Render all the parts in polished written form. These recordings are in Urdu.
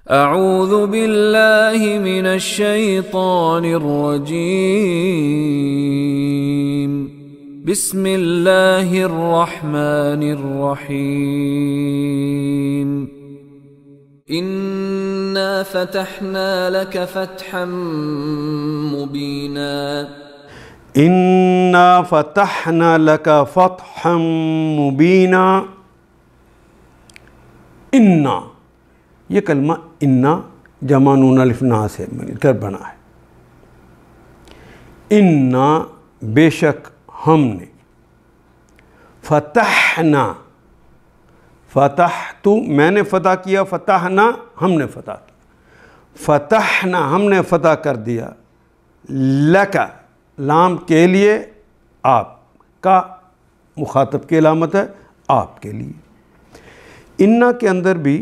اعوذ باللہ من الشیطان الرجیم بسم اللہ الرحمن الرحیم انا فتحنا لك فتحا مبینا انا فتحنا لك فتحا مبینا۔ انا یہ کلمہ انا جمع نون الف نا سے مل کر بنا ہے۔ انا بے شک ہم نے، فتحنا فتحت میں نے فتح کیا، فتحنا ہم نے فتح کیا، فتحنا ہم نے فتح کر دیا، لکا لام کے لیے، آپ کا مخاطب کی علامت ہے، آپ کے لیے۔ انا کے اندر بھی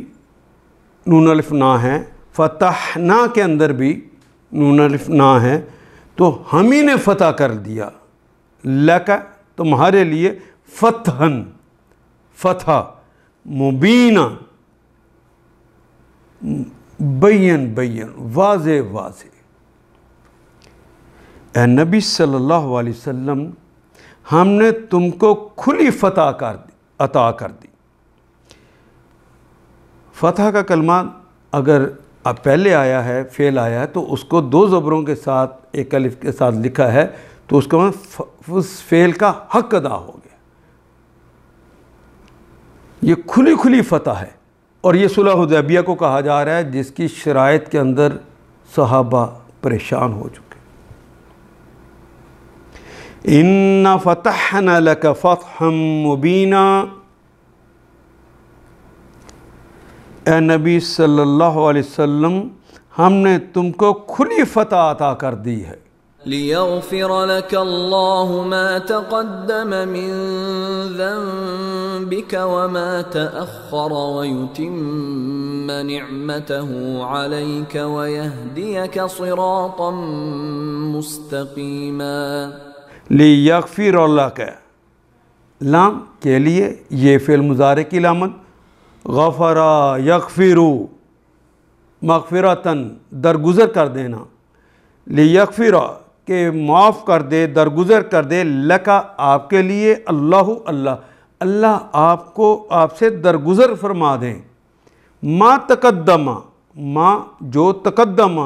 نون الف نا ہے، فتحنا کے اندر بھی نون الف نا ہے، تو ہم ہی نے فتح کر دیا لکا تمہارے لیے، فتحن فتح، مبینہ بین بین واضح واضح۔ اے نبی صلی اللہ علیہ وسلم ہم نے تم کو کھلی فتح عطا کر دی۔ فتح کا کلمہ اگر اب پہلے آیا ہے، فعل آیا ہے، تو اس کو دو زبروں کے ساتھ ایک الف کے ساتھ لکھا ہے، تو اس کا اس فعل کا حق ادا ہو گیا۔ یہ کھلی کھلی فتح ہے، اور یہ صلح حدیبیہ کو کہا جا رہا ہے جس کی شرائط کے اندر صحابہ پریشان ہو چکے۔ اِنَّا فَتَحْنَا لَكَ فَتْحًا مُبِينًا۔ اے نبی صلی اللہ علیہ وسلم ہم نے تم کو کھلی فتح عطا کر دی ہے۔ لِيَغْفِرَ لَكَ اللَّهُ مَا تَقَدَّمَ مِن ذَنبِكَ وَمَا تَأَخَّرَ وَيُتِمَّ نِعْمَتَهُ عَلَيْكَ وَيَهْدِيَكَ صِرَاطًا مُسْتَقِيمًا۔ لِيَغْفِرَ لَكَ لام کے لیے یہ فعل مضارع کی علامت، غفر یغفر مغفرتاً درگزر کر دینا، لیغفر کہ معاف کر دے، درگزر کر دے، لکا آپ کے لیے، اللہ اللہ آپ کو آپ سے درگزر فرما دیں، ما تقدم ما جو تقدم،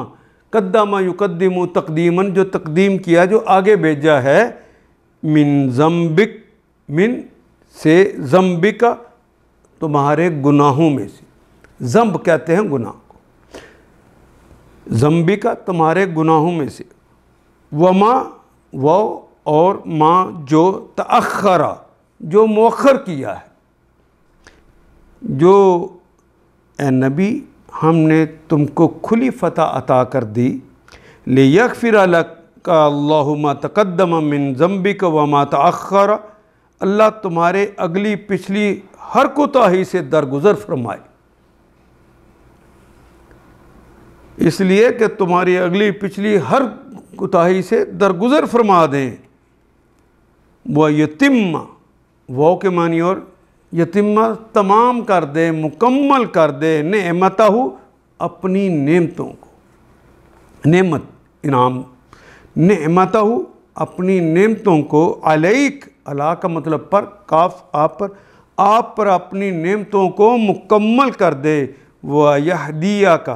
قدم یقدم تقدیماً جو تقدیم کیا، جو آگے بھیجا ہے، من ذنبک من سے ذنبک تمہارے گناہوں میں سے، ذنب کہتے ہیں گناہ کو، ذنبی کا تمہارے گناہوں میں سے، وما وہ اور ما جو تأخرا جو مؤخر کیا ہے، جو اے نبی ہم نے تم کو کھلی فتح عطا کر دی، لیغفر لک اللہ ما تقدم من ذنبک وما تأخر، اللہ تمہارے اگلی پچھلی ہر کوتاہی سے درگزر فرمائے، اس لیے کہ تمہاری اگلی پچھلی ہر کوتاہی سے درگزر فرما دیں، وہ یتم وہ کے معنی اور یتم تمام کر دے، مکمل کر دے، نعمتہ اپنی نعمتوں کو، نعمت انعام، نعمتہ اپنی نعمتوں کو، علیک علا کا مطلب پر، کاف آپ پر اپنی نعمتوں کو مکمل کر دے، وَيَهْدِيَكَ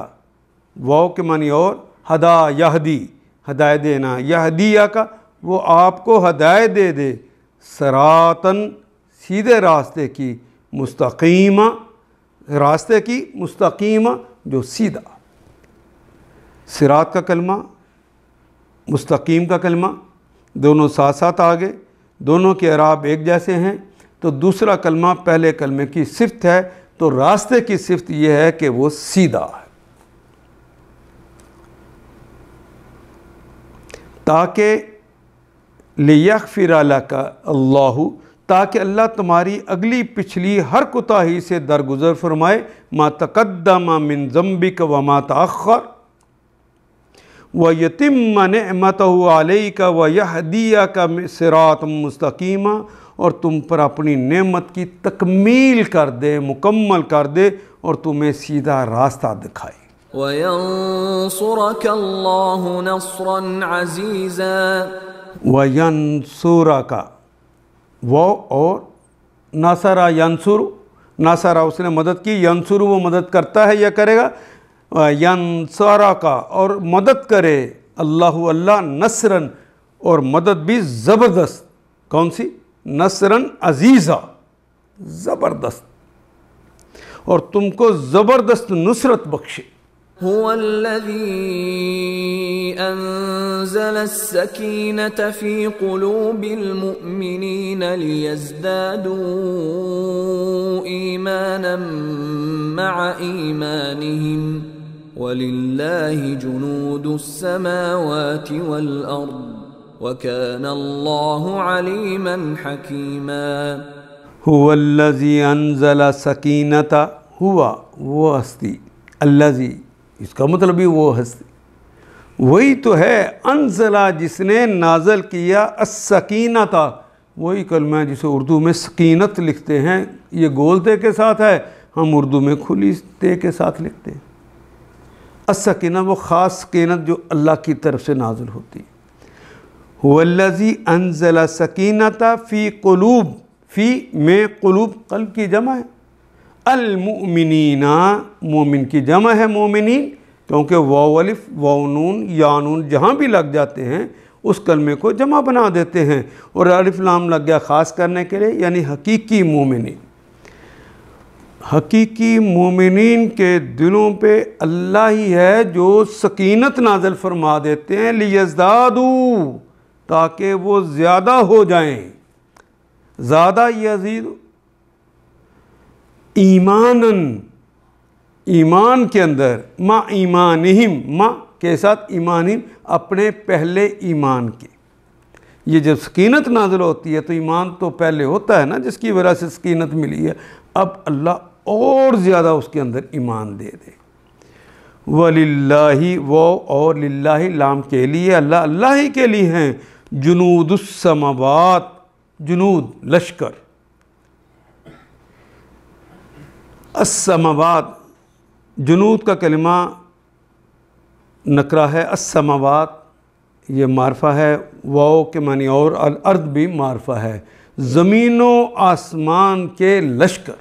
واو کے معنی اور، ہدا یہدی ہدایت دینا، یہدیک وہ آپ کو ہدایت دے دے، صراطاً سیدھے راستے کی، مستقیمہ راستے کی، مستقیمہ جو سیدھا۔ صراط کا کلمہ، مستقیم کا کلمہ دونوں ساتھ ساتھ آگے، دونوں کے اعراب ایک جیسے ہیں، تو دوسرا کلمہ پہلے کلمے کی صفت ہے، تو راستے کی صفت یہ ہے کہ وہ سیدھا ہے، تاکہ لیغفر لک اللہ تاکہ اللہ تمہاری اگلی پچھلی ہر کوتاہی سے درگزر فرمائے، ما تقدم من ذنبک وما تأخر، وَيَتِمَّ نِعْمَتَهُ عَلَيْكَ وَيَهْدِيَكَ صِرَاطًا مُسْتَقِيمًا، اور تم پر اپنی نعمت کی تکمیل کر دے، مکمل کر دے، اور تمہیں سیدھا راستہ دکھائے۔ وَيَنصُرَكَ اللَّهُ نَصْرًا عَزِيزًا. وَيَنصُرَكَ، وہ اور ناصرہ ینصر، ناصرہ اس نے مدد کی، ینصر وہ مدد کرتا ہے یا کرے گا، ینصرک اور مدد کرے اللہ اللہ نصرن اور مدد بھی زبردست. کون سی؟ نصرن عزیزہ، زبردست، اور تم کو زبردست نصرت بخشے. هو الذي أنزل السكينة في قلوب المؤمنين ليزدادوا إيمانا مع إيمانهم ولله جنود السماوات والأرض وكان الله عليما حكيما. هو الذي انزل سکینۃ، ہوا وہ ہستی، الذی اس کا مطلب ہی وہ ہستی، وہی تو ہے انزلہ جس نے نازل کیا، السکینۃ وہی کلمہ ہے جسے اردو میں سکینت لکھتے ہیں، یہ گولتے کے ساتھ ہے، ہم اردو میں کھلی تے کے ساتھ لکھتے ہیں. السکینہ وہ خاص سکینت جو اللہ کی طرف سے نازل ہوتی ہے. هو الذی انزل سکینۃ فی قلوب، فی میں قلوب قلب کی جمع ہے، المؤمنین مومن کی جمع ہے مومنین، کیونکہ واو الف واو نون یا نون جہاں بھی لگ جاتے ہیں اس کلمے کو جمع بنا دیتے ہیں، اور الف لام لگ گیا خاص کرنے کے لیے، یعنی حقیقی مومنین. حقیقی مومنین کے دلوں پہ اللہ ہی ہے جو سکینت نازل فرما دیتے ہیں، لیزدادوا تاکہ وہ زیادہ ہو جائیں، زیادہ یزید ایماناً ایمان کے اندر، ما ایمانہم ما کے ساتھ ایمانہم اپنے پہلے ایمان کے. یہ جب سکینت نازل ہوتی ہے تو ایمان تو پہلے ہوتا ہے نا جس کی وجہ سے سکینت ملی ہے، اب اللہ اور زیادہ اس کے اندر ایمان دے دے. وَلِلَّهِ وہ اور للہ لام کے لیے، اللہ اللہ ہی کے لیے ہیں، جنود السماوات جنود لشکر، السماوات جنود کا کلمہ نکرہ ہے، السماوات یہ معرفہ ہے، واو کے معنی اور، الارض بھی معرفہ ہے، زمین و آسمان کے لشکر.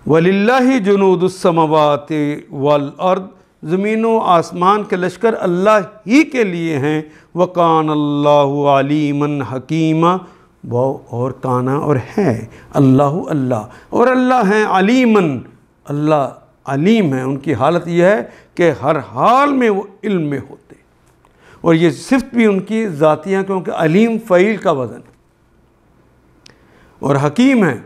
وَلِلَّهِ جُنُودُ السَّمَوَاتِ وَالْأَرْضِ زمین و آسمان کے لشکر اللہ ہی کے لیے ہیں. وَكَانَ اللَّهُ عَلِيمًا حَكِيمًا وہ اور کانا اور ہے اللہ اللہ، اور اللہ ہیں علیمًا اللہ علیم ہے. ان کی حالت یہ ہے کہ ہر حال میں وہ علم میں ہوتے، اور یہ صفت بھی ان کی ذاتی ہے کیونکہ علیم فعیل کا وزن، اور حکیم ہے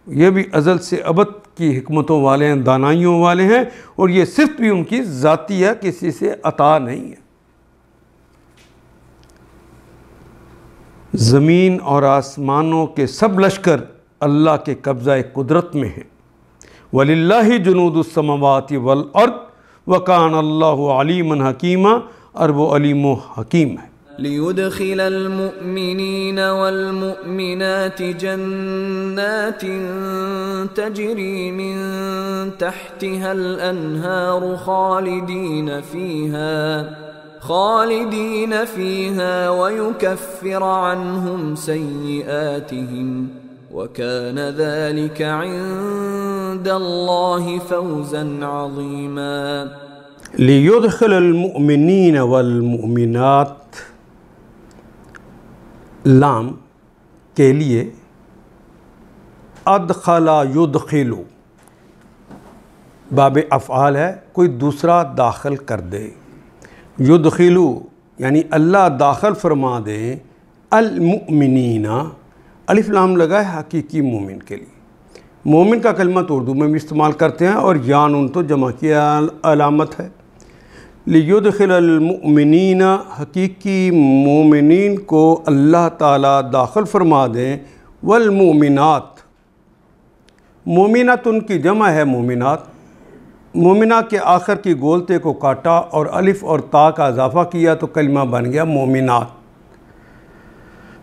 یہ بھی ازل سے ابد کی حکمتوں والے ہیں، دانائیوں والے ہیں، اور یہ صفت بھی ان کی ذاتی ہے، کسی سے عطا نہیں ہے. زمین اور آسمانوں کے سب لشکر اللہ کے قبضہ قدرت میں ہیں. وَلِلَّهِ جُنُودُ السَّمَوَاتِ وَالْأَرْضِ وَكَانَ اللَّهُ عَلِيمًا حَكِيمًا اور وہ علیم و حکیم ہے. لِيُدْخِلَ الْمُؤْمِنِينَ وَالْمُؤْمِنَاتِ جَنَّاتٍ تَجْرِي مِن تَحْتِهَا الْأَنْهَارُ خالدين فيها ويكفر عنهم سيئاتهم وكان ذلك عند الله فوزا عظيما. ليدخل المؤمنين والمؤمنات لام کے لیے ادخل یدخل باب افعال ہے، کوئی دوسرا داخل کر دے. یدخلو یعنی اللہ داخل فرما دیں المؤمنین، الف لام لگا ہے حقیقی مومن کے لیے. مومن کا کلمہ تو اردو میں بھی استعمال کرتے ہیں، اور یا نون تو جمع کی علامت ہے. لیدخل المؤمنین حقیقی مومنین کو اللہ تعالیٰ داخل فرما دیں، والمؤمنات مومنات ان کی جمع ہے مومنات. مومنہ کے آخر کی گولتے کو کاٹا اور الف اور تا کا اضافہ کیا تو کلمہ بن گیا مومنات.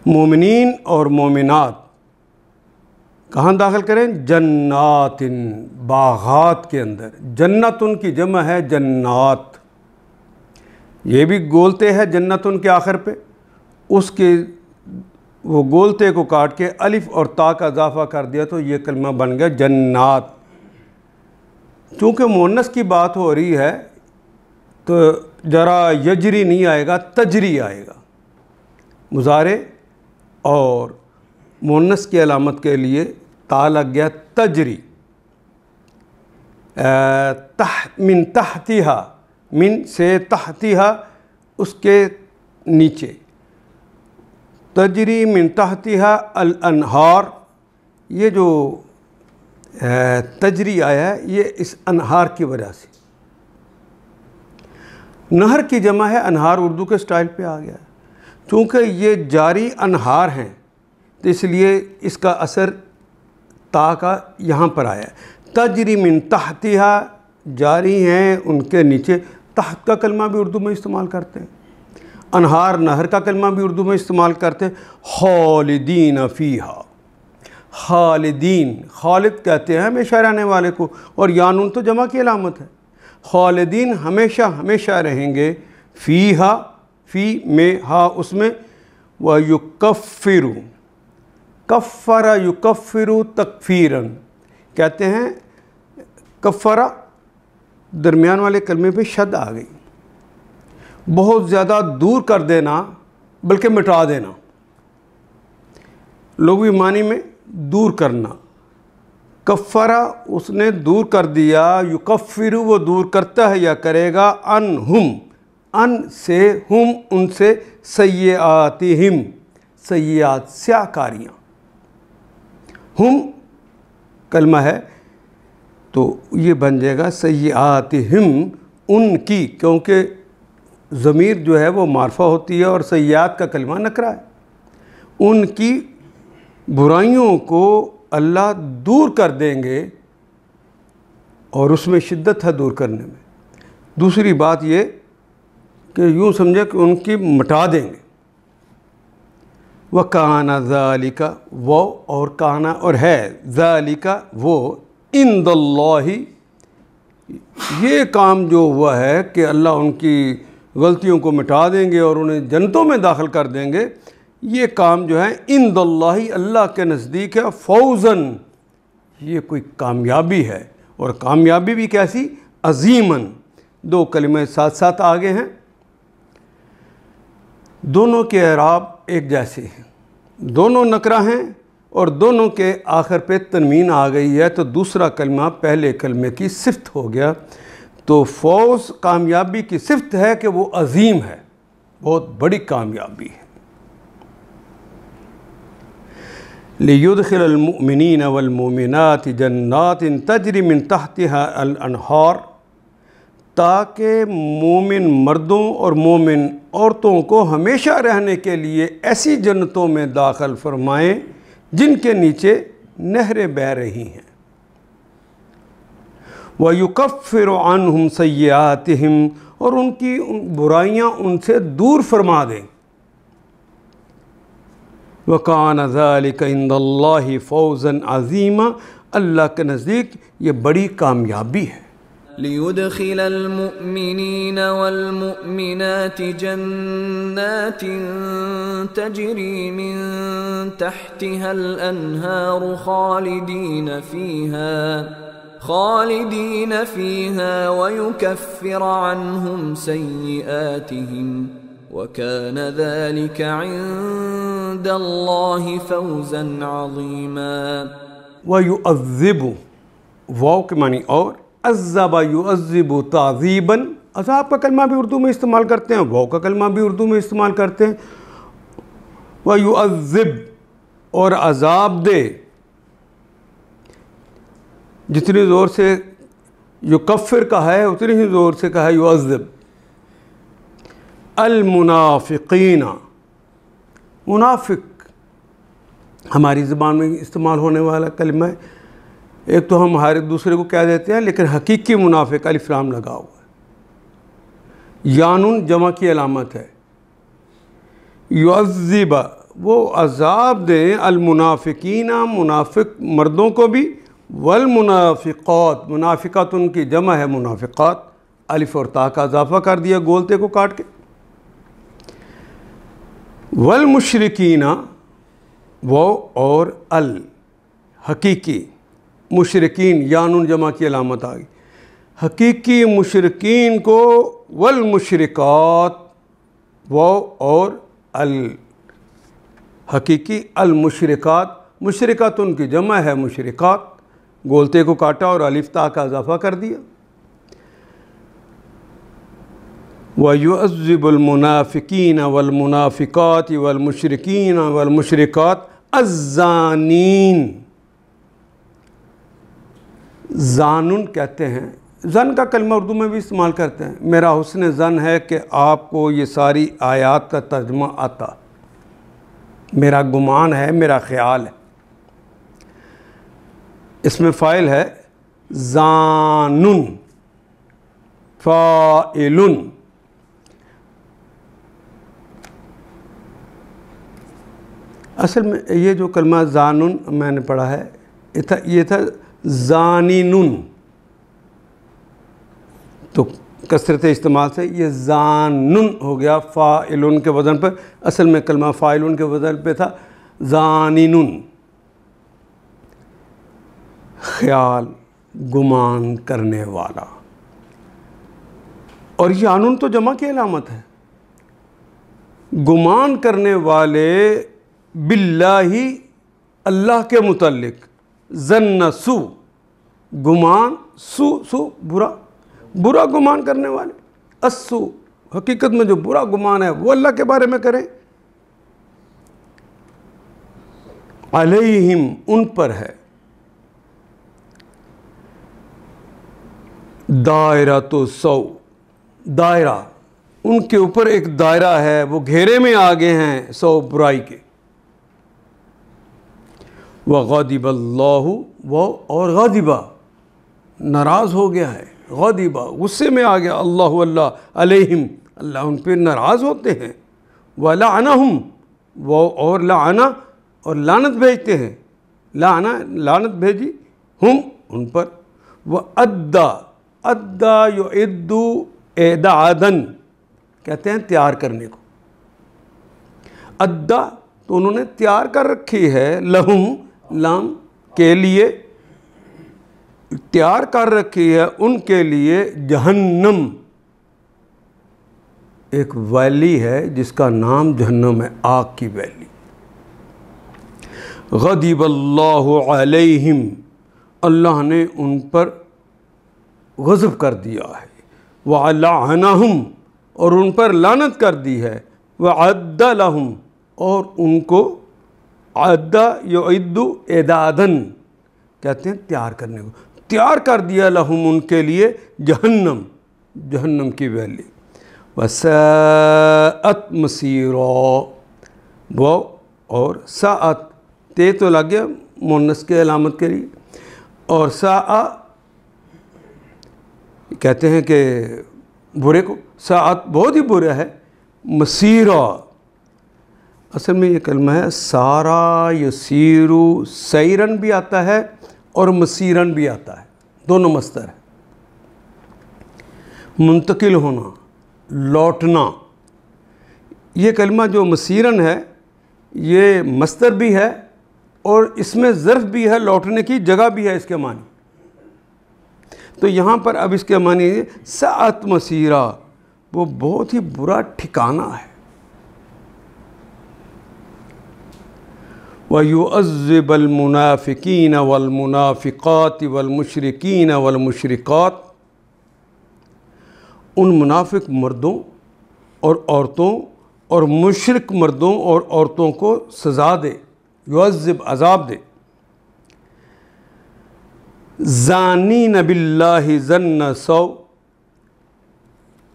مومنین اور مومنات کہاں داخل کریں؟ جنات، باغات کے اندر. جنتن کی جمع ہے جنات. یہ بھی گولتے ہے جنتن کے آخر پہ، اس کے وہ گولتے کو کاٹ کے الف اور تا کا اضافہ کر دیا تو یہ کلمہ بن گیا جنات. چونکہ مؤنث کی بات ہو رہی ہے تو ذرا یجری نہیں آئے گا، تجری آئے گا. مضارع اور مؤنث کی علامت کے لیے تا لگ گیا تجری. من تحتہا، من سے تحتہا اس کے نیچے، تجری من تحتہا الانہار. یہ جو تجری آیا ہے یہ اس انہار کی وجہ سے. نہر کی جمع ہے انہار، اردو کے سٹائل پہ آ گیا ہے. چونکہ یہ جاری انہار ہیں تو اس لیے اس کا اثر تا کا یہاں پر آیا ہے. تجری من تحتہا، جاری ہیں ان کے نیچے. تحت کا کلمہ بھی اردو میں استعمال کرتے ہیں. انہار نہر کا کلمہ بھی اردو میں استعمال کرتے ہیں. خالدین فیہا، خالدین، خالد کہتے ہیں ہمیشہ رہنے والے کو، اور یانون تو جمع کی علامت ہے. خالدین ہمیشہ ہمیشہ رہیں گے. فیہا، فی میں، ہا اس میں. وَيُكَفِّرُ، کفر یکفر تکفیراً کہتے ہیں. کفرہ درمیان والے کلمے پہ شد آ گئی. بہت زیادہ دور کر دینا بلکہ مٹا دینا. لغوی معنی میں دور کرنا. کفرہ اس نے دور کر دیا، یکفر وہ دور کرتا ہے یا کرے گا، انہم، ان سے، ہم ان سے، سیئاتہم، سیئات سیاہ کاریاں. ہم کلمہ ہے تو یہ بن جائے گا سیئاتہم، ان کی، کیونکہ ضمیر جو ہے وہ معرفہ ہوتی ہے اور سیئات کا کلمہ نکرہ ہے. ان کی برائیوں کو اللہ دور کر دیں گے، اور اس میں شدت ہے دور کرنے میں. دوسری بات یہ کہ یوں سمجھے کہ ان کی مٹا دیں گے. وَكَانَ ذَلِكَ، وہ اور کانا اور ہے، ذَلِكَ وہ، عِندَ اللَّهِ، یہ کام جو ہوا ہے کہ اللہ ان کی غلطیوں کو مٹا دیں گے اور انہیں جنتوں میں داخل کر دیں گے، یہ کام جو ہے عند اللہ، اللہ کے نزدیک ہے. فوزاً، یہ کوئی کامیابی ہے، اور کامیابی بھی کیسی؟ عظیماً. دو کلمے ساتھ ساتھ آگے ہیں، دونوں کے اعراب ایک جیسے ہیں، دونوں نکرہ ہیں، اور دونوں کے آخر پہ تنوین آ گئی ہے تو دوسرا کلمہ پہلے کلمے کی صفت ہو گیا. تو فوز کامیابی کی صفت ہے کہ وہ عظیم ہے، بہت بڑی کامیابی ہے. لِيُدْخِلَ الْمُؤْمِنِينَ وَالْمُؤْمِنَاتِ جَنَّاتٍ تَجْرِي مِن تَحْتِهَا الْأَنْهَارُ، تاکہ مومن مردوں اور مومن عورتوں کو ہمیشہ رہنے کے لیے ایسی جنتوں میں داخل فرمائیں جن کے نیچے نہریں بہہ رہی ہیں. وَيُكَفِّرُ عَنْهُمْ سَيِّئَاتِهِمْ، اور ان کی برائیاں ان سے دور فرما دیں. وَكَانَ ذَلِكَ عِندَ اللَّهِ فَوْزًا عَظِيمًا، اللہ کے نزدیک یہ بڑی کامیابی ہے. لِيُدْخِلَ الْمُؤْمِنِينَ وَالْمُؤْمِنَاتِ جَنَّاتٍ تَجْرِي مِن تَحْتِهَا الْأَنْهَارُ خَالِدِينَ فِيهَا وَيُكَفِّرَ عَنْهُمْ سَيِّئَاتِهِمْ وَكَانَ ذَلِكَ عِندَ اللَّهِ فَوْزًا عَظِيمًا. وَيُعَذِّبُ، واو کے معنی اور، عذب یعذب تعذیباً، عذاب کا کلمہ بھی اردو میں استعمال کرتے ہیں، واو کا کلمہ بھی اردو میں استعمال کرتے ہیں. وَيُعَذِّب، اور عذاب دے. جتنی زور سے یکفر کہا ہے اتنی ہی زور سے کہا ہے یعذب. المنافقین، منافق ہماری زبان میں استعمال ہونے والا کلمہ ہے. ایک تو ہم ہر دوسرے کو کہہ دیتے ہیں، لیکن حقیقی منافق الف لام لگا ہوا ہے. یانون جمع کی علامت ہے. یعذب وہ عذاب دیں المنافقین منافق مردوں کو بھی، والمنافقات منافقات ان کی جمع ہے منافقات، الف اور تا کا اضافہ کر دیا گولتے کو کاٹ کے، والمشرکین وہ اور حقیقی مشرکین یا نون جمع کی علامت آ گئی، حقیقی مشرکین کو، والمشرکات وہ اور حقیقی المشرکات، مشرکات ان کی جمع ہے مشرکات، گولتے کو کاٹا اور الف تا کا اضافہ کر دیا، وَيُعَذِّبُ الْمُنَافِقِينَ وَالْمُنَافِقَاتِ وَالْمُشْرِكِينَ وَالْمُشْرِكَاتِ الزَّانِينَ، زانن کہتے ہیں، زن کا کلمہ اردو میں بھی استعمال کرتے ہیں، میرا حسن زن ہے کہ آپ کو یہ ساری آیات کا ترجمہ آتا، میرا گمان ہے، میرا خیال ہے، اس میں فاعل ہے زانن فاعلن، اصل میں یہ جو کلمہ زانن میں نے پڑھا ہے یہ تھا زانینن، تو کثرت استعمال سے یہ زانن ہو گیا فاعلن کے وزن پر، اصل میں کلمہ فاعلن کے وزن پہ تھا زانینن، خیال گمان کرنے والا، اور یہ آنون تو جمع کی علامت ہے، گمان کرنے والے باللہ اللہ کے متعلق، ظن سو گمان، سو برا گمان کرنے والے، السو حقیقت میں جو برا گمان ہے وہ اللہ کے بارے میں کریں، علیہم ان پر ہے، دائرۃ السوء دائرہ، ان کے اوپر ایک دائرہ ہے، وہ گھیرے میں آگے ہیں سو برائی کے، وغضب اللہ وہ اور غضبہ ناراض ہو گیا ہے، غضبہ غصے میں آ گیا، اللہ علیہم اللہ ان پہ ناراض ہوتے ہیں، ولعنہم وہ اور لعنہ اور لعنت بھیجتے ہیں، لعنت بھیجی ہم ان پر، ادا یعد اعدادن کہتے ہیں تیار کرنے کو، ادا تو انہوں نے تیار کر رکھی ہے، لہم لام کے لیے تیار کر رکھی ہے ان کے لیے، جہنم ایک ویلی ہے جس کا نام جہنم ہے، آگ کی ویلی، غضب اللہ علیہم اللہ نے ان پر غضب کر دیا ہے، وَلَعَنَهُمْ اور ان پر لعنت کر دی ہے، وَعَدَّ لَهُمْ اور ان کو عَدَّ يُعِدُّ اعدادن کہتے ہیں تیار کرنے کو، تیار کر دیا لہم ان کے لیے جہنم کی ویلی، وَسَاءَتْ مَصِيرًا وہ اور ساعت تے تو لگ گیا مؤنث کے علامت کے لیے، اور ساء کہتے ہیں کہ برے کو، ساعت بہت ہی برا ہے، مسیرہ اصل میں یہ کلمہ ہے سارا یسیرو، سیرن بھی آتا ہے اور مسیرن بھی آتا ہے، دونوں مصدر ہے، منتقل ہونا، لوٹنا، یہ کلمہ جو مسیرن ہے یہ مصدر بھی ہے اور اس میں ظرف بھی ہے، لوٹنے کی جگہ بھی ہے اس کے معنی، تو یہاں پر اب اس کے معنی ہے ساعت مسیرہ وہ بہت ہی برا ٹھکانہ ہے، وَيُعَذِّبَ الْمُنَافِقِينَ وَالْمُنَافِقَاتِ وَالْمُشْرِكِينَ وَالْمُشْرِكَاتِ ان منافق مردوں اور عورتوں اور مشرک مردوں اور عورتوں کو سزا دے، یعذب عذاب دے، زانین باللہ ظن سوء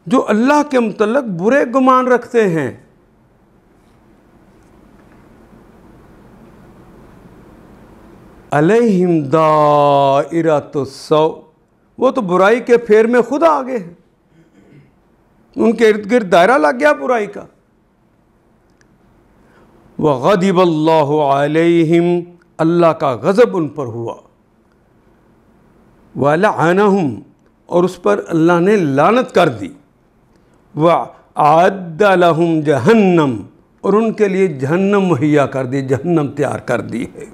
جو اللہ کے متعلق برے گمان رکھتے ہیں، علیہم دائرۃ السوء وہ تو برائی کے پھیر میں خود آگے ہیں، ان کے ارد گرد دائرہ لگ گیا برائی کا، وغضب اللہ علیہم، اللہ کا غضب ان پر ہوا، ولعنہم، اور اس پر اللہ نے لعنت کر دی، وأعد لہم جہنم، اور ان کے لیے جہنم مہیا کر دی، جہنم تیار کر دی ہے،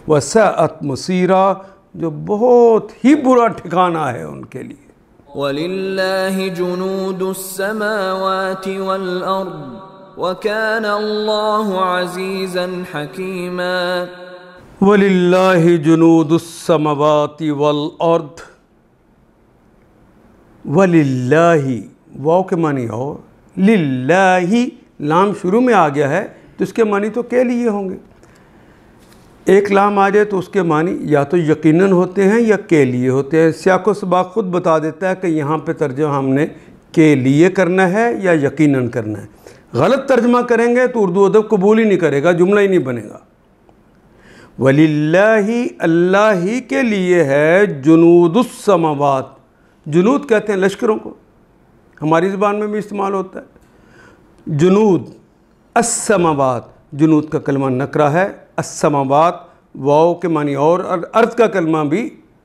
وساءت مصیرا، جو بہت ہی برا ٹھکانہ ہے ان کے لیے۔ وَلِلَّهِ جُنُودُ السَّمَاوَاتِ وَالْأَرْضِ وَكَانَ اللَّهُ عَزِيزًا حَكِيمًا۔ وَلِلَّهِ جُنُودُ السَّمَاوَاتِ وَالْأَرْضِ، وَلِلَّهِ واو کے معنی اور، للہ لام شروع میں آ گیا ہے تو اس کے معنی تو کے لیے ہوں گے۔ ایک لام آ جائے تو اس کے معنی یا تو یقیناً ہوتے ہیں یا کے لیے ہوتے ہیں۔ سیاق و سباق خود بتا دیتا ہے کہ یہاں پہ ترجمہ ہم نے کے لیے کرنا ہے یا یقیناً کرنا ہے۔ غلط ترجمہ کریں گے تو اردو ادب قبول ہی نہیں کرے گا، جملہ ہی نہیں بنے گا۔ وَلِلَّهِ، اللہ ہی کے لیے ہے، جنود السماوات، جنود کہتے ہیں لشکروں کو، ہماری زبان میں بھی استعمال ہوتا ہے۔ جنود السماوات، جنود کا کلمہ نکرہ ہے، السماوات واو کے معنی اور ارض کا کلمہ بھی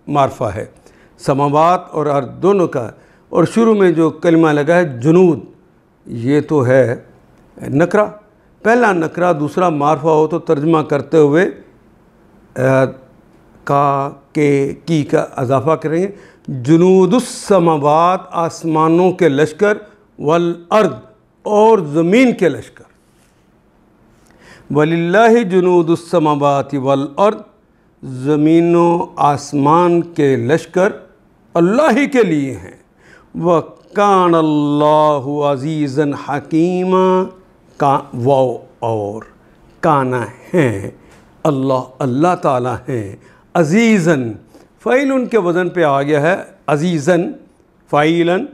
معرفہ ہے، سماوات اور ارض دونوں کا، اور شروع میں جو کلمہ لگا ہے جنود، یہ تو ہے نکرہ، پہلا نکرہ دوسرا معرفہ ہو تو ترجمہ کرتے ہوئے کا کے کی کا اضافہ کریں گے۔ جنود السماوات، آسمانوں کے لشکر، والارض، اور زمین کے لشکر۔ وَلِلَّهِ جُنُودُ السَّمَاوَاتِ وَالْأَرْضِ، زمین و آسمان کے لشکر اللہ ہی کے لیے ہیں۔ وَكَانَ اللَّهُ عَزِيزًا حَكِيمًا، واو اور کانا ہیں، اللہ تعالیٰ ہیں، عزیزاً، فعیل ان کے وزن پہ آ گیا ہے، عزیزاً فعیلاً،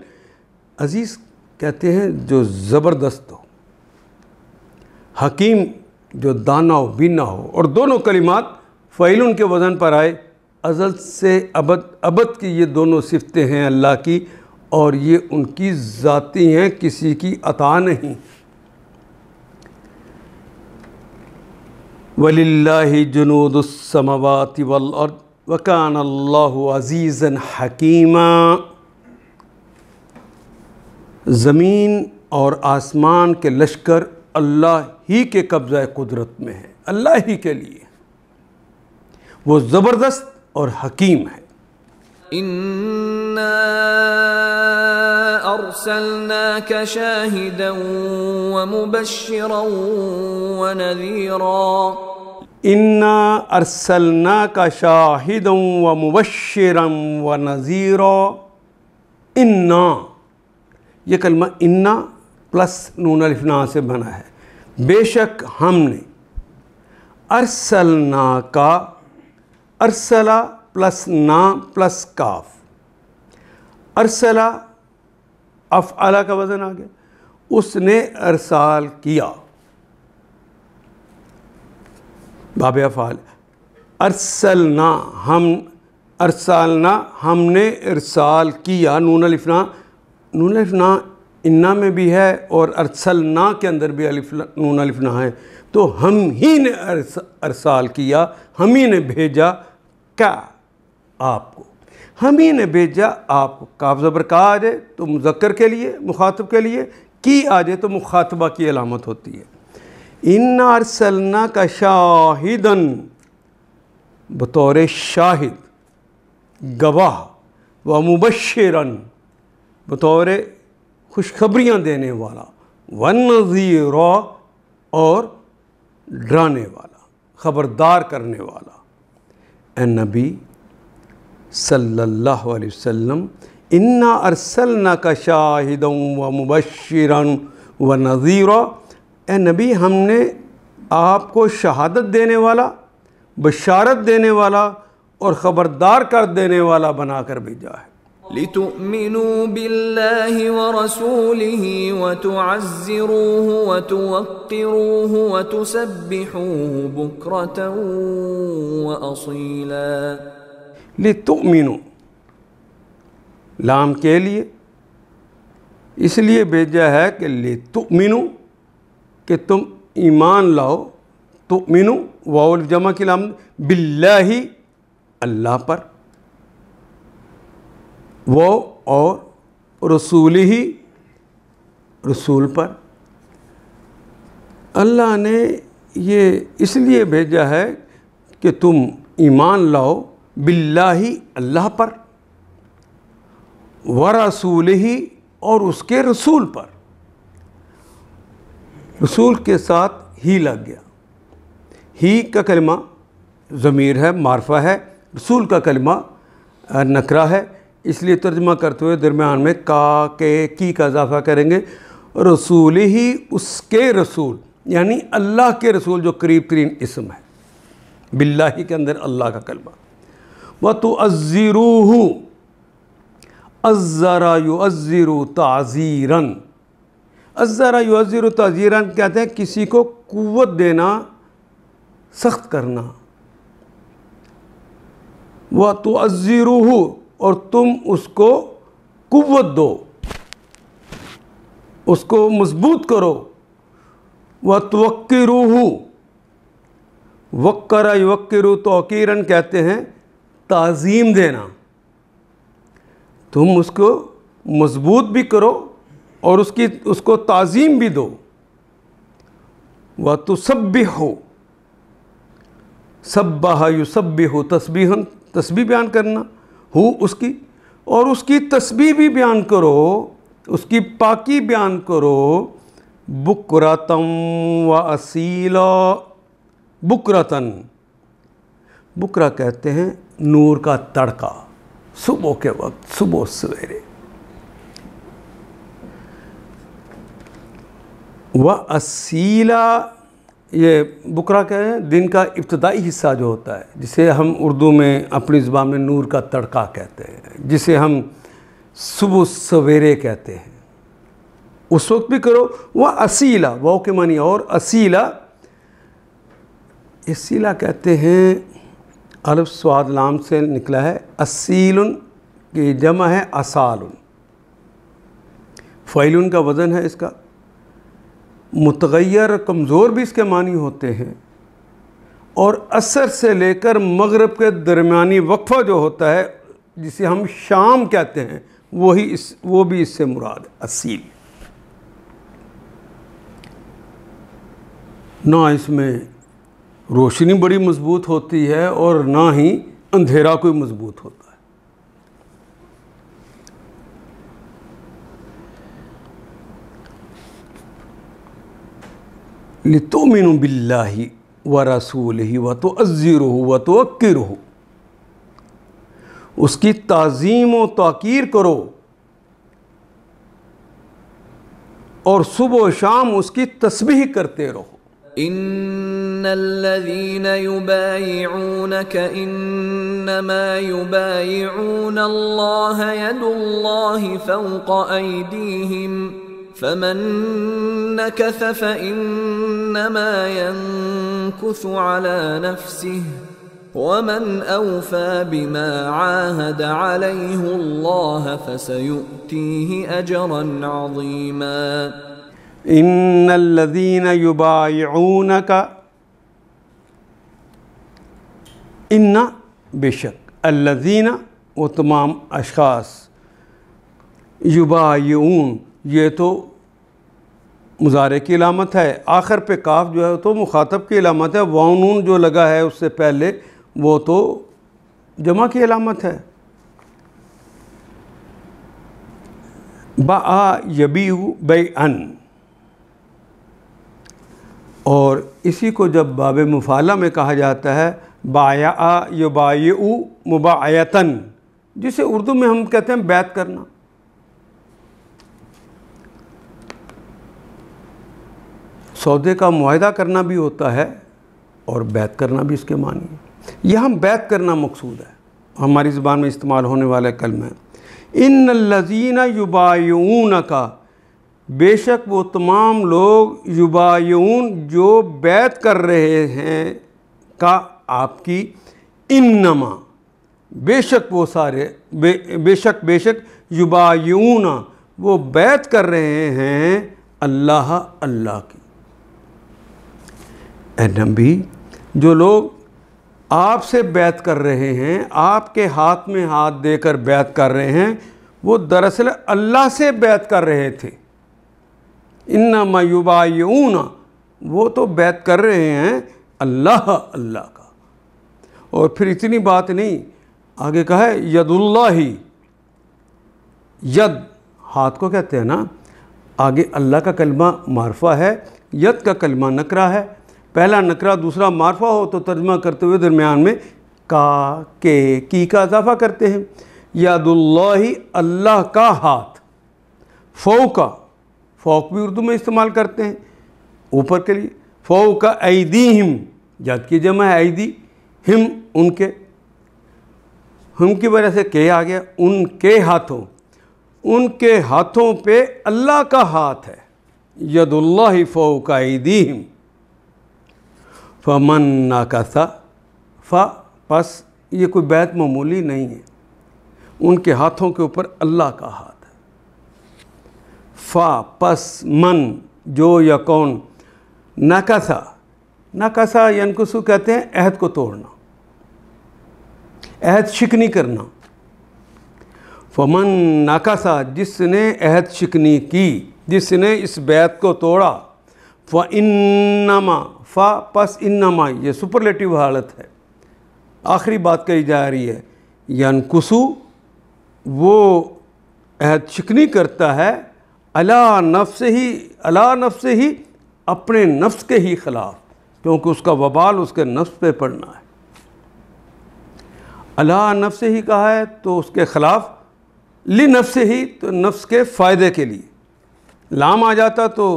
عزیز کہتے ہیں جو زبردست ہو، حکیم جو دانا ہو بینا ہو، اور دونوں کلمات فعیل ان کے وزن پر آئے۔ ازل سے ابد کی یہ دونوں صفتیں ہیں اللہ کی، اور یہ ان کی ذاتی ہیں، کسی کی عطا نہیں۔ وَلِلَّهِ جُنُودُ السَّمَاوَاتِ وَالْأَرْضِ وَكَانَ اللَّهُ عَزِيزًا حَكِيمًا، زمین اور آسمان کے لشکر اللہ ہی کے قبضہ قدرت میں ہیں، اللہ ہی کے لیے، وہ زبردست اور حکیم ہے۔ إِنَّا أَرْسَلْنَاكَ شَاهِدًا وَمُبَشِّرًا وَنَذِيرًا۔ اِنَّا أَرْسَلْنَاكَ شَاهِدًا وَمُبَشِّرًا وَنَذِيرًا۔ اِنَّا، یہ کلمہ اِنَّا پلس نون الف نا سے بنا ہے، بے شک ہم نے، ارسلنا کا، ارسلہ پلس نا پلس کاف، ارسلہ افعلہ کا وزن آ گیا، اس نے ارسال کیا، باب افعال، ارسلنا ہم، ارسالنا ہم نے ارسال کیا، نون الف نا انا میں بھی ہے اور ارسلنا کے اندر بھی نون الف نا ہے، تو ہم ہی نے ارسال کیا، ہم ہی نے بھیجا، کیا آپ کو، ہم ہی نے بھیجا آپ کو۔ کاف زبر کا آ جائے تو مذکر کے لیے، مخاطب کے لیے، کی آ جائے تو مخاطبہ کی علامت ہوتی ہے۔ اِنَّا أَرْسَلْنَاكَ شَاهِدًا، بطور شاہد گواہ، وَمُبَشِّرًا، بطور خوشخبریاں دینے والا، وَنَذِيرًا، اور ڈرانے والا، خبردار کرنے والا۔ اے نبی صلی اللہ علیہ وسلم، اِنَّا أَرْسَلْنَاكَ شَاهِدًا وَمُبَشِّرًا وَنَذِيرًا، اے نبی ہم نے آپ کو شہادت دینے والا، بشارت دینے والا اور خبردار کر دینے والا بنا کر بھیجا ہے۔ لِتُؤْمِنُوا بِاللَّهِ وَرَسُولِهِ وَتُعَزِّرُوهُ وَتُوَقِّرُوهُ وَتُسَبِّحُوهُ بُكْرَةً وَأَصِيلًا۔ لِتُؤْمِنُوا، لام کے لیے، اس لیے بھیجا ہے کہ لِتُؤْمِنُوا، کہ تم ایمان لاؤ تؤمنو واو جمع کی علامت، باللہ اللہ پر، وہ اور رسول ہی رسول پر۔ اللہ نے یہ اس لیے بھیجا ہے کہ تم ایمان لاؤ باللہ اللہ پر، ورسولہ اور اس کے رسول پر۔ رسول کے ساتھ ہی لگ گیا، ہی کا کلمہ ضمیر ہے، معرفہ ہے، رسول کا کلمہ نکرہ ہے، اس لیے ترجمہ کرتے ہوئے درمیان میں کا کے کی کا اضافہ کریں گے۔ رسول ہی اس کے رسول، یعنی اللہ کے رسول جو قریب ترین اسم ہے، باللہ کے اندر اللہ کا کلمہ۔ وَتُعَزِّرُوهُ، عَزَّرَ يُعَزِّرُ تَعْزِيرًا، عَزَّرَ يُعَزِّرُ تَعْزِيرًا کہتے ہیں کسی کو قوت دینا، سخت کرنا۔ وَتُعَزِّرُوهُ اور تم اس کو قوت دو، اس کو مضبوط کرو۔ وَتُوَقِّرُوهُ، وَقَّرَ يُوَقِّرُ توقیراً کہتے ہیں تعظیم دینا، تم اس کو مضبوط بھی کرو اور اس کو تعظیم بھی دو۔ وَتُسَبِّحُ، سبح یسبح تسبیحاً، تسبیح بیان کرنا، ہو اس کی، اور اس کی تسبیح بھی بیان کرو، اس کی پاکی بیان کرو۔ بکرتم و اصیلا، بکرتن، بکرا کہتے ہیں نور کا تڑکا، صبح کے وقت، صبح سویرے۔ و اصیلا، یہ بکرا کیا ہے؟ دن کا ابتدائی حصہ جو ہوتا ہے، جسے ہم اردو میں اپنی زبان میں نور کا تڑکا کہتے ہیں، جسے ہم صبح سویرے کہتے ہیں، اس وقت بھی کرو۔ وہ اصیلا، واو کے معنی اور، اصیلا، اصیلا کہتے ہیں الف صاد لام سے نکلا ہے، اصیل کی جمع ہے اصال، فعیل کا وزن ہے اس کا، متغیر کمزور بھی اس کے معنی ہوتے ہیں، اور عصر سے لے کر مغرب کے درمیانی وقفہ جو ہوتا ہے جسے ہم شام کہتے ہیں، وہ بھی اس سے مراد ہے، اصیل۔ نہ اس میں روشنی بڑی مضبوط ہوتی ہے اور نہ ہی اندھیرا کوئی مضبوط ہوتا ہے۔ لِتُؤْمِنُوا بِاللَّهِ وَرَسُولِهِ وَتُعَزِّرُوهُ وَتُوَقِّرُوهُ، اس کی تعظیم و توقیر کرو اور صبح و شام اس کی تسبیح کرتے رہو۔ ان الذين يبايعونك انما يبايعون الله يد الله فوق ايديهم فمن نكث فانما ينكث على نفسه ومن اوفى بما عاهد عليه الله فسيؤتيه اجرا عظيما۔ ان الذین یبایعونک، ان بے شک، الذین وہ تمام اشخاص، یبایعون یہ تو مضارع کی علامت ہے، آخر پہ کاف جو ہے تو مخاطب کی علامت ہے، واو نون جو لگا ہے اس سے پہلے وہ تو جمع کی علامت ہے۔ باء یبیع بیعن، اور اسی کو جب باب مفعلہ میں کہا جاتا ہے بايع یبایع مبايعتن، جسے اردو میں ہم کہتے ہیں بیعت کرنا۔ سودے کا معاہدہ کرنا بھی ہوتا ہے اور بیعت کرنا بھی اس کے معنی ہے۔ یہاں بیعت کرنا مقصود ہے، ہماری زبان میں استعمال ہونے والا کلمہ ہے۔ ان الذین یبایعونک، بے شک وہ تمام لوگ، یبایعون جو بیعت کر رہے ہیں کا آپ کی، انما بے شک وہ سارے، بے شک یبایعون وہ بیعت کر رہے ہیں اللہ کی، اے نبی جو لوگ آپ سے بیعت کر رہے ہیں، آپ کے ہاتھ میں ہاتھ دے کر بیعت کر رہے ہیں، وہ دراصل اللہ سے بیعت کر رہے تھے۔ انما یبایعون، وہ تو بیعت کر رہے ہیں اللہ کا۔ اور پھر اتنی بات نہیں، آگے کہا ہے ید اللہ، ید ہاتھ کو کہتے ہیں نا، آگے اللہ کا کلمہ معرفہ ہے، ید کا کلمہ نکرہ ہے۔ پہلا نکرہ دوسرا معرفہ ہو تو ترجمہ کرتے ہوئے درمیان میں کا، کے، کی کا اضافہ کرتے ہیں۔ ید اللہ، اللہ کا ہاتھ، فوق، فوق بھی اردو میں استعمال کرتے ہیں اوپر کے لیے، فوق ایدیہم، ید کی جمع ہے ایدی، ہم ان کے، ہم کی وجہ سے کہ آ گیا، ان کے ہاتھوں، ان کے ہاتھوں پہ اللہ کا ہاتھ ہے۔ ید اللہ فوق ایدیہم فمن نکث، پس یہ کوئی بیعت معمولی نہیں ہے، ان کے ہاتھوں کے اوپر اللہ کا ہاتھ ہے۔ پس من، جو یا کون، نکثا، نکثا ینکسو کہتے ہیں عہد کو توڑنا، عہد شکنی کرنا۔ فمن نکثا، جس نے عہد شکنی کی، جس نے اس بیعت کو توڑا، فإنما، پس انما، یہ سپرلیٹیو حالت ہے، آخری بات کہی جا رہی ہے، ینکسو، وہ عہد شکنی کرتا ہے، علی نفسہ ہی، اپنے نفس کے ہی خلاف، کیونکہ اس کا وبال اس کے نفس پہ پڑنا ہے۔ علی نفسہ ہی کہا ہے تو اس کے خلاف، لنفسہ ہی تو نفس کے فائدے کے لیے، لام آ جاتا تو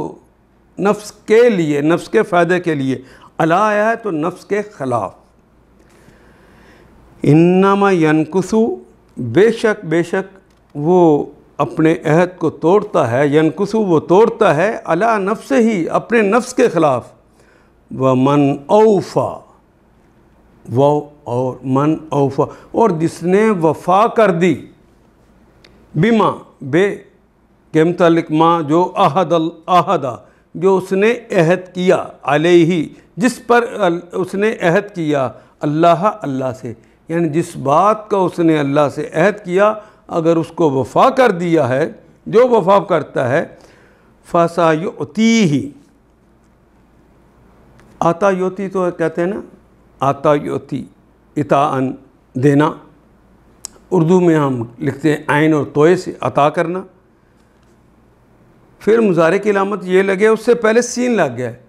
نفس کے لیے، نفس کے فائدے کے لیے، علی آیا ہے تو نفس کے خلاف۔ انما ینکسو، بے شک وہ اپنے عہد کو توڑتا ہے، ینکسو وہ توڑتا ہے، علی نفسہ ہی، اپنے نفس کے خلاف، ومن اوفا، وہ اور من اوفا، اور جس نے وفا کر دی، بما، بے کے متعلق ما، جو عہدہ، جو اس نے عہد کیا، علیہ، جس پر اس نے عہد کیا، اللہ سے، یعنی جس بات کا اس نے اللہ سے عہد کیا، اگر اس کو وفا کر دیا ہے، جو وفا کرتا ہے، فَسَيُؤْتِيهِ، آتا یوتی تو کہتے ہیں نا، آتا یوتی، عطاءً، دینا، اردو میں ہم لکھتے ہیں عین اور توئے سے، عطا کرنا۔ پھر مضارع کی علامت یہ لگے، اس سے پہلے سین لگ گیا ہے۔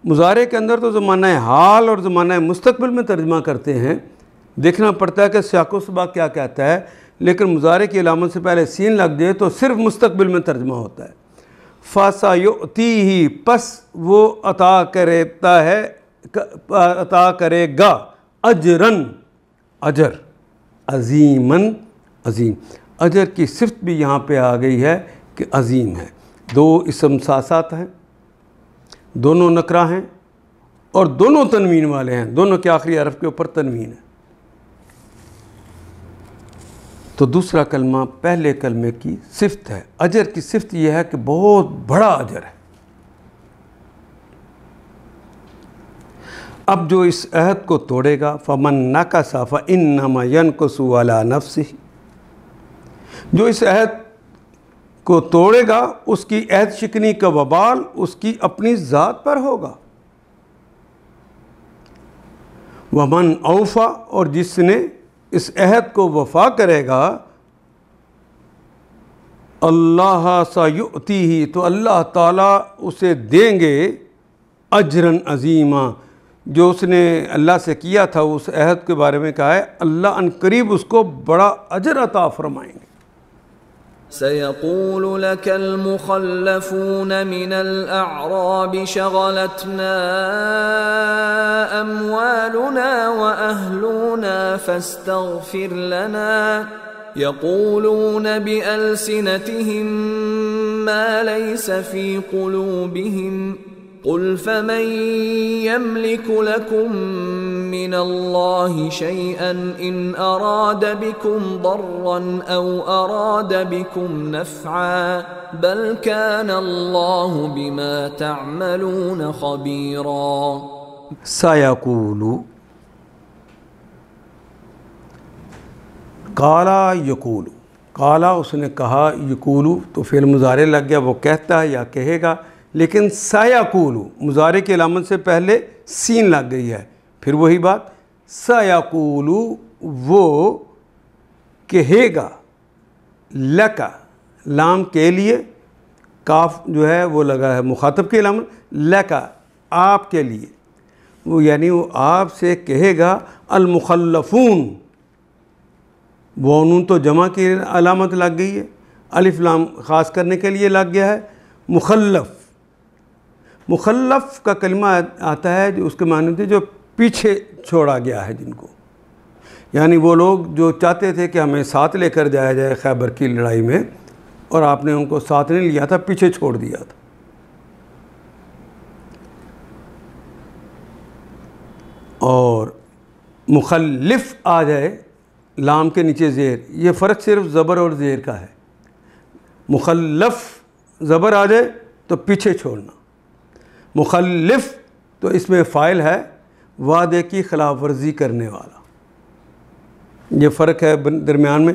مضارع کے اندر تو زمانہ حال اور زمانہ مستقبل میں ترجمہ کرتے ہیں، دیکھنا پڑتا ہے کہ سیاق و سباق کیا کہتا ہے، لیکن مضارع کی علامت سے پہلے سین لگ جائے تو صرف مستقبل میں ترجمہ ہوتا ہے۔ فَسَيُؤْتِيهِ، پس وہ عطا کرے گا، اجراً، اجر، عظیماً، عظیم، اجر کی صفت بھی یہاں پہ آ گئی ہے کہ عظیم ہے۔ دو اسم ساتھ ہیں، دونوں نکرہ ہیں اور دونوں تنوین والے ہیں، دونوں کے آخری حرف کے اوپر تنوین ہے۔ تو دوسرا کلمہ پہلے کلمے کی صفت ہے، اجر کی صفت یہ ہے کہ بہت بڑا اجر ہے۔ اب جو اس عہد کو توڑے گا، فمن نکث فانما ینکث علی نفسہ، جو اس عہد کو توڑے گا اس کی عہد شکنی کا وبال اس کی اپنی ذات پر ہوگا۔ ومن اوفا، اور جس نے اس عہد کو وفا کرے گا، اللہ سیؤتیہ، تو اللہ تعالیٰ اسے دیں گے، اجراً عظیما، جو اس نے اللہ سے کیا تھا اس عہد کے بارے میں کہا ہے، اللہ ان قریب اس کو بڑا اجر عطا فرمائیں گے۔ سيقول لك المخلفون من الأعراب شغلتنا أموالنا وأهلنا فاستغفر لنا يقولون بألسنتهم ما ليس في قلوبهم قل فمن يملك لكم من الله شيئا إن أراد بكم ضرا أو أراد بكم نفعا بل كان الله بما تعملون خبيرا۔ سایقولو، قالا یقولو، قالا اس نے کہا، یقولو تو فعل مضارع لگ گیا، وہ کہتا ہے یا کہے گا، لیکن سایقولو مضارع کی علامت سے پہلے سین لگ گئی ہے، پھر وہی بات، سایقولو وہ کہے گا، لکا لام کے لیے، کاف جو ہے وہ لگا ہے مخاطب کی علامت، لکا آپ کے لیے، وہ یعنی وہ آپ سے کہے گا، المخلفون، وہ نون تو جمع کی علامت لگ گئی ہے، الف لام خاص کرنے کے لیے لگ گیا ہے، مخلف، مخلف کا کلمہ آتا ہے جو اس کے معنی ہوتے جو پیچھے چھوڑا گیا ہے جن کو، یعنی وہ لوگ جو چاہتے تھے کہ ہمیں ساتھ لے کر جایا جائے خیبر کی لڑائی میں، اور آپ نے ان کو ساتھ نہیں لیا تھا، پیچھے چھوڑ دیا تھا۔ اور مخلف آ جائے لام کے نیچے زیر، یہ فرق صرف زبر اور زیر کا ہے، مخلف زبر آ جائے تو پیچھے چھوڑنا، مخلف تو اس میں فاعل ہے، وعدے کی خلاف ورزی کرنے والا، یہ فرق ہے درمیان میں۔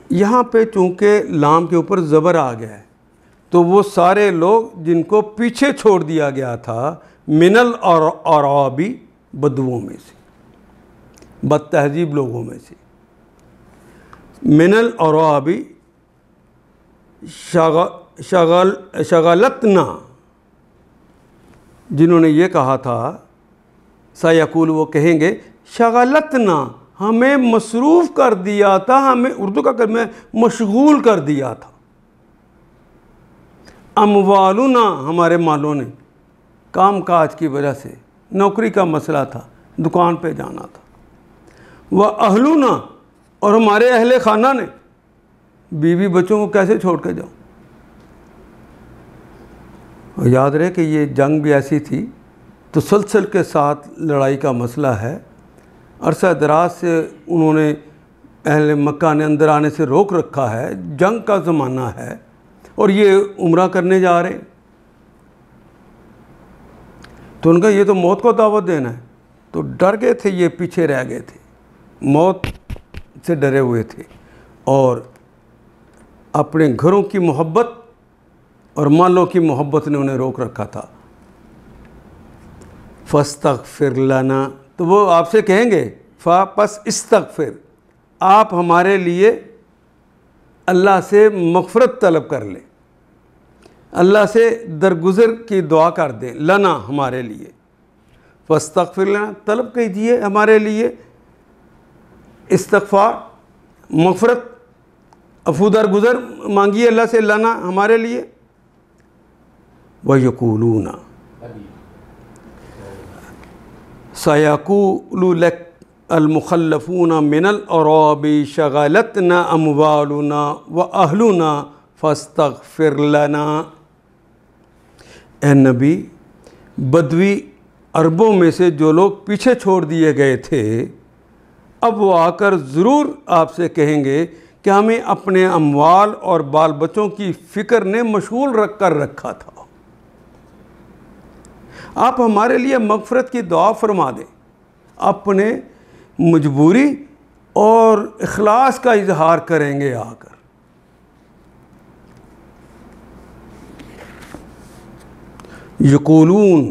یہاں پہ چونکہ لام کے اوپر زبر آ گیا ہے تو وہ سارے لوگ جن کو پیچھے چھوڑ دیا گیا تھا، من الاعرابی، بدوؤں میں سے، بد تہذیب لوگوں میں سے، من الاعرابی شغلتنا، جنہوں نے یہ کہا تھا، سایقول وہ کہیں گے، شغلتنا ہمیں مصروف کر دیا تھا، ہمیں اردو کا کلمہ مشغول کر دیا تھا، اموالنا ہمارے مالوں نے، کام کاج کی وجہ سے، نوکری کا مسئلہ تھا، دکان پہ جانا تھا، واہلنا اور ہمارے اہل خانہ نے، بیوی بچوں کو کیسے چھوڑ کے جاؤں۔ اور یاد رہے کہ یہ جنگ بھی ایسی تھی، تسلسل کے ساتھ لڑائی کا مسئلہ ہے، عرصہ دراز سے انہوں نے اہل مکہ نے اندر آنے سے روک رکھا ہے، جنگ کا زمانہ ہے، اور یہ عمرہ کرنے جا رہے، تو ان کا یہ تو موت کو دعوت دینا ہے، تو ڈر گئے تھے، یہ پیچھے رہ گئے تھے، موت سے ڈرے ہوئے تھے، اور اپنے گھروں کی محبت اور مالوں کی محبت نے انہیں روک رکھا تھا۔ فاستغفر لنا، تو وہ آپ سے کہیں گے، پس استغفر، آپ ہمارے لیے اللہ سے مغفرت طلب کر لیں، اللہ سے درگزر کی دعا کر دیں، لنا ہمارے لیے، فاستغفر لنا طلب کیجیے ہمارے لیے، استغفار مغفرت عفو درگزر مانگیے اللہ سے، لنا ہمارے لیے۔ وَيَقُولُونَ سَيَقُولُ لَكَ الْمُخَلَّفُونَ مِنَ الْأَعْرَابِ شَغَلَتْنَا أَمْوَالُنَا وَأَهْلُنَا فَاسْتَغْفِرْ لَنَا، اے نبی بدوی عربوں میں سے جو لوگ پیچھے چھوڑ دیے گئے تھے، اب وہ آ کر ضرور آپ سے کہیں گے کہ ہمیں اپنے اموال اور بال بچوں کی فکر نے مشغول رکھ کر رکھا تھا، آپ ہمارے لیے مغفرت کی دعا فرما دیں، اپنے مجبوری اور اخلاص کا اظہار کریں گے آ کر۔ یقولون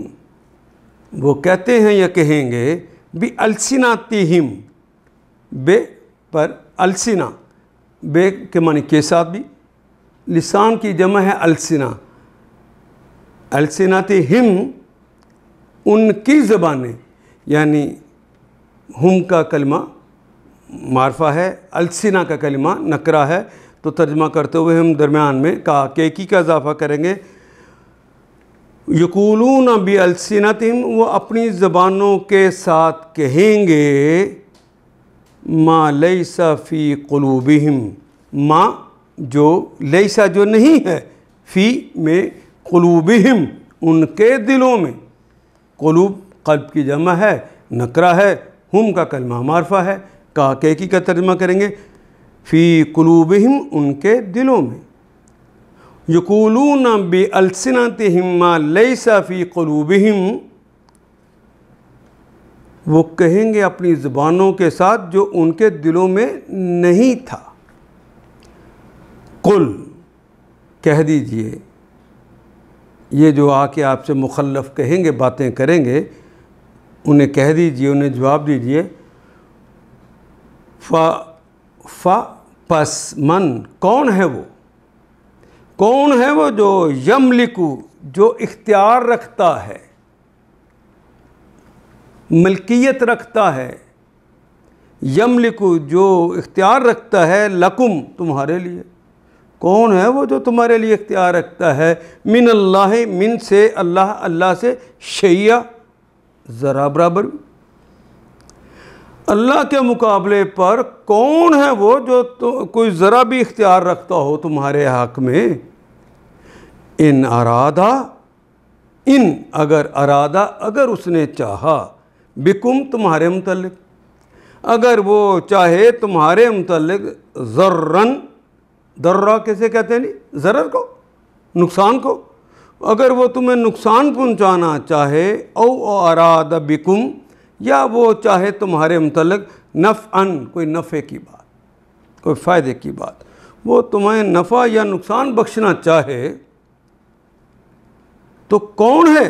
وہ کہتے ہیں یا کہیں گے، بِأَلْسِنَتِهِمْ، بے پر السنہ، بے کے معنی کے ساتھ بھی، لسان کی جمع ہے السنہ، السنتہم ان کی زبانیں، یعنی ہم کا کلمہ معرفہ ہے، السنہ کا کلمہ نکرہ ہے، تو ترجمہ کرتے ہوئے ہم درمیان میں کی کا اضافہ کریں گے۔ یقولون بالسنتہم وہ اپنی زبانوں کے ساتھ کہیں گے، ما لیس فی قلوبہم، ما جو، لیسا جو نہیں ہے، فی میں، قلوبہم ان کے دلوں میں، قلوب قلب کی جمع ہے، نکرہ ہے، ہم کا کلمہ معرفہ ہے، کی کا ترجمہ کریں گے، فی قلوبہم ان کے دلوں میں، یقولون بالسنتہم ما لیس فی قلوبہم وہ کہیں گے اپنی زبانوں کے ساتھ جو ان کے دلوں میں نہیں تھا۔ قل، کہہ دیجئے، یہ جو آ کے آپ سے مخلف کہیں گے، باتیں کریں گے، انہیں کہہ دیجئے، انہیں جواب دیجئے، پس من، کون ہے وہ، کون ہے وہ جو یملکو، جو اختیار رکھتا ہے، ملکیت رکھتا ہے، یملکو، جو اختیار رکھتا ہے، لکم، تمہارے لیے، کون ہے وہ جو تمہارے لیے اختیار رکھتا ہے، من اللہ، من سے اللہ، اللہ سے، شیعہ، ذرا برابر، اللہ کے مقابلے پر کون ہے وہ جو کوئی ذرا بھی اختیار رکھتا ہو تمہارے حق میں؟ ان ارادہ، ان، اگر ارادہ، اگر اس نے چاہا، بکم، تمہارے متعلق، اگر وہ چاہے تمہارے متعلق، ضرن، ضرہ کیسے کہتے ہیں نہیں، ضرر کو، نقصان کو، اگر وہ تمہیں نقصان پہنچانا چاہے، او اراد بکم، یا وہ چاہے تمہارے متعلق نفعن، کوئی نفع کی بات، کوئی فائدے کی بات، وہ تمہیں نفع یا نقصان بخشنا چاہے، تو کون ہے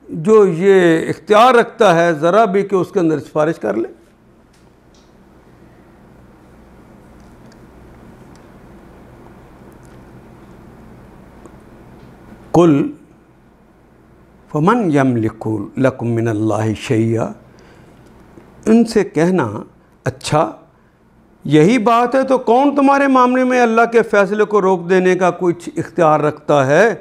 جو یہ اختیار رکھتا ہے ذرا بھی کہ اس کے اندر سفارش کر لے؟ قل فمن یملک لکم من اللہ شیئا، ان سے کہنا، اچھا یہی بات ہے تو کون تمہارے معاملے میں اللہ کے فیصلے کو روک دینے کا کچھ اختیار رکھتا ہے،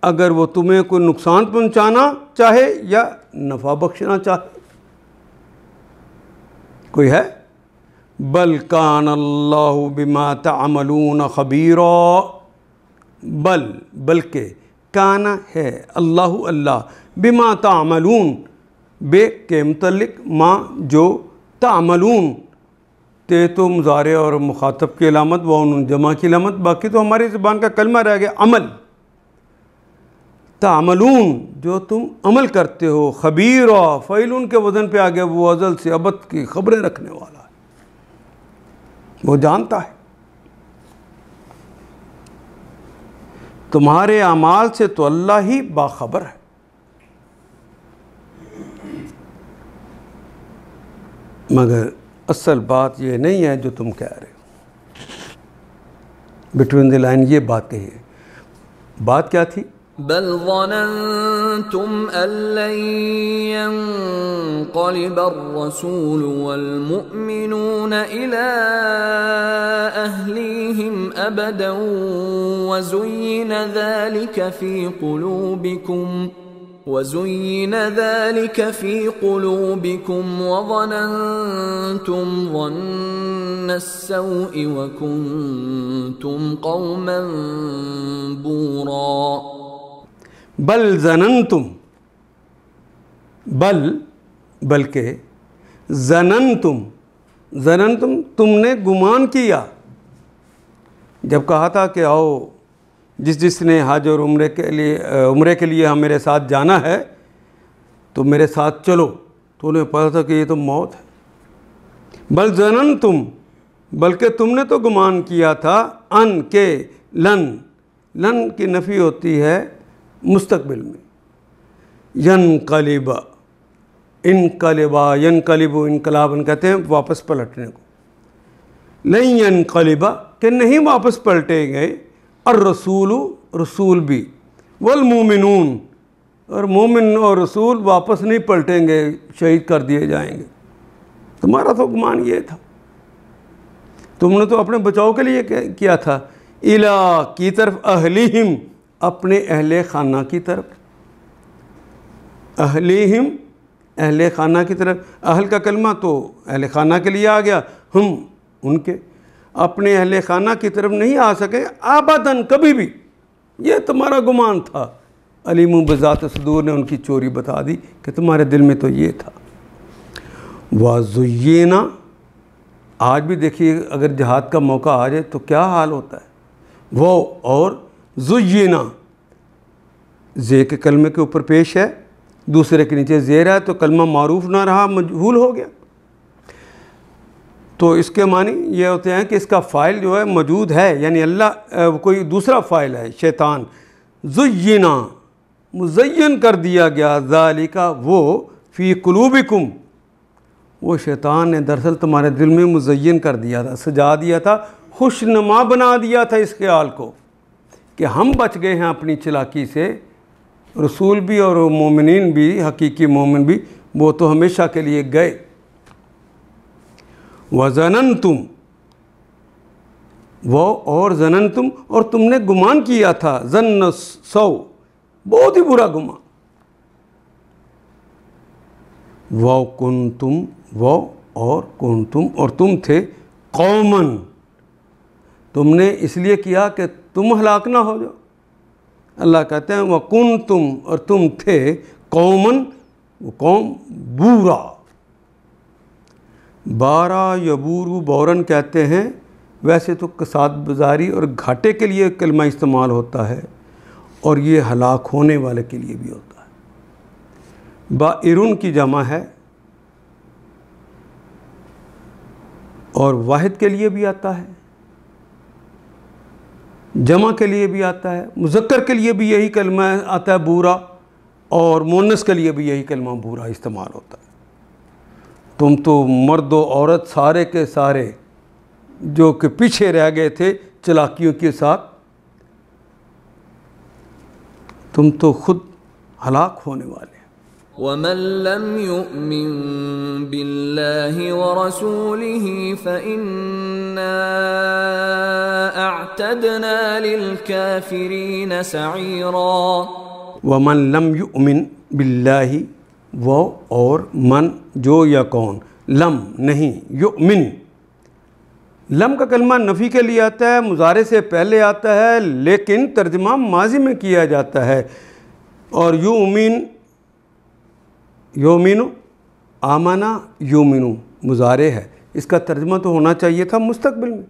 اگر وہ تمہیں کوئی نقصان پہنچانا چاہے یا نفع بخشنا چاہے؟ کوئی ہے؟ بل کان اللہ بما تعملون خبیرا، بلکہ کانا ہے اللہ، اللہ، بما تعملون، بے کے متعلق، ما جو، تعملون، تے تو مضارع اور مخاطب کی علامت، وَأُنُّ جمع کی علامت، باقی تو ہماری زبان کا کلمہ رہ گیا عمل، تعملون، جو تم عمل کرتے ہو، خبیرا، فعلون کے وزن پہ آگیا، وہ ازل سے ابد کی خبریں رکھنے والا ہے، وہ جانتا ہے تمہارے اعمال سے، تو اللہ ہی باخبر ہے۔ مگر اصل بات یہ نہیں ہے جو تم کہہ رہے ہو، بٹوین دی لائن یہ بات کہی ہے، بات کیا تھی؟ بل ظننتم ان لن ينقلب الرسول والمؤمنون الى اهليهم ابدا وزين ذلك في قلوبكم وظننتم ظن السوء وكنتم قوما بورا۔ بل ظننتم، بلکہ ظننتم، تم نے گمان کیا، جب کہا تھا کہ آؤ جس نے حج اور عمرے کے لیے ہم میرے ساتھ جانا ہے تو میرے ساتھ چلو، تو انہیں پتا تھا کہ یہ تو موت ہے۔ بل ظننتم، بلکہ تم نے تو گمان کیا تھا، ان کے، لن کی نفی ہوتی ہے مستقبل میں، ینقلب، انقلابن کہتے ہیں واپس پلٹنے کو، لن ینقلب، کہ نہیں واپس پلٹے گئے، الرسول، رسول بھی، والمومنون، اور مومن اور رسول واپس نہیں پلٹیں گے، شہید کر دیے جائیں گے۔ تمہارا تو گمان یہ تھا، تم نے تو اپنے بچاؤ کے لیے کیا تھا، الا کی طرف، اہلیہم، اپنے اہل خانہ کی طرف، اہلیہم، اہل خانہ کی طرف، اہل کا کلمہ تو اہل خانہ کے لیے آ گیا، ہم ان کے، اپنے اہل خانہ کی طرف نہیں آ سکے ابداً، کبھی بھی، یہ تمہارا گمان تھا۔ علیم بذات صدور نے ان کی چوری بتا دی کہ تمہارے دل میں تو یہ تھا۔ وَزُيِّنَ، آج بھی دیکھیے اگر جہاد کا موقع آ جائے تو کیا حال ہوتا ہے، وہ اور زُيِّنَ، زے کے کلمے کے اوپر پیش ہے، دوسرے کے نیچے زیر ہے تو کلمہ معروف نہ رہا، مجہول ہو گیا۔ تو اس کے معنی یہ ہوتے ہیں کہ اس کا فاعل جو ہے موجود ہے، یعنی اللہ کوئی دوسرا فاعل ہے شیطان۔ زینا مزین کر دیا گیا، ذالک وہ، فی قلوبکم وہ شیطان نے دراصل تمہارے دل میں مزین کر دیا تھا، سجا دیا تھا، خوش نما بنا دیا تھا اس خیال کو کہ ہم بچ گئے ہیں اپنی چلاکی سے، رسول بھی اور مومنین بھی، حقیقی مومن بھی، وہ تو ہمیشہ کے لیے گئے۔ وَظَنَنْتُمْ وہ اور ظننتم اور تم نے گمان کیا تھا، ظن سو بہت ہی برا گمان، وَكُنْتُمْ وہ اور کنتم اور تم تھے، قوماً تم نے اس لیے کیا کہ تم ہلاک نہ ہو جاؤ۔ اللہ کہتے ہیں وَكُنْتُمْ اور تم تھے، قوماً وہ قوم، بورا، بارا یبورو بورن کہتے ہیں، ویسے تو کساد بزاری اور گھاٹے کے لیے کلمہ استعمال ہوتا ہے، اور یہ ہلاک ہونے والے کے لیے بھی ہوتا ہے۔ بائرن کی جمع ہے، اور واحد کے لیے بھی آتا ہے، جمع کے لیے بھی آتا ہے، مذکر کے لیے بھی یہی کلمہ آتا ہے بورا، اور مؤنث کے لیے بھی یہی کلمہ بورا استعمال ہوتا ہے۔ تم تو مرد و عورت سارے کے سارے جو کہ پیچھے رہ گئے تھے چلاکیوں کے ساتھ، تم تو خود ہلاک ہونے والے۔ وَمَن لَّمْ يُؤْمِن بِاللَّهِ وَرَسُولِهِ فَإِنَّا أَعْتَدْنَا لِلْكَافِرِينَ سَعِيرًا۔ وَمَن لَّمْ يُؤْمِن بِاللَّهِ وہ اور من جو یا کون، لم نہیں، یؤمن، لم کا کلمہ نفی کے لیے آتا ہے، مضارع سے پہلے آتا ہے، لیکن ترجمہ ماضی میں کیا جاتا ہے، اور یومن آمنا یومنو مضارع ہے، اس کا ترجمہ تو ہونا چاہیے تھا مستقبل میں،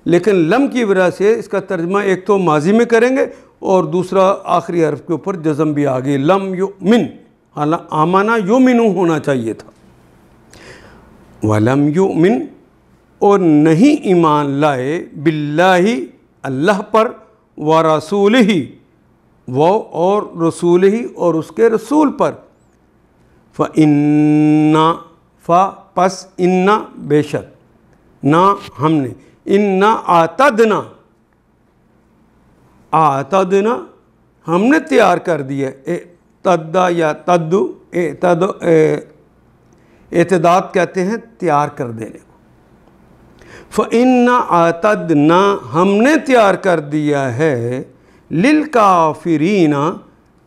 لیکن لم کی وجہ سے اس کا ترجمہ ایک تو ماضی میں کریں گے اور دوسرا آخری حرف کے اوپر جزم بھی آ گئی، لم یؤمن، آمنا یومنو ہونا چاہیے تھا۔ وَلَمْ يُؤْمِن اور نہیں ایمان لائے، باللہ اللہ پر، وَرَسُولِهِ وہ اور رسولہ اور اس کے رسول پر، فَإِنَّا پس اِنَّا بے شک، نہ ہم نے، اِنَّا آتدنا ہم نے تیار کر دیا، تدا یا تدو اعتداد کہتے ہیں تیار کر دینے کو۔ فَإِنَّا آتَدْنَا ہم نے تیار کر دیا ہے، لِلْكَافِرِينَ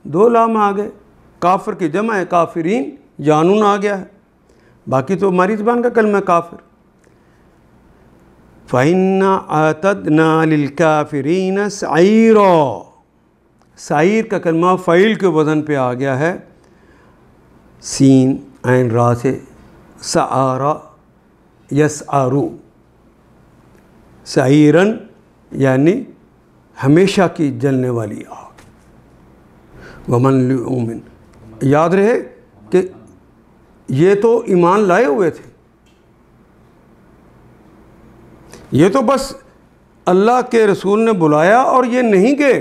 دو لام آ گئے، کافر کی جمع ہے، کافرین جانون آ گیا ہے، باقی تو ہماری زبان کا کلمہ ہے کافر۔ فَإِنَّا آتَدْنَا لِلْكَافِرِينَ سَعِيرًا، سعیر کا کلمہ فعیل کے وزن پہ آ گیا ہے، سین عین را سے، سعارا یسعارو، سعیرن یعنی ہمیشہ کی جلنے والی آگ۔ ومن یؤمن یاد رہے کہ یہ تو ایمان لائے ہوئے تھے، یہ تو بس اللہ کے رسول نے بلایا اور یہ نہیں گئے۔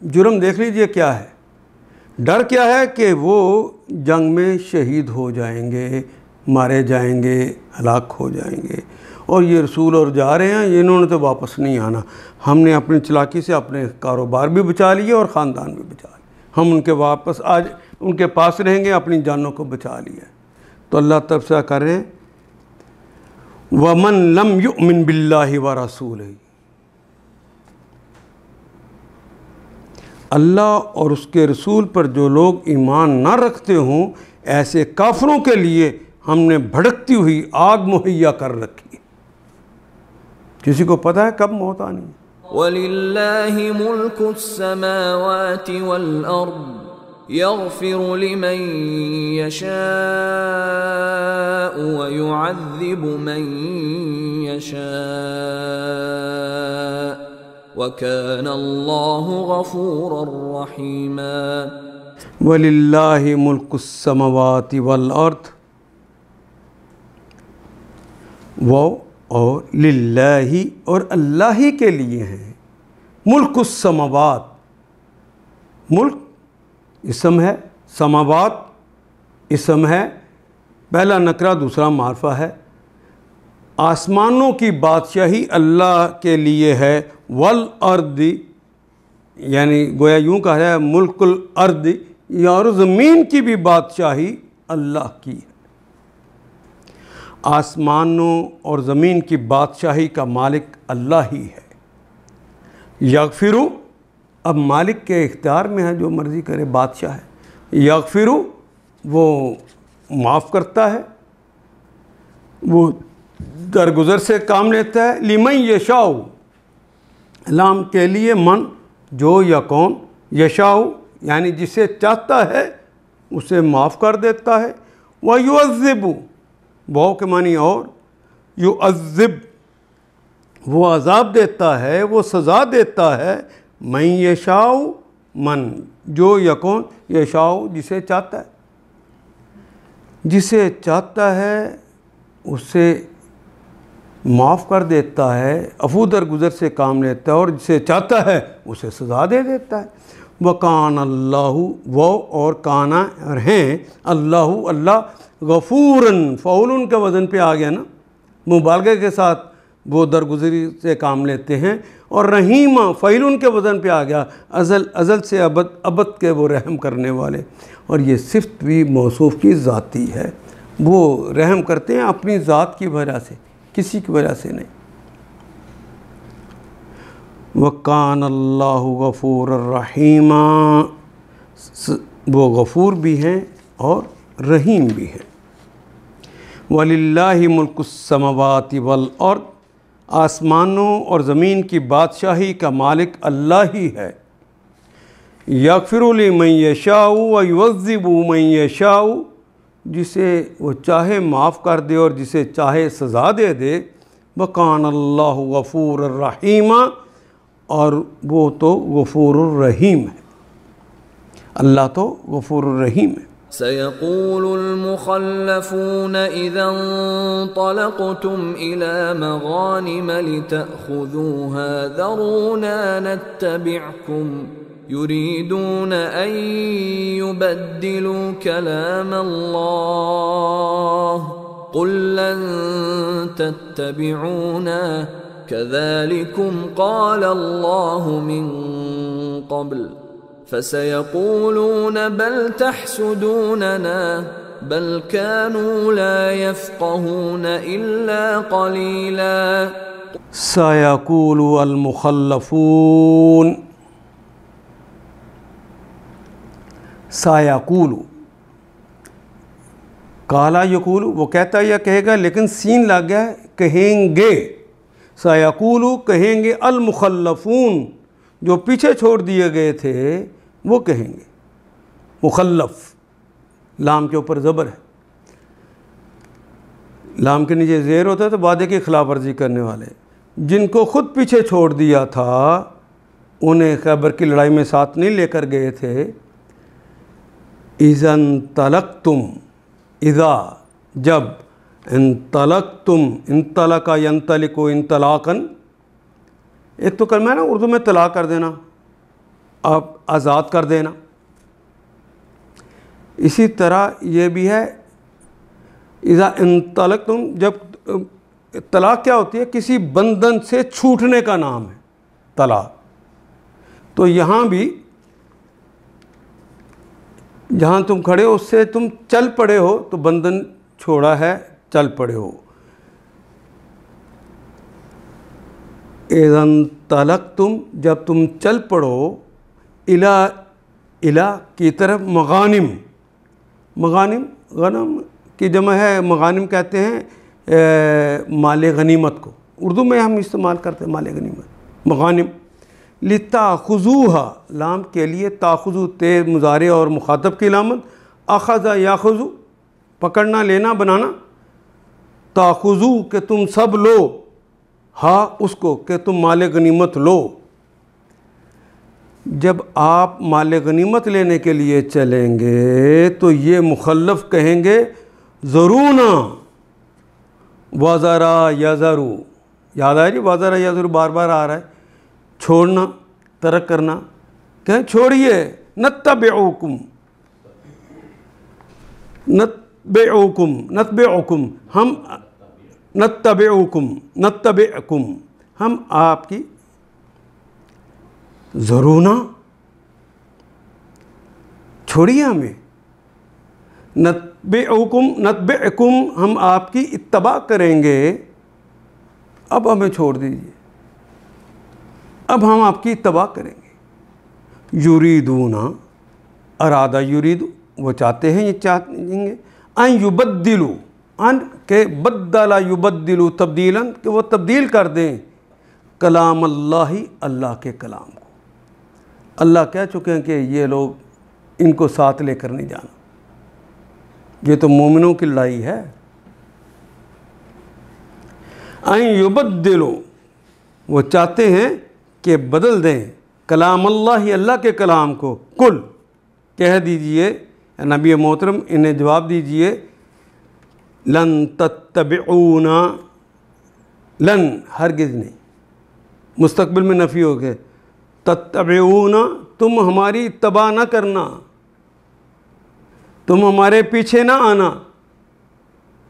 جرم دیکھ لیجئے کیا ہے، ڈر کیا ہے کہ وہ جنگ میں شہید ہو جائیں گے، مارے جائیں گے، ہلاک ہو جائیں گے، اور یہ رسول اور جا رہے ہیں، انہوں نے تو واپس نہیں آنا، ہم نے اپنی چلاکی سے اپنے کاروبار بھی بچا لیے اور خاندان بھی بچا لیے، ہم ان کے واپس آج ان کے پاس رہیں گے، اپنی جانوں کو بچا لیا۔ تو اللہ تبصرہ کر رہے ہیں وَمَن لَّمْ يُؤْمِن بِاللَّهِ وَرَسُولِهِ، اللہ اور اس کے رسول پر جو لوگ ایمان نہ رکھتے ہوں، ایسے کافروں کے لیے ہم نے بھڑکتی ہوئی آگ مہیا کر رکھی۔ کسی کو پتہ ہے کب موت آنی ہے؟ وَلِلَّهِ مُلْكُ السَّمَاوَاتِ وَالْأَرْضِ يَغْفِرُ لِمَن يَشَاءُ وَيُعَذِّبُ مَن يَشَاءُ وَكَانَ اللَّهُ غَفُورًا رَحِيمًا۔ وَلِلَّهِ مُلْكُ السَّمَوَاتِ وَالْأَرْضِ، وہ اور للہ اور اللہ ہی کے لیے ہیں ملک السماوات، ملک اسم ہے، سماوات اسم ہے، پہلا نکرہ دوسرا معرفہ ہے، آسمانوں کی بادشاہی اللہ کے لیے ہے، والارض یعنی گویا یوں کہا ہے ملک الارض، اور زمین کی بھی بادشاہی اللہ کی ہے، آسمانوں اور زمین کی بادشاہی کا مالک اللہ ہی ہے۔ یغفرو، اب مالک کے اختیار میں ہے، جو مرضی کرے، بادشاہ ہے۔ یغفرو، وہ معاف کرتا ہے، وہ درگزر سے کام لیتا ہے۔ لمن یشاء، لام کے لیے من، جو یا کون، یشاء یعنی جسے چاہتا ہے اسے معاف کر دیتا ہے۔ وَيُعَذِّبُ، واو کے معنی اور، یعذب وہ عذاب دیتا ہے، وہ سزا دیتا ہے، من یشاء من جو یا کون، یشاء جسے چاہتا ہے، جسے چاہتا ہے اسے معاف کر دیتا ہے، عفو درگزر سے کام لیتا ہے، اور جسے چاہتا ہے اسے سزا دے دیتا ہے۔ وَكَانَ اللَّهُ، وہ اور کانا اور ہیں، اللہ غفوراً، فعول کے وزن پہ آ گیا نا، مبالغے کے ساتھ وہ درگزری سے کام لیتے ہیں، اور رحیمہ فعیل کے وزن پہ آ گیا، ازل سے ابد کے وہ رحم کرنے والے، اور یہ صفت بھی موصوف کی ذاتی ہے، وہ رحم کرتے ہیں اپنی ذات کی وجہ سے، کسی کی وجہ سے نہیں۔ وَكَانَ اللَّهُ غَفُورًا رَحِيمًا، وہ غفور بھی ہیں اور رحیم بھی ہیں۔ وَلِلَّهِ مُلْكُ السَّمَوَاتِ وَالْأَرْضِ، آسمانوں اور زمین کی بادشاہی کا مالک اللہ ہی ہے۔ یغفر لمن یشاء ویعذب من یشاء، جسے وہ چاہے معاف کر دے اور جسے چاہے سزا دے دے۔ وَكَانَ اللَّهُ غَفُورًا رَحِيمًا، اور وہ تو غفور الرحیم ہے، اللہ تو غفور الرحیم ہے۔ سيقول المخلفون إذا انطلقتم إلى مغانم لتأخذوها ذرونا نتبعكم يريدون أن يبدلوا كلام الله قل لن تتبعونا كذلكم قال الله من قبل فسيقولون بل تحسدوننا بل كانوا لا يفقهون إلا قليلا۔ سيقول المخلفون، سيقول کالا یقول، وہ کہتا یا کہے گا، لیکن سین لگ گیا ہے، کہیں گے، سیقول کہیں گے، المخلفون جو پیچھے چھوڑ دیے گئے تھے وہ کہیں گے۔ مخلف لام کے اوپر زبر ہے، لام کے نیچے زیر ہوتا ہے تو وعدے کی خلاف ورزی کرنے والے، جن کو خود پیچھے چھوڑ دیا تھا، انہیں خیبر کی لڑائی میں ساتھ نہیں لے کر گئے تھے۔ اذا انطلقتم، اذا جب، انطلقتم، انطلق ینطلق انطلاقا، ایک تو کلمہ ہے نا اردو میں طلاق کر دینا، آپ آزاد کر دینا، اسی طرح یہ بھی ہے اذا انطلقتم، جب طلاق کیا ہوتی ہے؟ کسی بندھن سے چھوٹنے کا نام ہے طلاق، تو یہاں بھی جہاں تم کھڑے ہو اس سے تم چل پڑے ہو تو بندھن چھوڑا ہے، چل پڑے ہو۔ اذا انطلقتم، جب تم چل پڑو، الا کی طرف، مغانم، مغانم غنم کی جمع ہے، مغانم کہتے ہیں مال غنیمت کو، اردو میں ہم استعمال کرتے ہیں مال غنیمت، مغانم۔ لتاخذوها، لام کے لیے، تاخذو تے مضارع اور مخاطب کی علامت، اخذ یاخذ پکڑنا، لینا، بنانا، تاخذو کہ تم سب لو، ہا اس کو کہ تم مال غنیمت لو، جب آپ مال غنیمت لینے کے لیے چلیں گے تو یہ مخلف کہیں گے ضرونا وزرا یزرو، یاد آئے جی وزرا یزرو بار بار آ رہا ہے، چھوڑنا، ترک کرنا، کہیں چھوڑیے، نتبعوکم ہم نتبعکم ہم آپ کی ضرونا، چھوڑیے ہمیں، نتبعکم ہم آپ کی اتباع کریں گے، اب ہمیں چھوڑ دیجیے، اب ہم آپ کی اتباع کریں گے۔ یریدونا، ارادہ یرید، وہ چاہتے ہیں، یہ چاہیں گے، ان یبدلو، ان کہ بدلا یبدلو تبدیلا، کہ وہ تبدیل کر دیں کلام اللہ، اللہ کے کلام کو۔ اللہ کہہ چکے ہیں کہ یہ لوگ ان کو ساتھ لے کر نہیں جانا، یہ تو مومنوں کی لڑائی ہے۔ ان یبدلو، وہ چاہتے ہیں کہ بدل دیں کلام اللہ، اللہ کے کلام کو۔ کل، کہہ دیجئے نبی محترم انہیں جواب دیجئے، لن تتبعونا، لن ہرگز نہیں، مستقبل میں نفی ہو گئے، تتبعونا تم ہماری اتباع نہ کرنا، تم ہمارے پیچھے نہ آنا،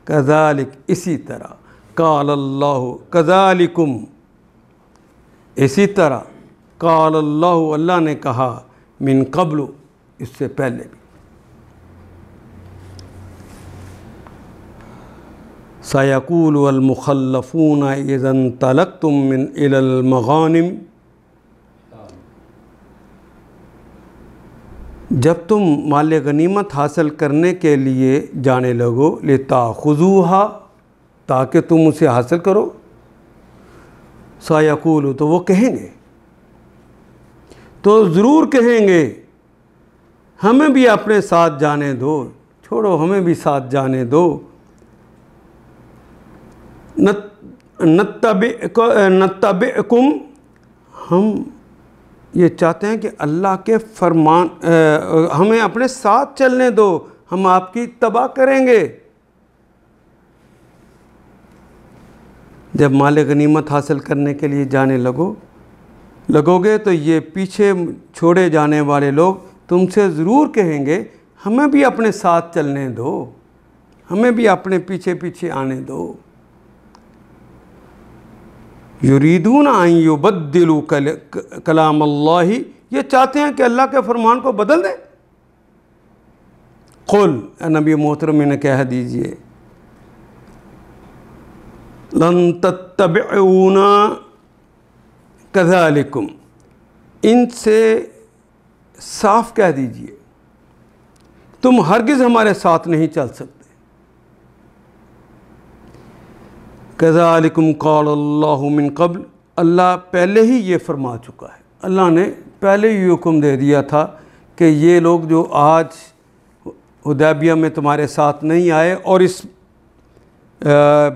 کذالک اسی طرح، قال اللہ کذالکم اسی طرح، قال اللہ اللہ نے کہا، من قبل اس سے پہلے بھی، سَيَقُولُ الْمُخَلَّفُونَ إِذَا انطَلَقْتُم مِّنْ إِلَى الْمَغَانِمِ، جب تم مال غنیمت حاصل کرنے کے لیے جانے لگو، لِتَأْخُذُوهَا، تاکہ تم اسے حاصل کرو، سَيَقُولُ تو وہ کہیں گے، تو ضرور کہیں گے، ہمیں بھی اپنے ساتھ جانے دو، چھوڑو ہمیں بھی ساتھ جانے دو، نتبعکم ہم یہ چاہتے ہیں کہ اللہ کے فرمان، ہمیں اپنے ساتھ چلنے دو، ہم آپ کی اتباع کریں گے۔ جب مال غنیمت حاصل کرنے کے لیے جانے لگو گے تو یہ پیچھے چھوڑے جانے والے لوگ تم سے ضرور کہیں گے، ہمیں بھی اپنے ساتھ چلنے دو، ہمیں بھی اپنے پیچھے پیچھے آنے دو۔ یریدون ان یبدلوا کلام اللہ، یہ چاہتے ہیں کہ اللہ کے فرمان کو بدل دیں۔ قل، اے نبی محترم انہیں کہہ دیجئے، لن تتبعونا کذالکم، ان سے صاف کہہ دیجئے تم ہرگز ہمارے ساتھ نہیں چل سکتے۔ کذالکم قال اللہ من قبل، اللہ پہلے ہی یہ فرما چکا ہے، اللہ نے پہلے ہی حکم دے دیا تھا کہ یہ لوگ جو آج حدیبیہ میں تمہارے ساتھ نہیں آئے اور اس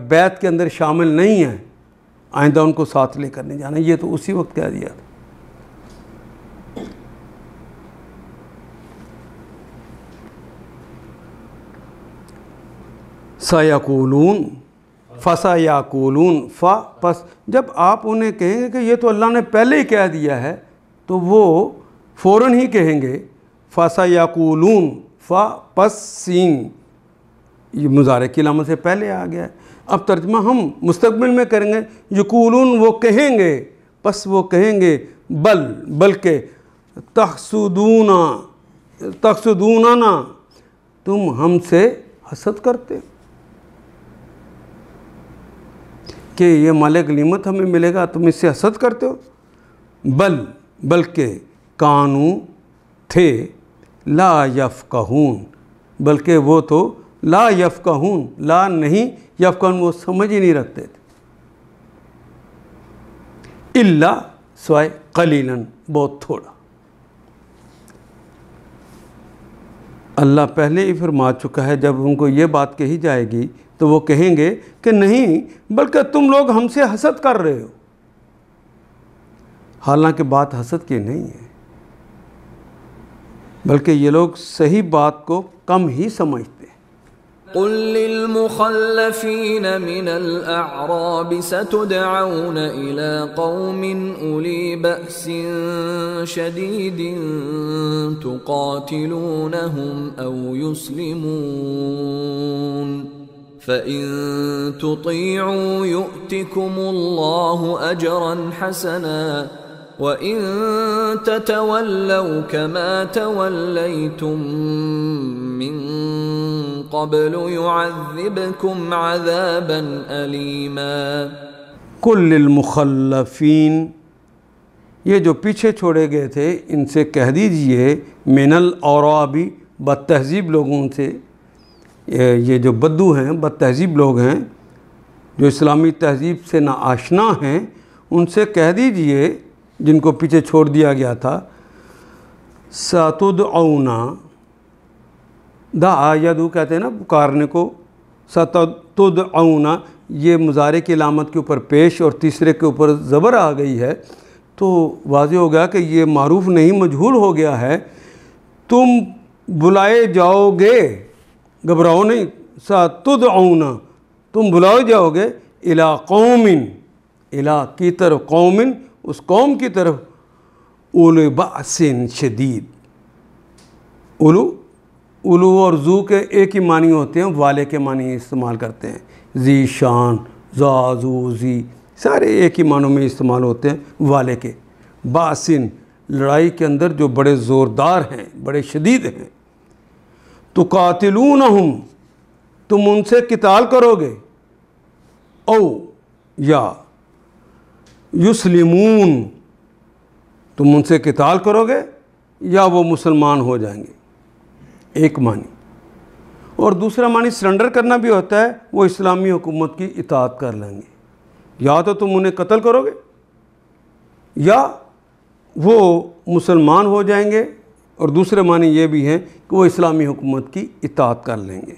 بیعت کے اندر شامل نہیں ہیں، آئندہ ان کو ساتھ لے کر نہیں جانا، یہ تو اسی وقت کہہ دیا تھا۔ سَيَقُولُونَ، فَسَيَقُولُونَ، پس جب آپ انہیں کہیں گے کہ یہ تو اللہ نے پہلے ہی کہہ دیا ہے تو وہ فوراً ہی کہیں گے، فَسَيَقُولُونَ، پس سین یہ مضارع کی علامت سے پہلے آ گیا ہے، اب ترجمہ ہم مستقبل میں کریں گے، یقولون وہ کہیں گے، پس وہ کہیں گے، بلکہ تحسدوننا تم ہم سے حسد کرتے کہ یہ مال غنیمت ہمیں ملے گا، تم اس سے حسد کرتے ہو، بلکہ کانو تھے، لا یفقہون، بلکہ وہ تو لا یفقہون، لا نہیں یفقہون، وہ سمجھ ہی نہیں رکھتے تھے، الا سوائے قلیلاً، بہت تھوڑا۔ اللہ پہلے ہی فرما چکا ہے، جب ان کو یہ بات کہی جائے گی تو وہ کہیں گے کہ نہیں، بلکہ تم لوگ ہم سے حسد کر رہے ہو، حالانکہ بات حسد کی نہیں ہے، بلکہ یہ لوگ صحیح بات کو کم ہی سمجھتے ہیں۔ قل للمخلفين من الأعراب ستدعون إلى قوم أولي بأس شديد تقاتلونهم أو يسلمون فإن تطيعوا يؤتكم الله أجرا حسنا وَإِن تَتَوَلَّوْا كَمَا تَوَلَّيْتُم مِّن قَبْلُ يُعَذِّبْكُمْ عَذَابًا أَلِيمًا۔ قُل لِّلْمُخَلَّفِينَ، یہ جو پیچھے چھوڑے گئے تھے ان سے کہہ دیجئے، من الاعراب، بد تہذیب لوگوں سے، یہ جو بدو ہیں، بد تہذیب لوگ ہیں جو اسلامی تہذیب سے نا آشنا ہیں، ان سے کہہ دیجئے جن کو پیچھے چھوڑ دیا گیا تھا، ستدعون، دعا یدعو کہتے ہیں نا پکارنے کو، ستدعون یہ مضارع کی علامت کے اوپر پیش اور تیسرے کے اوپر زبر آ گئی ہے، تو واضح ہو گیا کہ یہ معروف نہیں مجہول ہو گیا ہے۔ تم بلائے جاؤ گے، گھبراؤ نہیں، ستدعون تم بلائے جاؤ گے، الی قوم، الی کی طرف، قوم اس قوم کی طرف، اولو بأس شدید، اولو اور ذو کے ایک ہی معنی ہوتے ہیں، والے کے معنی استعمال کرتے ہیں، ذی شان، ذا، ذو، ذی سارے ایک ہی معنوں میں استعمال ہوتے ہیں والے کے۔ باسن لڑائی کے اندر جو بڑے زوردار ہیں، بڑے شدید ہیں۔ تقاتلونہم تم ان سے قتال کرو گے، او یا یسلمون تم ان سے قتال کرو گے یا وہ مسلمان ہو جائیں گے، ایک معنی۔ اور دوسرا معنی سرنڈر کرنا بھی ہوتا ہے، وہ اسلامی حکومت کی اطاعت کر لیں گے، یا تو تم انہیں قتل کرو گے یا وہ مسلمان ہو جائیں گے، اور دوسرے معنی یہ بھی ہیں کہ وہ اسلامی حکومت کی اطاعت کر لیں گے،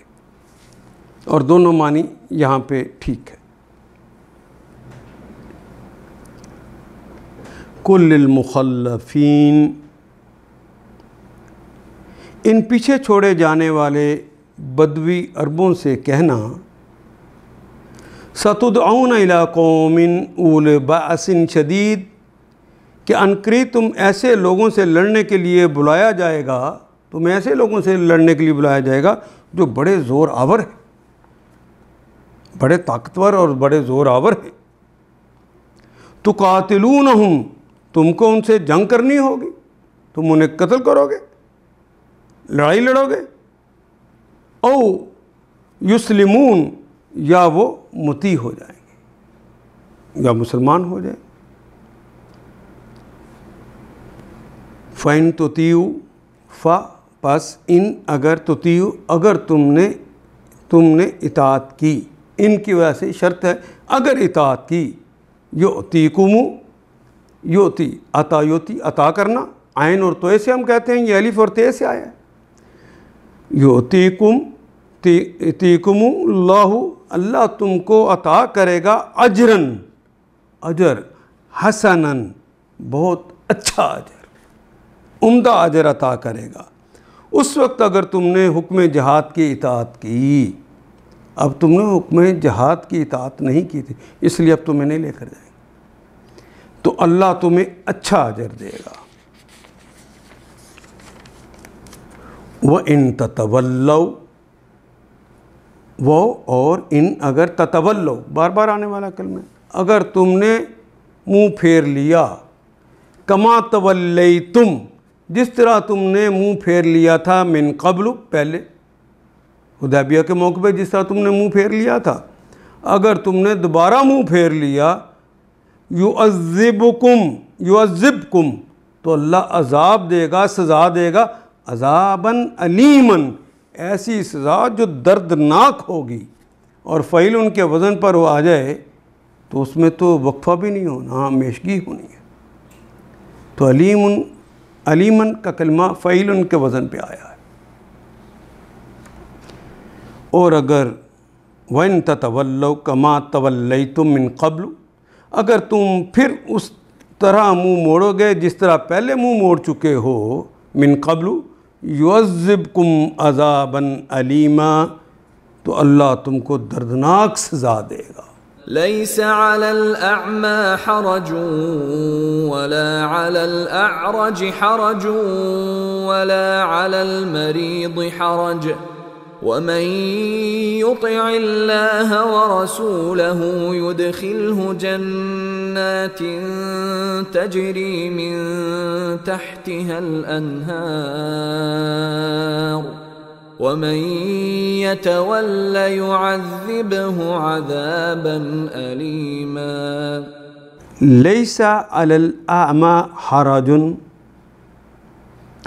اور دونوں معنی یہاں پہ ٹھیک ہے۔ قل للمخلفین، ان پیچھے چھوڑے جانے والے بدوی عربوں سے کہنا، ستدعون الی قوم اولی بأس شدید، کہ عنقریب تم ایسے لوگوں سے لڑنے کے لیے بلایا جائے گا، تم ایسے لوگوں سے لڑنے کے لیے بلایا جائے گا جو بڑے زور آور ہیں، بڑے طاقتور اور بڑے زور آور ہیں۔ تقاتلونہم تم کو ان سے جنگ کرنی ہوگی، تم انہیں قتل کرو گے، لڑائی لڑو گے، او یسلمون یا وہ مطیع ہو جائیں گے یا مسلمان ہو جائیں۔ فَإِن تُطِیعُوا پس ان اگر تطیعوا اگر تم نے اطاعت کی، ان کی وجہ سے شرط ہے، اگر اطاعت کی، یؤتیکم یوتی عطا، یوتی عطا کرنا، عین اور توئے سے ہم کہتے ہیں، یہ الف اور تے سے آیا ہے۔ یؤتیکم اللہ، اللہ تم کو عطا کرے گا، اجرن اجر، حسنن بہت اچھا اجر، عمدہ اجر عطا کرے گا۔ اس وقت اگر تم نے حکم جہاد کی اطاعت کی، اب تم نے حکم جہاد کی اطاعت نہیں کی تھی، اس لیے اب تمہیں نہیں لے کر جائیں گے، تو اللہ تمہیں اچھا اجر دے گا۔ وَإِن تَتَوَلَّوْا، وہ اور ان اگر تتولوا بار بار آنے والا کلمہ، اگر تم نے منہ پھیر لیا، کما تولیتم جس طرح تم نے منہ پھیر لیا تھا، من قبل پہلے حدیبیہ کے موقع پہ جس طرح تم نے منہ پھیر لیا تھا، اگر تم نے دوبارہ منہ پھیر لیا، یعذبکم تو اللہ عذاب دے گا، سزا دے گا، عذاباً علیماً ایسی سزا جو دردناک ہوگی، اور فعل ان کے وزن پر وہ آ جائے تو اس میں تو وقفہ بھی نہیں ہونا، ہمیشگی ہونی ہے، تو علیماً کا کلمہ فعل ان کے وزن پہ آیا ہے۔ اور اگر وَإِن تَتَوَلَّوْا كَمَا تَوَلَّيْتُم مِّن قَبْلُ اگر تم پھر اس طرح منہ موڑو گے جس طرح پہلے منہ موڑ چکے ہو، من قبل یعذبکم عذابا علیما، تو اللہ تم کو دردناک سزا دے گا۔ ليس على الأعمى حرج ولا على الأعرج حرج ولا على المريض حرج ومن يطع الله ورسوله يدخله جنات تجري من تحتها الأنهار ومن يتول يعذبه عذابا أليما۔ لیس علی الاعمى حرج،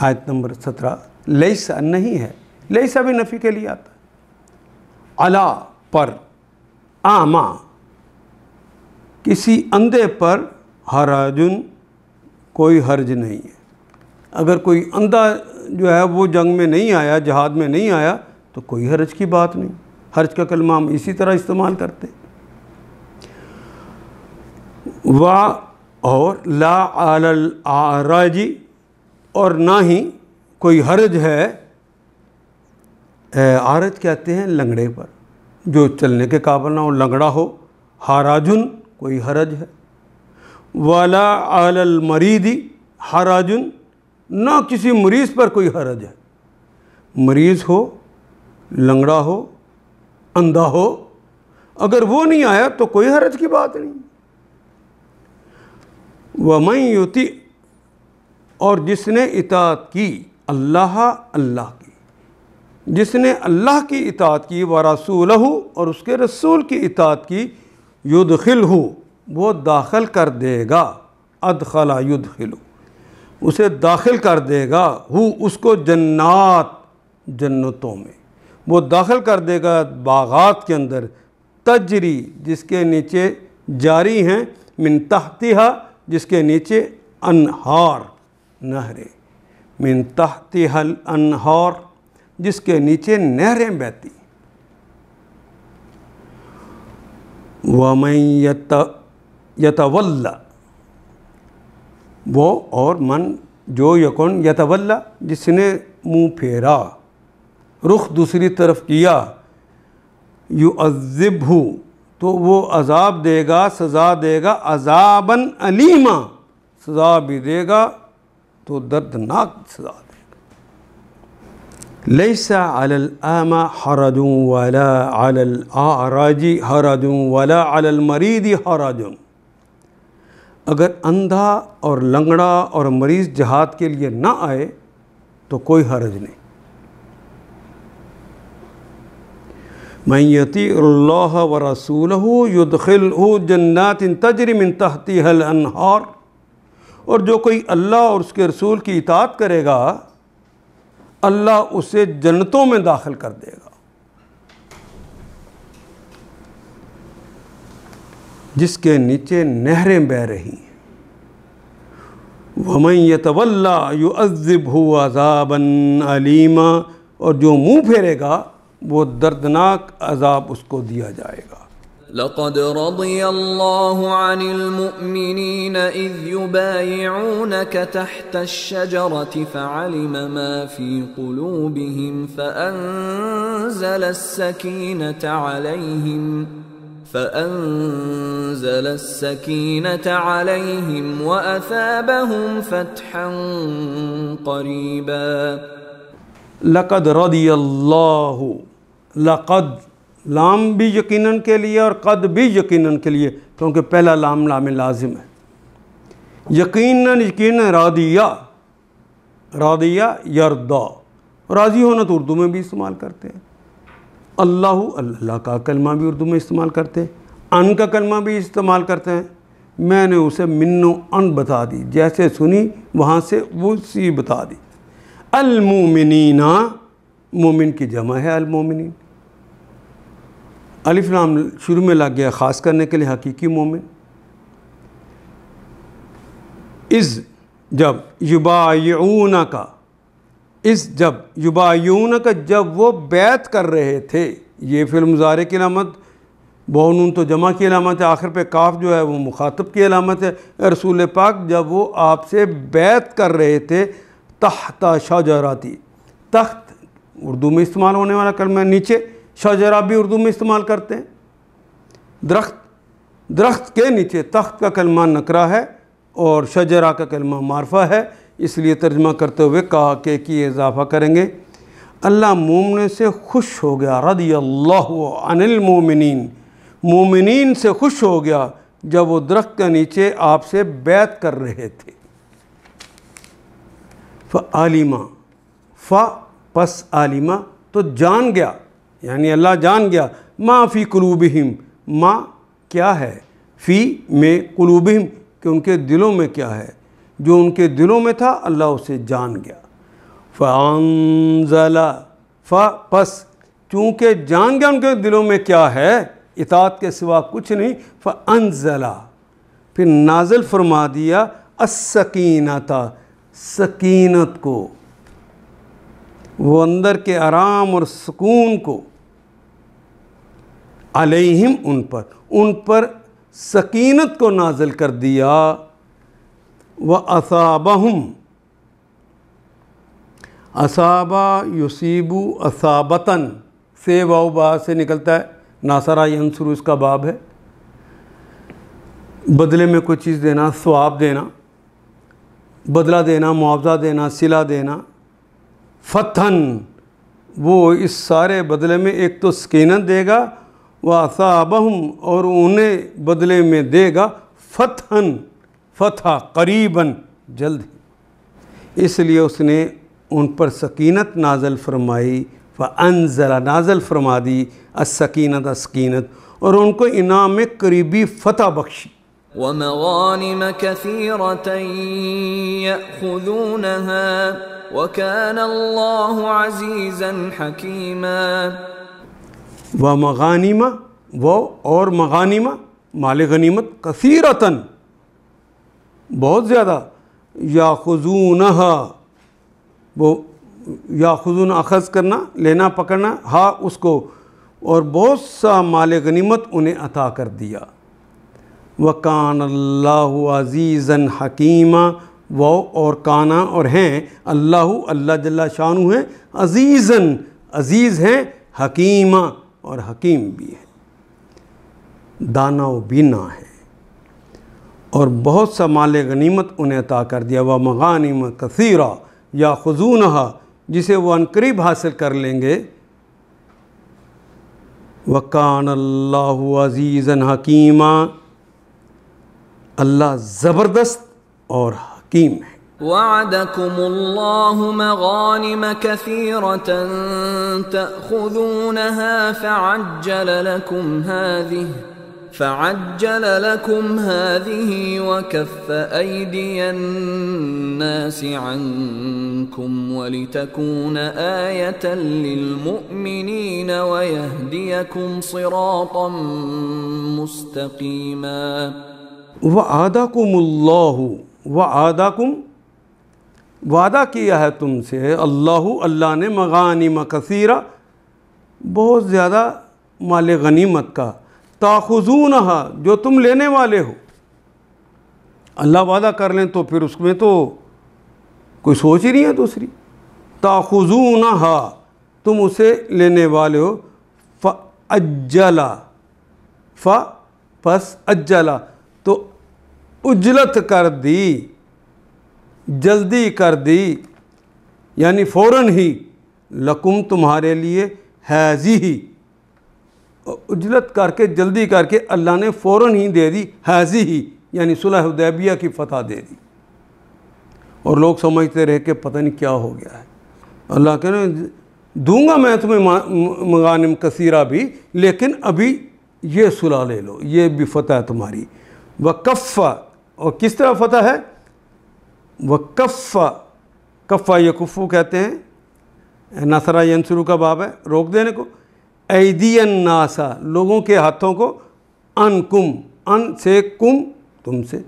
آیت نمبر 17، لیس نہیں ہے، لیس بھی نفی کے لیے آتا ہے، علی پر، اعمى کسی اندھے پر، حرج کوئی حرج نہیں ہے۔ اگر کوئی اندھا جو ہے وہ جنگ میں نہیں آیا، جہاد میں نہیں آیا، تو کوئی حرج کی بات نہیں۔ حرج کا کلمہ ہم اسی طرح استعمال کرتے ہیں۔ اور لا علی الاعراج، اور نہ ہی کوئی حرج ہے، عارج کہتے ہیں لنگڑے پر، جو چلنے کے قابل نہ ہو، لنگڑا ہو، حراجن کوئی حرج ہے۔ ولا علی المریض حراجن، نہ کسی مریض پر کوئی حرج ہے۔ مریض ہو، لنگڑا ہو، اندھا ہو، اگر وہ نہیں آیا تو کوئی حرج کی بات نہیں۔ وَمَن يُطِعْ، اور جس نے اطاعت کی، اللہ کی، جس نے اللہ کی اطاعت کی، وَرَسُولَهُ، اور اس کے رسول کی اطاعت کی، يُدْخِلْهُ، وہ داخل کر دے گا، ادخل يدخل، اسے داخل کر دے گا، اس کو جنات، جنتوں میں، وہ داخل کر دے گا باغات کے اندر، تجری، جس کے نیچے جاری ہیں، من تحتہا، جس کے نیچے انہار، نہریں، من تحتہا الانہار، جس کے نیچے نہریں بہتی۔ وَمَن يَتَوَلَّ، وہ اور من جو یکن یتولا، جس نے منہ پھیرا، رخ دوسری طرف کیا، یعذبہ، تو وہ عذاب دے گا، سزا دے گا، عذابا علیما، سزا بھی دے گا تو دردناک سزا دے گا۔ لیس علی الاعمى حرج ولا علی الاعرج حرج ولا علی المریض حرج، اگر اندھا اور لنگڑا اور مریض جہاد کے لیے نہ آئے تو کوئی حرج نہیں۔ من یطیع اللہ ورسولہ یدخلہ جنات تجری من تحتہا الانہار، اور جو کوئی اللہ اور اس کے رسول کی اطاعت کرے گا، اللہ اسے جنتوں میں داخل کر دے گا، جس کے نیچے نہریں بہہ رہی ہیں۔ وَمَن يَتَوَلَّى يُعَذِّبْهُ عَذَابًا عَلِيمًا، اور جو منہ پھیرے گا وہ دردناک عذاب اس کو دیا جائے گا۔ لقد رضي الله عن المؤمنين إذ يبايعونك تحت الشجرة فعلم ما في قلوبهم فأنزل السكينة عليهم وأثابهم فتحا قريبا۔ لقد رضی اللہ، لقد لام بھی یقیناً کے لیے اور قد بھی یقیناً کے لیے، کیونکہ پہلا لام لام لازم ہے۔ یقیناً راضیہ، راضیہ یرضا، راضی ہونا تو اردو میں بھی استعمال کرتے ہیں، اللہ کا کلمہ بھی اردو میں استعمال کرتے ہیں، ان کا کلمہ بھی استعمال کرتے ہیں۔ میں نے اسے من و ان بتا دی، جیسے سنی وہاں سے وہ سی بتا دی۔ المومنین، مومن کی جمع ہے المومنین، الف لام شروع میں لگ گیا خاص کرنے کے لیے حقیقی مومن۔ اذ جب، یبایعونک، اس جب، یبایعونک جب وہ بیعت کر رہے تھے، یہ فعل مضارع کی علامت، واو نون تو جمع کی علامت ہے، آخر پہ کاف جو ہے وہ مخاطب کی علامت ہے۔ رسول پاک جب وہ آپ سے بیعت کر رہے تھے، تحت شجرتی، تخت اردو میں استعمال ہونے والا کلمہ ہے، نیچے شجرہ بھی اردو میں استعمال کرتے ہیں، درخت کے نیچے تخت کا کلمہ نکرہ ہے اور شجرہ کا کلمہ معرفہ ہے، اس لیے ترجمہ کرتے ہوئے کہا کہ کی اضافہ کریں گے۔ اللہ مومن سے خوش ہو گیا، رضی اللہ عن المومنین، مومنین سے خوش ہو گیا جب وہ درخت کے نیچے آپ سے بیعت کر رہے تھے۔ فعلمہ، پس عالمہ تو جان گیا، یعنی اللہ جان گیا، ما فی قلوبہم، ما کیا ہے، فی میں، قلوبہم کہ ان کے دلوں میں کیا ہے، جو ان کے دلوں میں تھا اللہ اسے جان گیا۔ فانزل، پس چونکہ جان گیا ان کے دلوں میں کیا ہے، اطاعت کے سوا کچھ نہیں، فانزل پھر نازل فرما دیا، السکینۃ سکینت کو، وہ اندر کے آرام اور سکون کو، علیہم ان پر سکینت کو نازل کر دیا، وَأَثَابَهُمْ، اصابہ یصیبو اصابتاً سے واو با سے نکلتا ہے، ناصرہ ینصر اس کا باب ہے، بدلے میں کوئی چیز دینا، ثواب دینا، بدلہ دینا، معاوضہ دینا، صلہ دینا۔ فتحً، وہ اس سارے بدلے میں ایک تو سکینت دے گا، وَأَثَابَهُمْ اور انہیں بدلے میں دے گا فتحً، فتح قریباً، جلد ہی، اس لیے اس نے ان پر سکینت نازل فرمائی، فَأَنزَلَ نازل فرما دی، السکینت سکینت، اور ان کو انعام میں قریبی فتح بخشی۔ وَمَغَانِمَ كَثِيرَةً يَأْخُذُونَهَا وَكَانَ اللَّهُ عَزِيزًا حَكِيمًا۔ وَمَغَانِمَ، وہ اور مغانمہ مال غنیمت، کثیرتاً بہت زیادہ، یاخذونہا وہ یاخذون اخذ کرنا، لینا پکڑنا، ہاں اس کو، اور بہت سا مال غنیمت انہیں عطا کر دیا۔ وَكَانَ اللَّهُ عَزِيزًا حَكِيمًا، وہ اور کانا اور ہیں اللہ جل شانہ ہیں، عزیزاً عزیز ہیں، حکیمہ اور حکیم بھی ہے، دانا و بینا ہے، اور بہت سا مال غنیمت انہیں عطا کر دیا۔ وَمَغَانِمَ كَثِيرًا یاخذونہا، جسے وہ عنقریب حاصل کر لیں گے۔ وَكَانَ اللَّهُ عَزِيزًا حَكِيمًا، اللہ زبردست اور حکیم ہے۔ وعدكم الله مغانم كثيرة تأخذونها فعجل لكم هذه وكف أيدي الناس عنكم ولتكون آية للمؤمنين ويهديكم صراطا مستقيما۔ وعدکم اللہ، وعدہ کیا ہے تم سے اللہ نے، مغانم کثیرہ بہت زیادہ مال غنیمت کا، تاخذونہا جو تم لینے والے ہو۔ اللہ وعدہ کر لیں تو پھر اس میں تو کوئی سوچ ہی نہیں ہے دوسری، تاخذونہا تم اسے لینے والے ہو۔ فَأَجَّلَ، پس اجلا تو اجلت کر دی، جلدی کر دی، یعنی فوراً ہی، لکم تمہارے لیے، ہذہ اجلت کر کے جلدی کر کے اللہ نے فوراً ہی دے دی، ہذہ یعنی صلح حدیبیہ کی فتح دے دی، اور لوگ سمجھتے رہے کہ پتہ نہیں کیا ہو گیا ہے۔ اللہ کہنے دوں گا میں تمہیں مغانم کثیرہ بھی، لیکن ابھی یہ صلح لے لو، یہ بھی فتح ہے تمہاری۔ وکف، اور کس طرح فتح ہے؟ وکف، کفا یکفو کہتے ہیں، نصرہ ینصرو کا باب ہے، روک دینے کو، ایدی الناس لوگوں کے ہاتھوں کو، انکم ان سے، کم تم سے،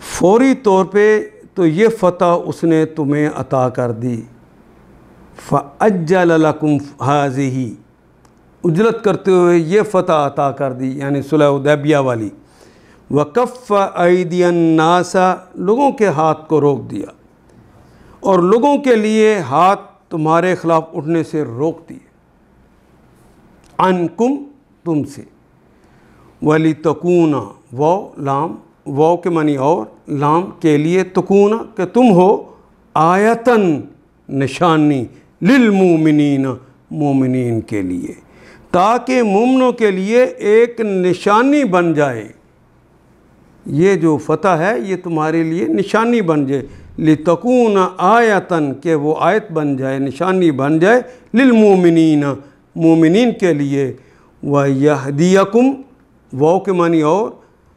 فوری طور پہ تو یہ فتح اس نے تمہیں عطا کر دی۔ فَأَجَّلَ لَكُمْ هَذِهِ اجلت کرتے ہوئے یہ فتح عطا کر دی، یعنی صلح حدیبیہ والی۔ وَكَفَّ أَيْدِيَ النَّاسَ لوگوں کے ہاتھ کو روک دیا، اور لوگوں کے لیے ہاتھ تمہارے خلاف اٹھنے سے روک دیے، عنکم تم سے، وَلِتَكُونَ واو کے معنی اور، لام کے لیے، تکون کہ تم ہو، آیتن نشانی، للمومنین مومنین کے لیے، تاکہ مومنوں کے لیے ایک نشانی بن جائے، یہ جو فتح ہے یہ تمہارے لیے نشانی بن جائے، لتکون آیتن کہ وہ آیت بن جائے، نشانی بن جائے، للمومنین مومنین کے لیے، وَيَهْدِيَكُمْ واو کے معنی اور،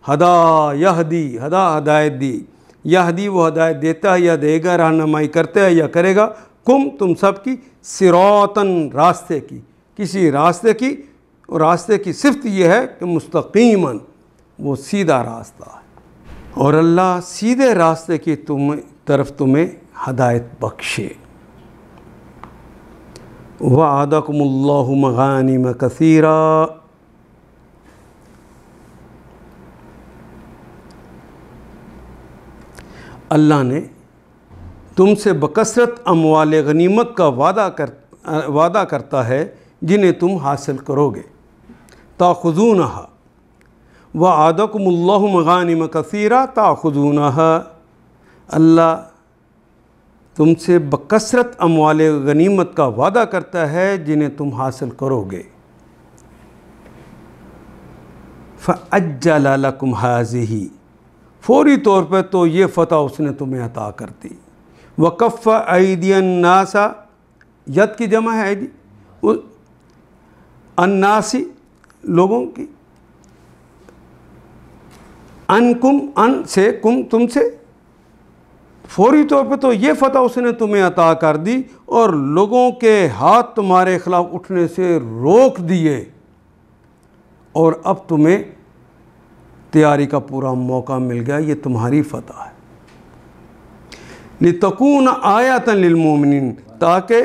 ہدا یہدی، ہدا ہدایت دی، یہدی وہ ہدایت دیتا ہے یا دے گا، رہنمائی کرتا ہے یا کرے گا، تم سب کی، صراطاً راستے کی، کسی راستے کی، اور راستے کی صفت یہ ہے کہ مستقیماً وہ سیدھا راستہ ہے، اور اللہ سیدھے راستے کی طرف تمہیں ہدایت بخشے۔ وَعَدَكُمُ اللَّهُ مَغَانِمَ كَثِيرًا، اللہ نے تم سے بکثرت اموال غنیمت کا وعدہ کرتا ہے جنہیں تم حاصل کرو گے، تاخذونہا، وعدکم اللہ مغانم کثیرہ تاخذونہا، اللہ تم سے بکثرت اموال غنیمت کا وعدہ کرتا ہے جنہیں تم حاصل کرو گے، فَأَجَّلَ لَكُمْ هَذِهِ، فوری طور پر تو یہ فتح اس نے تمہیں عطا کر دی، وَكَفَّ أَيْدِيَ النَّاسَ، ید کی جمع ہے ایدی، الناسی لوگوں کی، انکم ان سے، کم تم سے، فوری طور پہ تو یہ فتح اس نے تمہیں عطا کر دی اور لوگوں کے ہاتھ تمہارے خلاف اٹھنے سے روک دیے، اور اب تمہیں تیاری کا پورا موقع مل گیا، یہ تمہاری فتح ہے، لِتَكُونَ آیَةً لِلْمُؤْمِنِينَ، تاکہ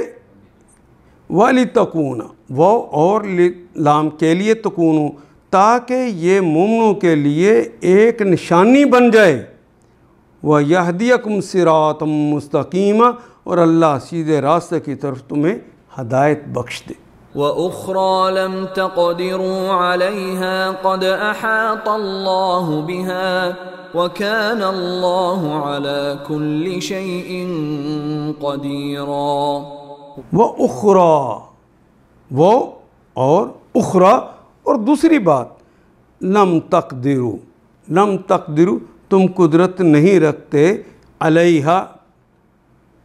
وَلِتَكُونَ وہ اور لام کے لیے، تکونو تاکہ یہ مومنوں کے لیے ایک نشانی بن جائے، وَيَهْدِيَكُمْ صِرَاطًا مُسْتَقِيمًا، اور اللہ سیدھے راستے کی طرف تمہیں ہدایت بخش دے۔ وَأُخْرَى لَمْ تَقْدِرُوا عَلَيْهَا قَدْ أَحَاطَ اللَّهُ بِهَا وَكَانَ اللَّهُ عَلَى كُلِّ شَيْءٍ قَدِيرًا۔ وَأُخْرَى وہ اور، اخرى اور دوسری بات، لم تقدروا تم قدرت نہیں رکھتے، علیہا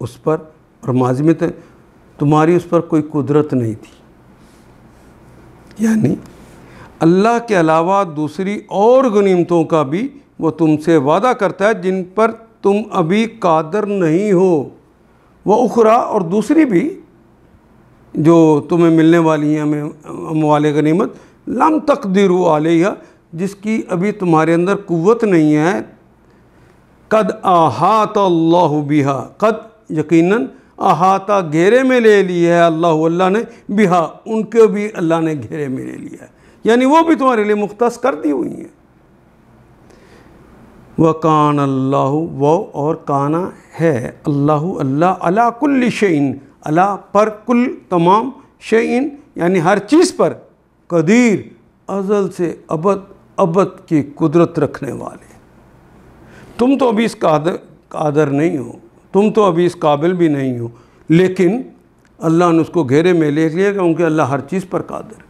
اس پر، اور ماضی میں تمہاری اس پر کوئی قدرت نہیں تھی، یعنی اللہ کے علاوہ دوسری اور غنیمتوں کا بھی وہ تم سے وعدہ کرتا ہے جن پر تم ابھی قادر نہیں ہو، وہ اخرى اور دوسری بھی جو تمہیں ملنے والی ہیں اموال غنیمت، لم تقدروا علیہا جس کی ابھی تمہارے اندر قوت نہیں ہے، قد احاط اللہ بہا، قد یقیناً، احاطہ گھیرے میں لے لی ہے اللہ نے، بہا ان کے بھی اللہ نے گھیرے میں لے لیا ہے، یعنی وہ بھی تمہارے لیے مختص کر دی ہوئی ہیں۔ وَكَانَ اللَّهُ وہ اور کانا ہے اللہ عَلَى كُلِّ شَيْءٍ اللہ پر، کل تمام، شیئن یعنی ہر چیز پر، قدیر ازل سے ابد کی قدرت رکھنے والے، تم تو ابھی اس قادر نہیں ہو، تم تو ابھی اس قابل بھی نہیں ہو، لیکن اللہ نے اس کو گھیرے میں لے لیا کیونکہ اللہ ہر چیز پر قادر ہے۔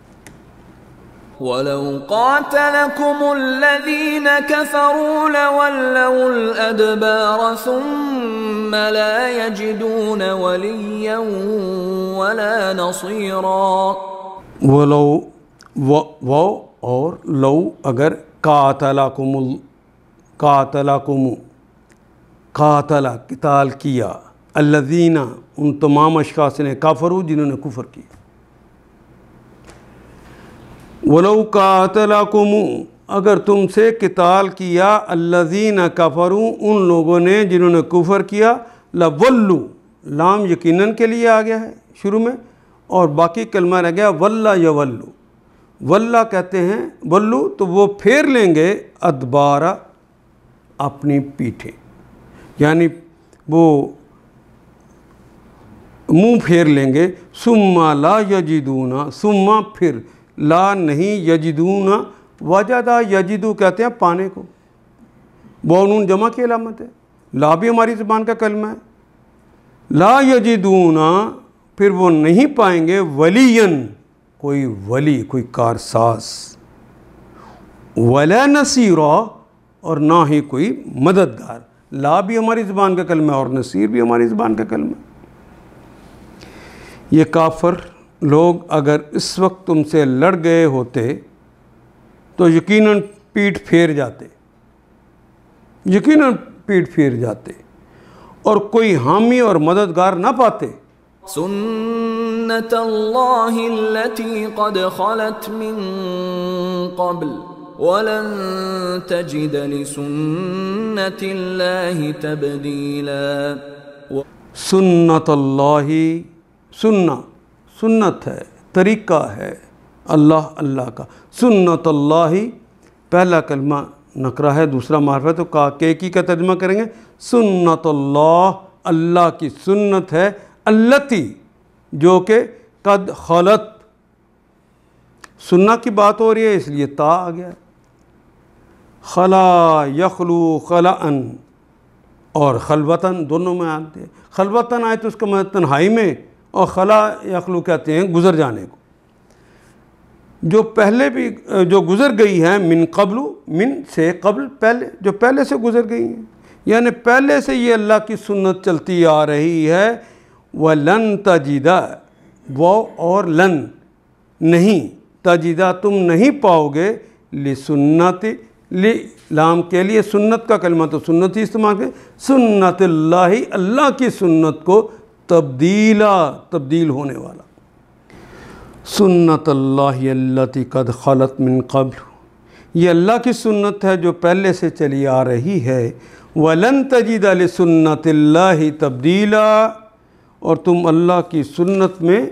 وَلَوْ قَاتَلَكُمُ الَّذِينَ كَفَرُوا لَوَلَّوُا الْأَدْبَارَ ثُمَّ لَا يَجِدُونَ وَلِيًّا وَلَا نَصِيرًا۔ وہ اور لو اگر، قتال کیا، الذین ان تمام اشخاص نے، کافروا جنہوں نے کفر کیا، ولو قاتلکم اگر تم سے قتال کیا، الذین کفروا ان لوگوں نے جنہوں نے کفر کیا، لولوا لام یقیناً کے لیے آ گیا ہے شروع میں، اور باقی کلمہ رہ گیا ولا یولو، ولا کہتے ہیں ولو تو وہ پھیر لیں گے، ادبارہ اپنی پیٹھیں، یعنی وہ منہ پھیر لیں گے، ثم لا یجدون، ثم پھر، لا نہیں، یجدون، وجدہ یجدو کہتے ہیں پانے کو، وہ نون جمع کی علامت ہے، لا بھی ہماری زبان کا کلمہ ہے، لا یجدون پھر وہ نہیں پائیں گے، ولین کوئی ولی، کوئی کارساز، ولا نصیرا اور نہ ہی کوئی مددگار، لا بھی ہماری زبان کا کلمہ ہے اور نصیر بھی ہماری زبان کا کلمہ ہے۔ یہ کافر لوگ اگر اس وقت تم سے لڑ گئے ہوتے تو یقیناً پیٹھ پھیر جاتے، یقیناً پیٹھ پھیر جاتے اور کوئی حامی اور مددگار نہ پاتے۔ سنت اللہ التي قد خلت من قبل ولن تجد لسنت اللہ تبدیلا۔ سنت اللہ، سنت ہے، طریقہ ہے اللہ، اللہ کا، سنت اللہ پہلا کلمہ نکرہ ہے، دوسرا معرفہ، تو کی کا ترجمہ کریں گے سنت اللہ، اللہ کی سنت ہے، التی جو کہ قد خلت، سننا کی بات ہو رہی ہے اس لیے تا آ گیا، خلا یخلو خلاً اور خلوتاً دونوں میں آتے ہیں، خلوتاً آئے تو اس کا مطلب تنہائی میں، اور خلا یخلو کہتے ہیں گزر جانے کو، جو پہلے بھی جو گزر گئی ہے، من قبل، من سے قبل پہلے، جو پہلے سے گزر گئی ہیں، یعنی پہلے سے یہ اللہ کی سنت چلتی آ رہی ہے، وَلَن تَجِدَ، وہ اور لن نہیں، تجدہ تم نہیں پاؤ گے، لسنت، لام کے لیے سنت کا کلمہ تو سنت ہی استعمال کریں، سنت اللہ، اللہ کی سنت کو تبدیلا، تبدیل ہونے والا، سنت اللہ التی قد خلت من قبل، یہ اللہ کی سنت ہے جو پہلے سے چلی آ رہی ہے، وَلَن تَجِدَ لِسُنَّتِ اللَّهِ تَبْدِيلًا، اور تم اللہ کی سنت میں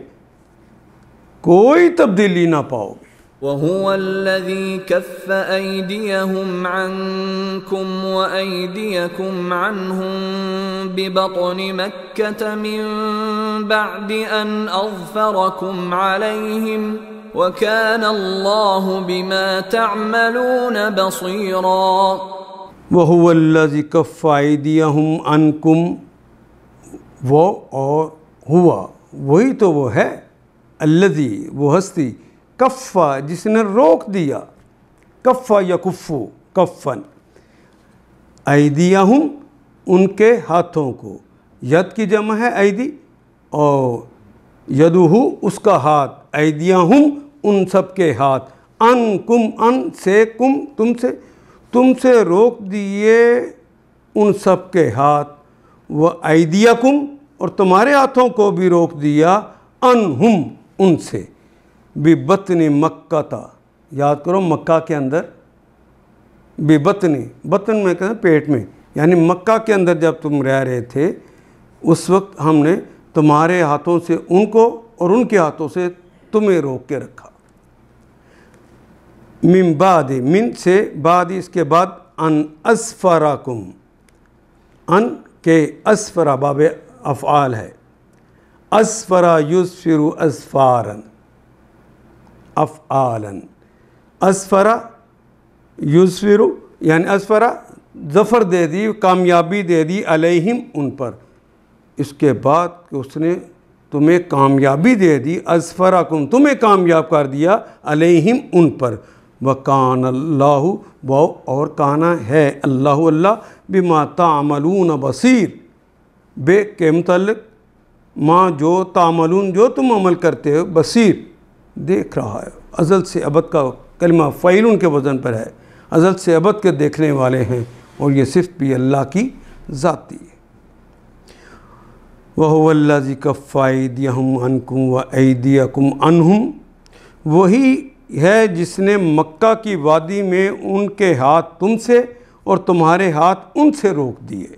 کوئی تبدیلی نہ پاؤ گے۔ وَهُوَ الَّذِي كَفَّ أَيْدِيَهُمْ عَنْكُمْ وَأَيْدِيَكُمْ عَنْهُمْ بِبَطْنِ مَكَّةَ مِنْ بَعْدِ أَنْ أَظْفَرَكُمْ عَلَيْهِمْ وَكَانَ اللَّهُ بِمَا تَعْمَلُونَ بَصِيرًا۔ وَهُوَ الَّذِي كَفَّ أَيْدِيَهُمْ عَنْكُمْ، وہ اور ہوا، وہی تو وہ ہے، الذی وہ ہستی، کفا جس نے روک دیا، کفا یکفو کفن، ایدیہم ان کے ہاتھوں کو، ید کی جمع ہے ایدی، اور یدہو اس کا ہاتھ، ایدیہم ان سب کے ہاتھ، انکم ان سے، کم تم سے روک دیے ان سب کے ہاتھ، وہ ایدیکم اور تمہارے ہاتھوں کو بھی روک دیا، انہم ان سے، بِبَطْنِ مَکَّةَ، یاد کرو مکہ کے اندر، بِبَطْنِ، بطن میں کہتے ہیں پیٹ میں، یعنی مکہ کے اندر جب تم رہ رہے تھے اس وقت ہم نے تمہارے ہاتھوں سے ان کو اور ان کے ہاتھوں سے تمہیں روک کے رکھا، من بعد، من سے، بعد اس کے بعد، ان اسفراکم، ان کے اسفرا باب افعال ہے، اسفرا یسفر اسفارا، افعالا، اسفرا یسفر یعنی اسفرا ظفر دے دی، کامیابی دے دی، علیہم ان پر، اس کے بعد کہ اس نے تمہیں کامیابی دے دی، اسفراکم تمہیں کامیاب کر دیا، علیہم ان پر، وَكَانَ اللَّهُ وہ اور کانا ہے اللہ، اللہ بِمَا تَعْمَلُونَ بصیر، بے کے متعلق، ما جو تعملون جو تم عمل کرتے ہو، بصیر دیکھ رہا ہے، ازل سے ابد کا کلمہ فعیلن کے وزن پر ہے، ازل سے ابد کے دیکھنے والے ہیں، اور یہ صفت بھی اللہ کی ذاتی ہے۔ وَهُوَ الَّذِي كَفَّ أَيْدِيَهُمْ عَنْكُمْ وَأَيْدِيَكُمْ عَنْهُمْ، وہی ہے جس نے مکہ کی وادی میں ان کے ہاتھ تم سے اور تمہارے ہاتھ ان سے روک دیے،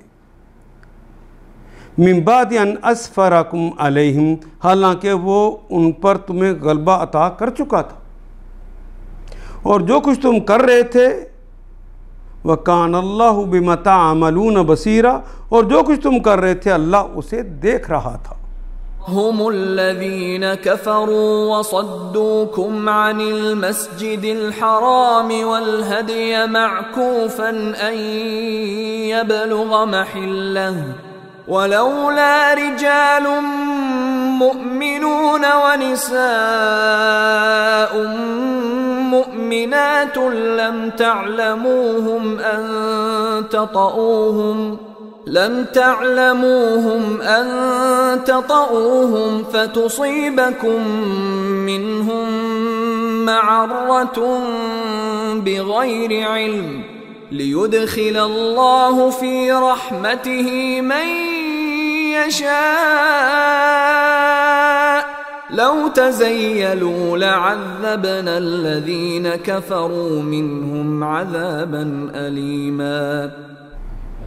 من بعد ان اسفراکم علیہم، حالانکہ وہ ان پر تمہیں غلبہ عطا کر چکا تھا، اور جو کچھ تم کر رہے تھے، وَكَانَ اللَّهُ بِمَا تَعْمَلُونَ بَصِيرًا، اور جو کچھ تم کر رہے تھے اللہ اسے دیکھ رہا تھا۔ هم الذين كفروا وصدوكم عن المسجد الحرام والهدي معكوفا أن يبلغ محله ولولا رجال مؤمنون ونساء مؤمنات لم تعلموهم أن تطؤوهم فتصيبكم منهم معرة بغير علم ليدخل الله في رحمته من يشاء لو تزيلوا لعذبنا الذين كفروا منهم عذابا أليما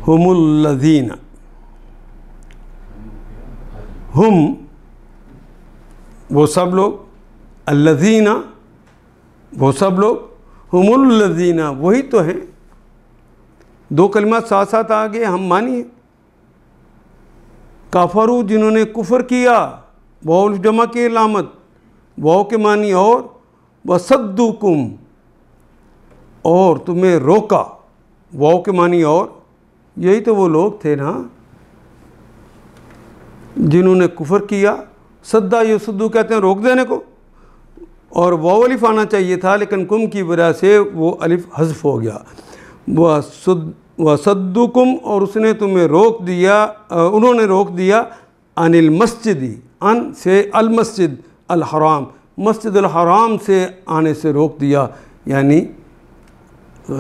هم الذین ہم وہ سب لوگ الذین وہ سب لوگ ہم الذین وہی تو ہیں دو کلمات ساتھ ساتھ آگے ہم مانیے کافرو جنہوں نے کفر کیا واو جمع کی علامت واو کے معنی اور وصدوکم اور تمہیں روکا واو کے معنی اور یہی تو وہ لوگ تھے نا جنہوں نے کفر کیا صدا یصدو کہتے ہیں روک دینے کو اور واو الف آنا چاہیے تھا لیکن کم کی وجہ سے وہ الف حذف ہو گیا وصدوکم اور اس نے تمہیں روک دیا انہوں نے روک دیا عن المسجد ان سے المسجد الحرام مسجد الحرام سے آنے سے روک دیا یعنی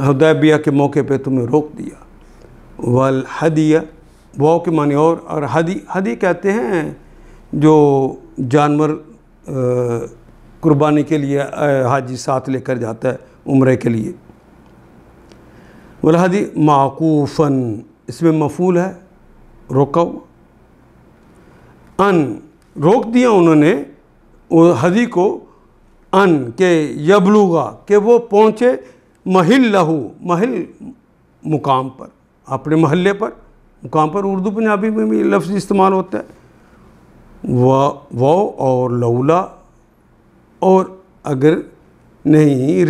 حدیبیہ کے موقع پہ تمہیں روک دیا والہدیہ واو کے معنی اور ہدی کہتے ہیں جو جانور قربانی کے لیے حاجی ساتھ لے کر جاتا ہے عمرے کے لیے والہدی معقوفاً اس میں مفعول ہے روکا ہوا ان روک دیا انہوں نے ہدی کو ان کہ یبلغا کہ وہ پہنچے محلہ محل مقام پر اپنے محلے پر مقام پر اردو پنجابی میں بھی لفظ استعمال ہوتا ہے وہ اور لولا اور اگر نہیں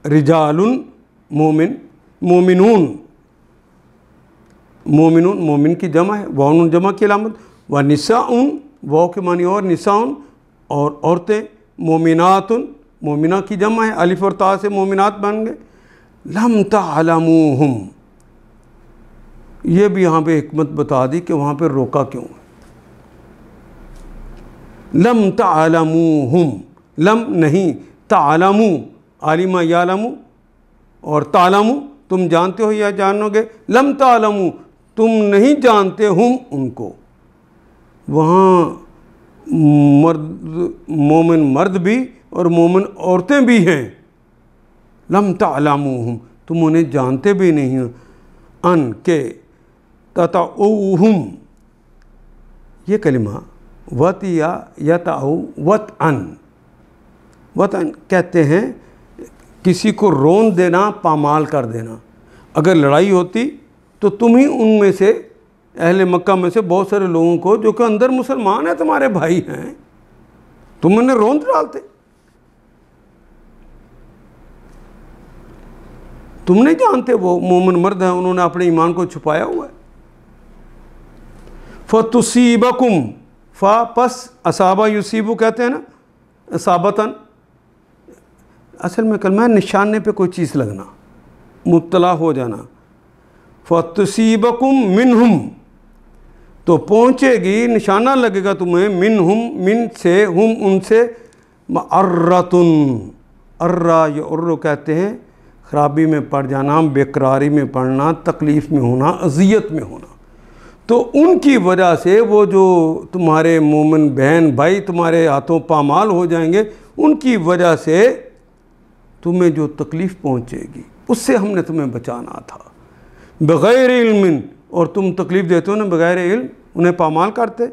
رجال مومنون مومن کی جمع ہے واؤن جمع کی علامت و نساء واؤ کے معنی اور نساء اور عورتیں مومنات مومنہ کی جمع ہے الف اور تا سے مومنات بن گئے لم تعلموہم یہ بھی یہاں پہ حکمت بتا دی کہ وہاں پہ روکا کیوں ہے لم تعلموہم لم نہیں تعلمو عالمہ یعلمو اور تعلمو تم جانتے ہو یا جانو گے لم تعلمو تم نہیں جانتے ہم ان کو وہاں مومن مرد بھی اور مومن عورتیں بھی ہیں لم تعلموہم تم انہیں جانتے بھی نہیں ان کے تطعوہم یہ کلمہ وط یا یتعو وطعن وطعن کہتے ہیں کسی کو رون دینا پامال کر دینا اگر لڑائی ہوتی تو تم ہی ان میں سے اہل مکہ میں سے بہت سارے لوگوں کو جو کہ اندر مسلمان ہیں تمہارے بھائی ہیں تم انہیں روند ڈالتے تم نہیں جانتے وہ مومن مرد ہیں انہوں نے اپنے ایمان کو چھپایا ہوا ہے فَتُصِيبَكُمْ فا پس اصابہ یصیبو کہتے ہیں نا اصابتاً اصل میں کلمہ ہے نشانے پہ کوئی چیز لگنا مبتلا ہو جانا فَتُصِيبَكُمْ مِنْهُمْ تو پہنچے گی نشانہ لگے گا تمہیں منہم من سے ہم ان سے معرتن ارہ یا ارو کہتے ہیں خرابی میں پڑ جانا بےقراری میں پڑنا تکلیف میں ہونا اذیت میں ہونا تو ان کی وجہ سے وہ جو تمہارے مومن بہن بھائی تمہارے ہاتھوں پامال ہو جائیں گے ان کی وجہ سے تمہیں جو تکلیف پہنچے گی اس سے ہم نے تمہیں بچانا تھا بغیر علم اور تم تکلیف دیتے ہو نا بغیر علم انہیں پامال کرتے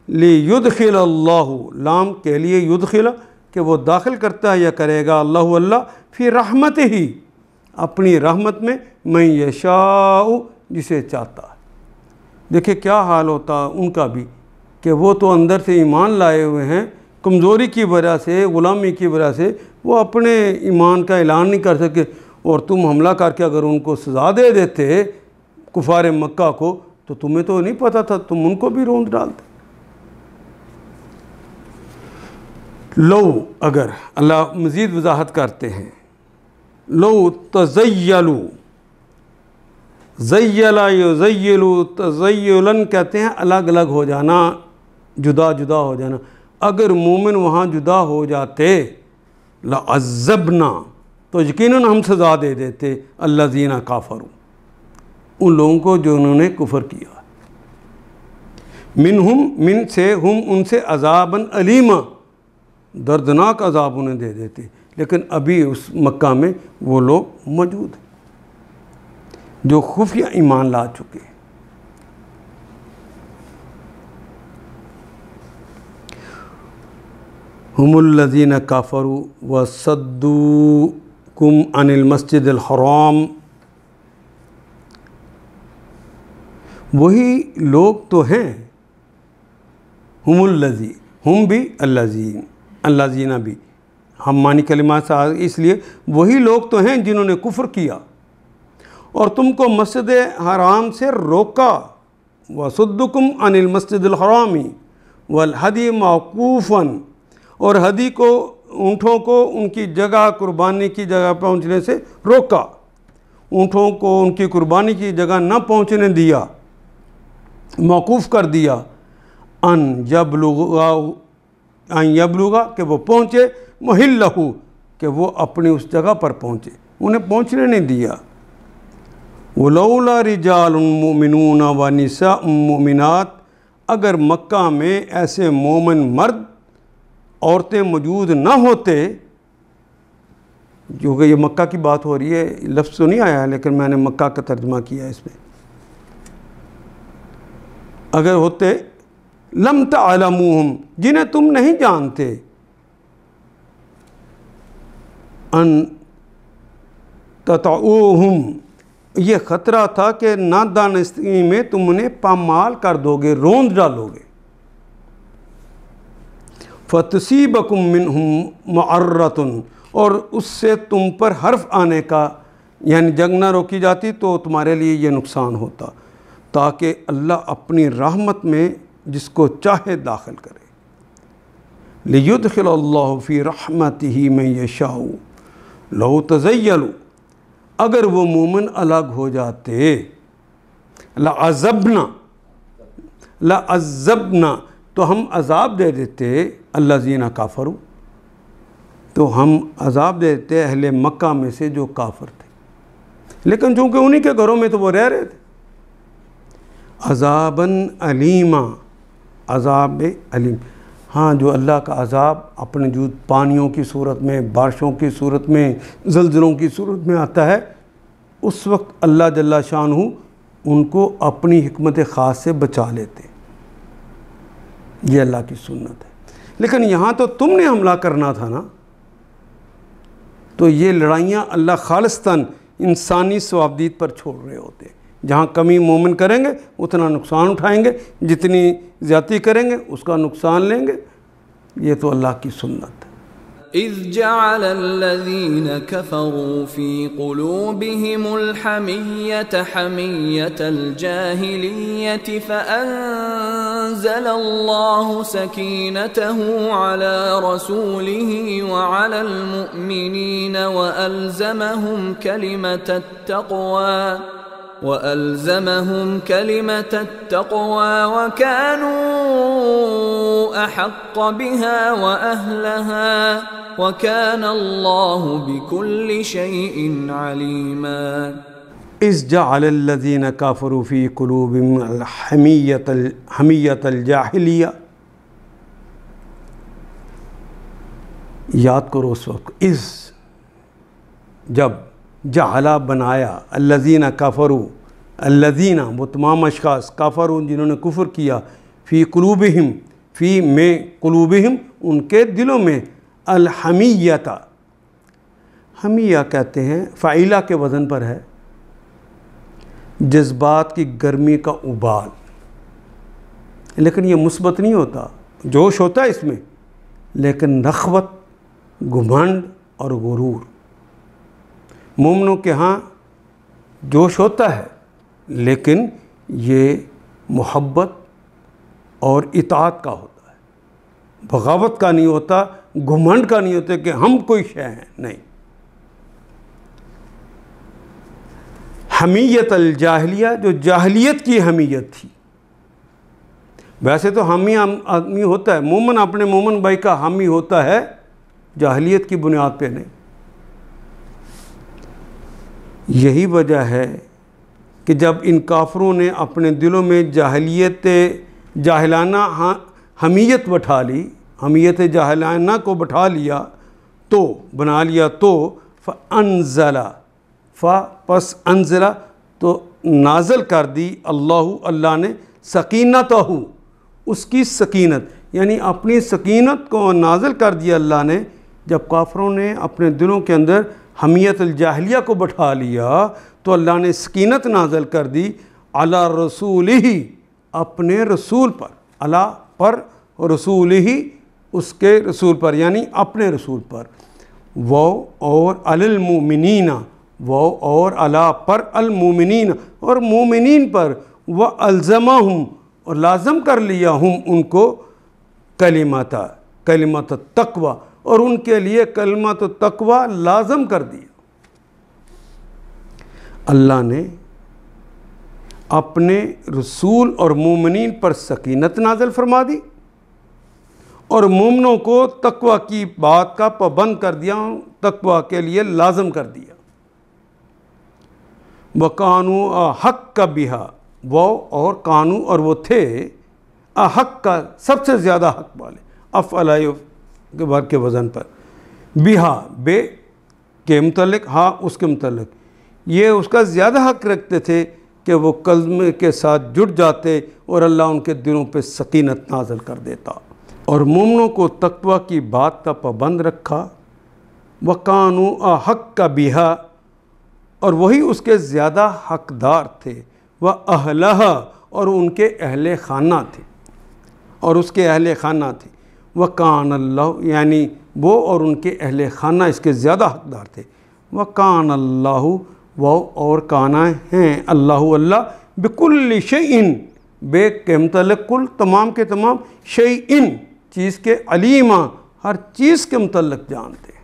لیدخل اللہ لام کے لیے یدخل کہ وہ داخل کرتا ہے یا کرے گا اللہ فی رحمت ہی اپنی رحمت میں من یشاء جسے چاہتا ہے دیکھیں کیا حال ہوتا ان کا بھی کہ وہ تو اندر سے ایمان لائے ہوئے ہیں، کمزوری کی وجہ سے، غلامی کی وجہ سے وہ اپنے ایمان کا اعلان نہیں کر سکے، اور تم حملہ کر کے اگر ان کو سزا دے دیتے کفار مکہ کو تو تمہیں تو نہیں پتہ تھا، تم ان کو بھی روند ڈالتے۔ لو، اگر، اللہ مزید وضاحت کرتے ہیں، لو تزیلو، زیلا یزیلو، تزیلن کہتے ہیں الگ الگ ہو جانا، جدا جدا ہو جانا۔ اگر مومن وہاں جدا ہو جاتے لعذبنا، تو یقیناً ہم سزا دے دیتے الذین کافروا، ان لوگوں کو جو انہوں نے کفر کیا، منہم، من سے، ہم ان سے، عذاباً علیما، دردناک عذاب انہیں دے دیتے، لیکن ابھی اس مکہ میں وہ لوگ موجود ہیں جو خفیہ ایمان لا چکے۔ ہم الذین کفروا وصدوکم عن المسجد الحرام، وہی لوگ تو ہیں، ہم الذی، ہم بھی الذین، الذین بھی ہم معنی کلمات سے اس لیے وہی لوگ تو ہیں جنہوں نے کفر کیا اور تم کو مسجد حرام سے روکا، وصدکم عن المسجد الحرام والہدی موقوفاً، اور ہدی کو، اونٹوں کو ان کی جگہ، قربانی کی جگہ پہنچنے سے روکا، اونٹوں کو ان کی قربانی کی جگہ نہ پہنچنے دیا، موقوف کر دیا، ان یبلغا کہ وہ پہنچے، محلہ کہ وہ اپنی اس جگہ پر پہنچے، انہیں پہنچنے نہیں دیا۔ ولولا رجال مؤمنون ونساء مؤمنات، اگر مکہ میں ایسے مومن مرد عورتیں موجود نہ ہوتے، جو کہ یہ مکہ کی بات ہو رہی ہے، لفظ تو نہیں آیا ہے لیکن میں نے مکہ کا ترجمہ کیا ہے اس میں، اگر ہوتے، لم تعلموہم، جنہیں تم نہیں جانتے، ان تطعوہم، یہ خطرہ تھا کہ نادانستگی میں تم انہیں پامال کر دو گے، روند ڈالو گے، فتصیبکم منہم معرۃ، اور اس سے تم پر حرف آنے کا، یعنی جنگ نہ روکی جاتی تو تمہارے لیے یہ نقصان ہوتا، تاکہ اللہ اپنی رحمت میں جس کو چاہے داخل کرے۔ لیدخل اللہ فی رحمتہ من یشاء، لو تزیلوا، اگر وہ مومن الگ ہو جاتے، لعذبنا، تو ہم عذاب دے دیتے الذین کافروا، تو ہم عذاب دے دیتے اہل مکہ میں سے جو کافر تھے، لیکن چونکہ انہی کے گھروں میں تو وہ رہ رہے تھے، عذاباً علیما، عذاب علیم، ہاں جو اللہ کا عذاب اپنے جو پانیوں کی صورت میں، بارشوں کی صورت میں، زلزلوں کی صورت میں آتا ہے، اس وقت اللہ جل شانہ ان کو اپنی حکمت خاص سے بچا لیتے، یہ اللہ کی سنت ہے۔ لیکن یہاں تو تم نے حملہ کرنا تھا نا، تو یہ لڑائیاں اللہ خالصتاً انسانی ثوابدید پر چھوڑ رہے ہوتے، جہاں کمی مومن کریں گے اتنا نقصان اٹھائیں گے، جتنی زیادتی کریں گے اس کا نقصان لیں گے، یہ تو اللہ کی سنت ہے۔ اذ جعل الذين كفروا في قلوبهم الحمية حمية الجاهلية فأنزل الله سكينته على رسوله وعلى المؤمنين وألزمهم كلمة التقوى وكانوا أحق بها وأهلها وكان الله بكل شيء عليما۔ اذ جعل الذين كفروا في قلوبهم الحمية الجاهلية، یاد کرو اس وقت، اذ، جب، جعلا بنایا، الذین کفروا، الذین وہ تمام اشخاص، کفروا جنہوں نے کفر کیا، فی قلوبہم، فی میں، قلوبہم ان کے دلوں میں، الحمیۃ، حمیہ کہتے ہیں، فعیلہ کے وزن پر ہے، جذبات کی گرمی کا ابال، لیکن یہ مثبت نہیں ہوتا، جوش ہوتا ہے اس میں، لیکن رغبت، گھمنڈ اور غرور۔ مومنوں کے ہاں جوش ہوتا ہے لیکن یہ محبت اور اطاعت کا ہوتا ہے، بغاوت کا نہیں ہوتا، گھمنڈ کا نہیں ہوتا کہ ہم کوئی شے ہیں، نہیں۔ حمیت الجاہلیہ، جو جاہلیت کی حمیت تھی۔ ویسے تو حامی آدمی ہوتا ہے، مومن اپنے مومن بھائی کا حامی ہوتا ہے، جاہلیت کی بنیاد پہ نہیں۔ یہی وجہ ہے کہ جب ان کافروں نے اپنے دلوں میں جاہلانہ حمیت بٹھا لی، حمیت جاہلانہ کو بٹھا لیا تو بنا لیا، تو پس انزلہ تو نازل کر دی اللہ نے سکینتہ، اس کی سکینت، یعنی اپنی سکینت کو نازل کر دیا اللہ نے۔ جب کافروں نے اپنے دلوں کے اندر حمیت الجاہلیہ کو بٹھا لیا تو اللہ نے سکینت نازل کر دی علی رسولہ، اپنے رسول پر، علی پر، رسولہ اس کے رسول پر، یعنی اپنے رسول پر، وہ اور علی المؤمنین، وہ اور علی پر المؤمنین، اور مومنین پر، وَأَلْزَمَهُمْ اور لازم کر لیا ہم ان کو کلمت التقوی، اور ان کے لیے کلمت التقوی لازم کر دیا۔ اللہ نے اپنے رسول اور مومنین پر سکینت نازل فرما دی اور مومنوں کو تقوی کی بات کا پابند کر دیا، تقوی کے لیے لازم کر دیا۔ وَقَانُوا أَحَقَّ بِهَا، وہ اور قانو اور وہ تھے احق کا سب سے زیادہ حق والے، افعل کے بعد کے وزن پر، بہا بے کے متعلق، ہاں اس کے متعلق، یہ اس کا زیادہ حق رکھتے تھے کہ وہ کلمے کے ساتھ جڑ جاتے اور اللہ ان کے دلوں پہ سکینت نازل کر دیتا، اور مومنوں کو تقوی کی بات کا پابند رکھا۔ وَقَانُوا أَحَقَّ بِهَا، اور وہی اس کے زیادہ حقدار تھے، وَأَهْلَهَا اور ان کے اہل خانہ تھے، اور اس کے اہل خانہ تھے، وَكَانَ اللَّهُ یعنی وہ اور ان کے اہل خانہ اس کے زیادہ حقدار تھے، وَكَانَ اللَّهُ وہ اور کانا ہیں اللہ بِكُلِّ شَيْءٍ بے کے متعلق کل تمام کے تمام، شیئن چیز کے، علیمہ ہر چیز کے متعلق جانتے ہیں۔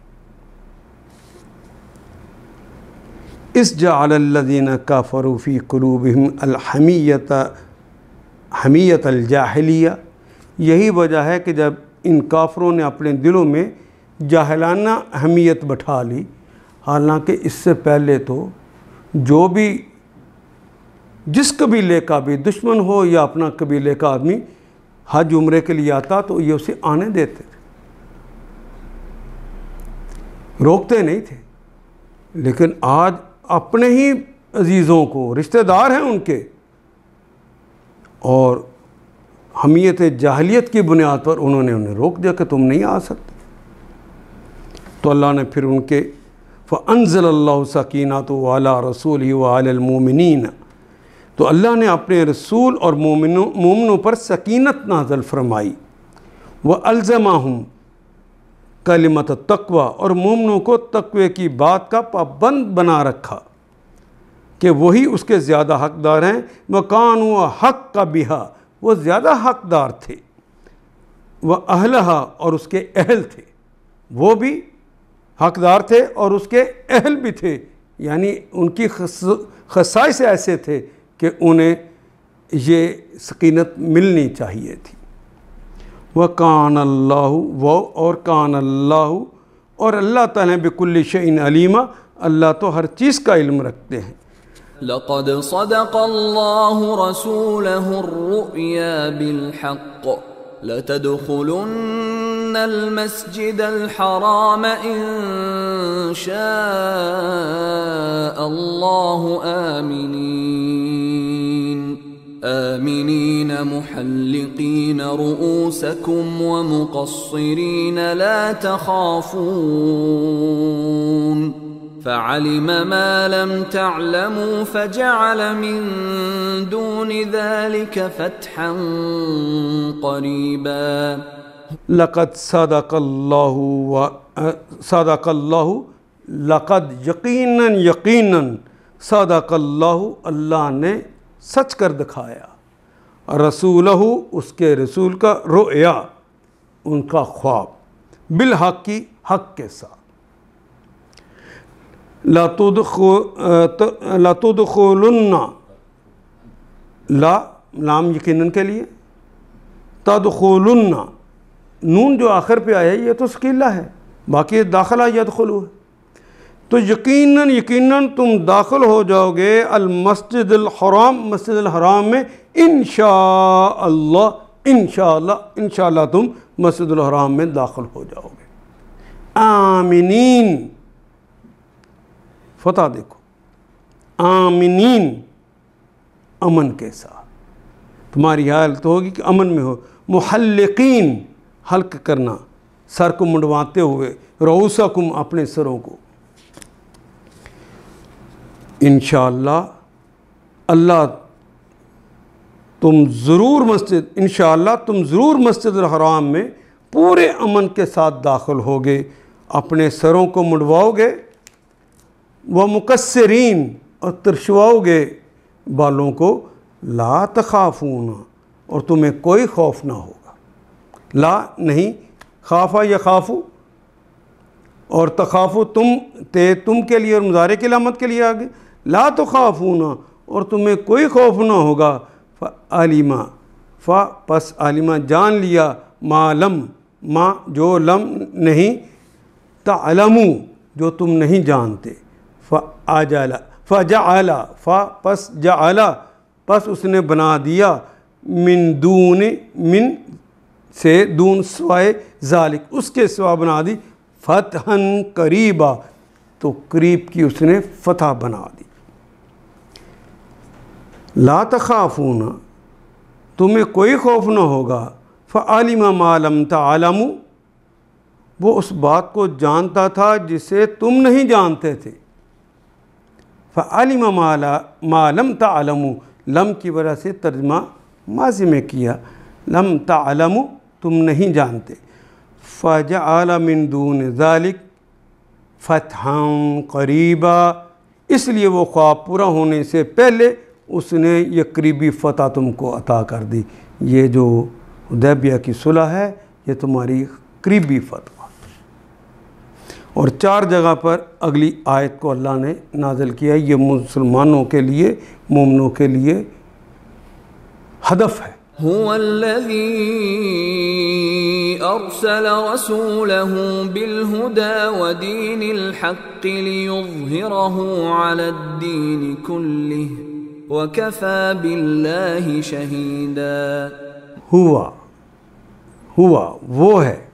اس جعل الذین کفروا فی قلوبہم حمیت الجاہلیہ، یہی وجہ ہے کہ جب ان کافروں نے اپنے دلوں میں جاہلانہ حمیت بٹھا لی، حالانکہ اس سے پہلے تو جو بھی جس قبیلے کا بھی دشمن ہو یا اپنا قبیلے کا آدمی حج عمرے کے لیے آتا تو یہ اسے آنے دیتے تھے، روکتے نہیں تھے۔ لیکن آج اپنے ہی عزیزوں کو، رشتہ دار ہیں ان کے، اور حمیت جاہلیت کی بنیاد پر انہیں روک دیا کہ تم نہیں آ سکتے، تو اللہ نے پھر ان کے فَأَنزَلَ اللَّهُ سَكِينَتَهُ عَلَىٰ رَسُولِهِ وَعَلَى الْمُؤْمِنِينَ، تو اللہ نے اپنے رسول اور مومنوں پر سکینت نازل فرمائی، وَأَلْزَمَهُمْ کلمت التقوی اور مومنوں کو تقوی کی بات کا پابند بنا رکھا کہ وہی اس کے زیادہ حقدار ہیں، وَكَانُوا أَحَقَّ بِهَا وہ زیادہ حقدار تھے، وَأَهْلَهَا اور اس کے اہل تھے، وہ بھی حقدار تھے اور اس کے اہل بھی تھے، یعنی ان کی خصائص ایسے تھے کہ انہیں یہ سکینت ملنی چاہیے تھی۔ وَكَانَ اللَّهُ وہ اور کان اللہ اور اللہ تعالیٰ بِكُلِّ شَيْءٍ عَلِيمًا اللہ تو ہر چیز کا علم رکھتے ہیں۔ لقد صدق الله رسوله الرؤيا بالحق لتدخلن المسجد الحرام إن شاء الله آمنين محلقين رؤوسكم ومقصرين لا تخافون فعلم ما لم تعلموا فجعل من دون ذلك فتحا قريبا لقد صدق اللہ لقد یقیناً صدق اللہ نے سچ کر دکھایا رسولہ اس کے رسول کا رؤیا ان کا خواب بالحق کی حق کے ساتھ لا تدخلن لا لام یقیناً کے لیے تدخلن نون جو آخر پہ آیا یہ تو ثقیلہ ہے باقی داخلہ یدخلو ہے تو یقیناً تم داخل ہو جاؤ گے المسجد الحرام مسجد الحرام میں انشاءاللہ تم مسجد الحرام میں داخل ہو جاؤ گے آمنین فتح دیکھو آمنین امن کے ساتھ تمہاری حالت ہوگی کہ امن میں ہو محلقین حلق کرنا سر کو منڈواتے ہوئے رؤوسکم اپنے سروں کو انشاءاللہ اللہ تم ضرور مسجد الحرام میں پورے امن کے ساتھ داخل ہوگے اپنے سروں کو منڈواؤ گے ومقصرین اور ترشواؤ گے بالوں کو لا تخافون اور تمہیں کوئی خوف نہ ہوگا لا نہیں خافا یا خافو اور تخافو تم کے لیے اور مضارع کی علامت کے لیے آگے لا تخافون اور تمہیں کوئی خوف نہ ہوگا فعلما پس علما جان لیا ما جو لم نہیں تعلمو جو تم نہیں جانتے فجعل پس اس نے بنا دیا من سے دون سوائے ذالک اس کے سوا بنا دی فتحاً قریبا تو قریب کی اس نے فتح بنا دی لا تخافون تمہیں کوئی خوف نہ ہوگا فعلم ما لم تعلموا وہ اس بات کو جانتا تھا جسے تم نہیں جانتے تھے فعلم ما لم تعلموا لم کی وجہ سے ترجمہ ماضی میں کیا لم تعلموا تم نہیں جانتے فجعل من دون ذلک فتحا قریبا اس لیے وہ خواب پورا ہونے سے پہلے اس نے یہ قریبی فتح تم کو عطا کر دی یہ جو حدیبیہ کی صلح ہے یہ تمہاری قریبی فتح اور 4 جگہ پر اگلی آیت کو اللہ نے نازل کیا یہ مسلمانوں کے لیے مومنوں کے لیے ہدف ہے هو الذي أرسل رسوله بالهدى ودين الحق ليظهره على الدين كله وكفى بالله شهيدا ہوا وہ ہے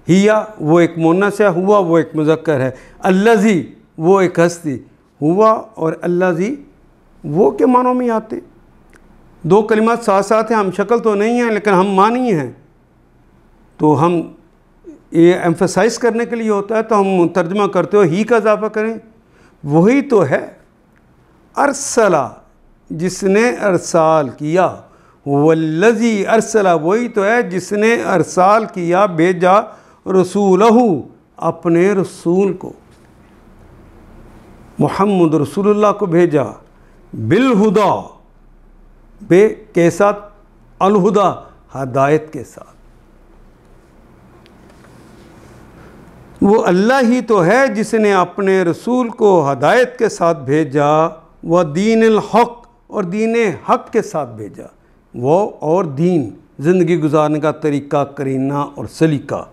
ہیا وہ ایک مؤنث ہے ہوا وہ ایک مذکر ہے الذی وہ ایک ہستی ہوا اور الذی وہ کے معنوں میں آتے 2 کلمات ساتھ ساتھ ہیں ہم شکل تو نہیں ہیں لیکن ہم معنی ہیں تو ہم یہ ایمفسائز کرنے کے لیے ہوتا ہے تو ہم ترجمہ کرتے ہو ہی کا اضافہ کریں وہی تو ہے ارسلہ جس نے ارسال کیا والذی ارسلہ وہی تو ہے جس نے ارسال کیا بھیجا رسولہ اپنے رسول کو محمد رسول اللہ کو بھیجا بالہدا بے کے ساتھ الہدا ہدایت کے ساتھ وہ اللہ ہی تو ہے جس نے اپنے رسول کو ہدایت کے ساتھ بھیجا وہ دین الحق اور دین حق کے ساتھ بھیجا وہ اور دین زندگی گزارنے کا طریقہ کرینہ اور سلیقہ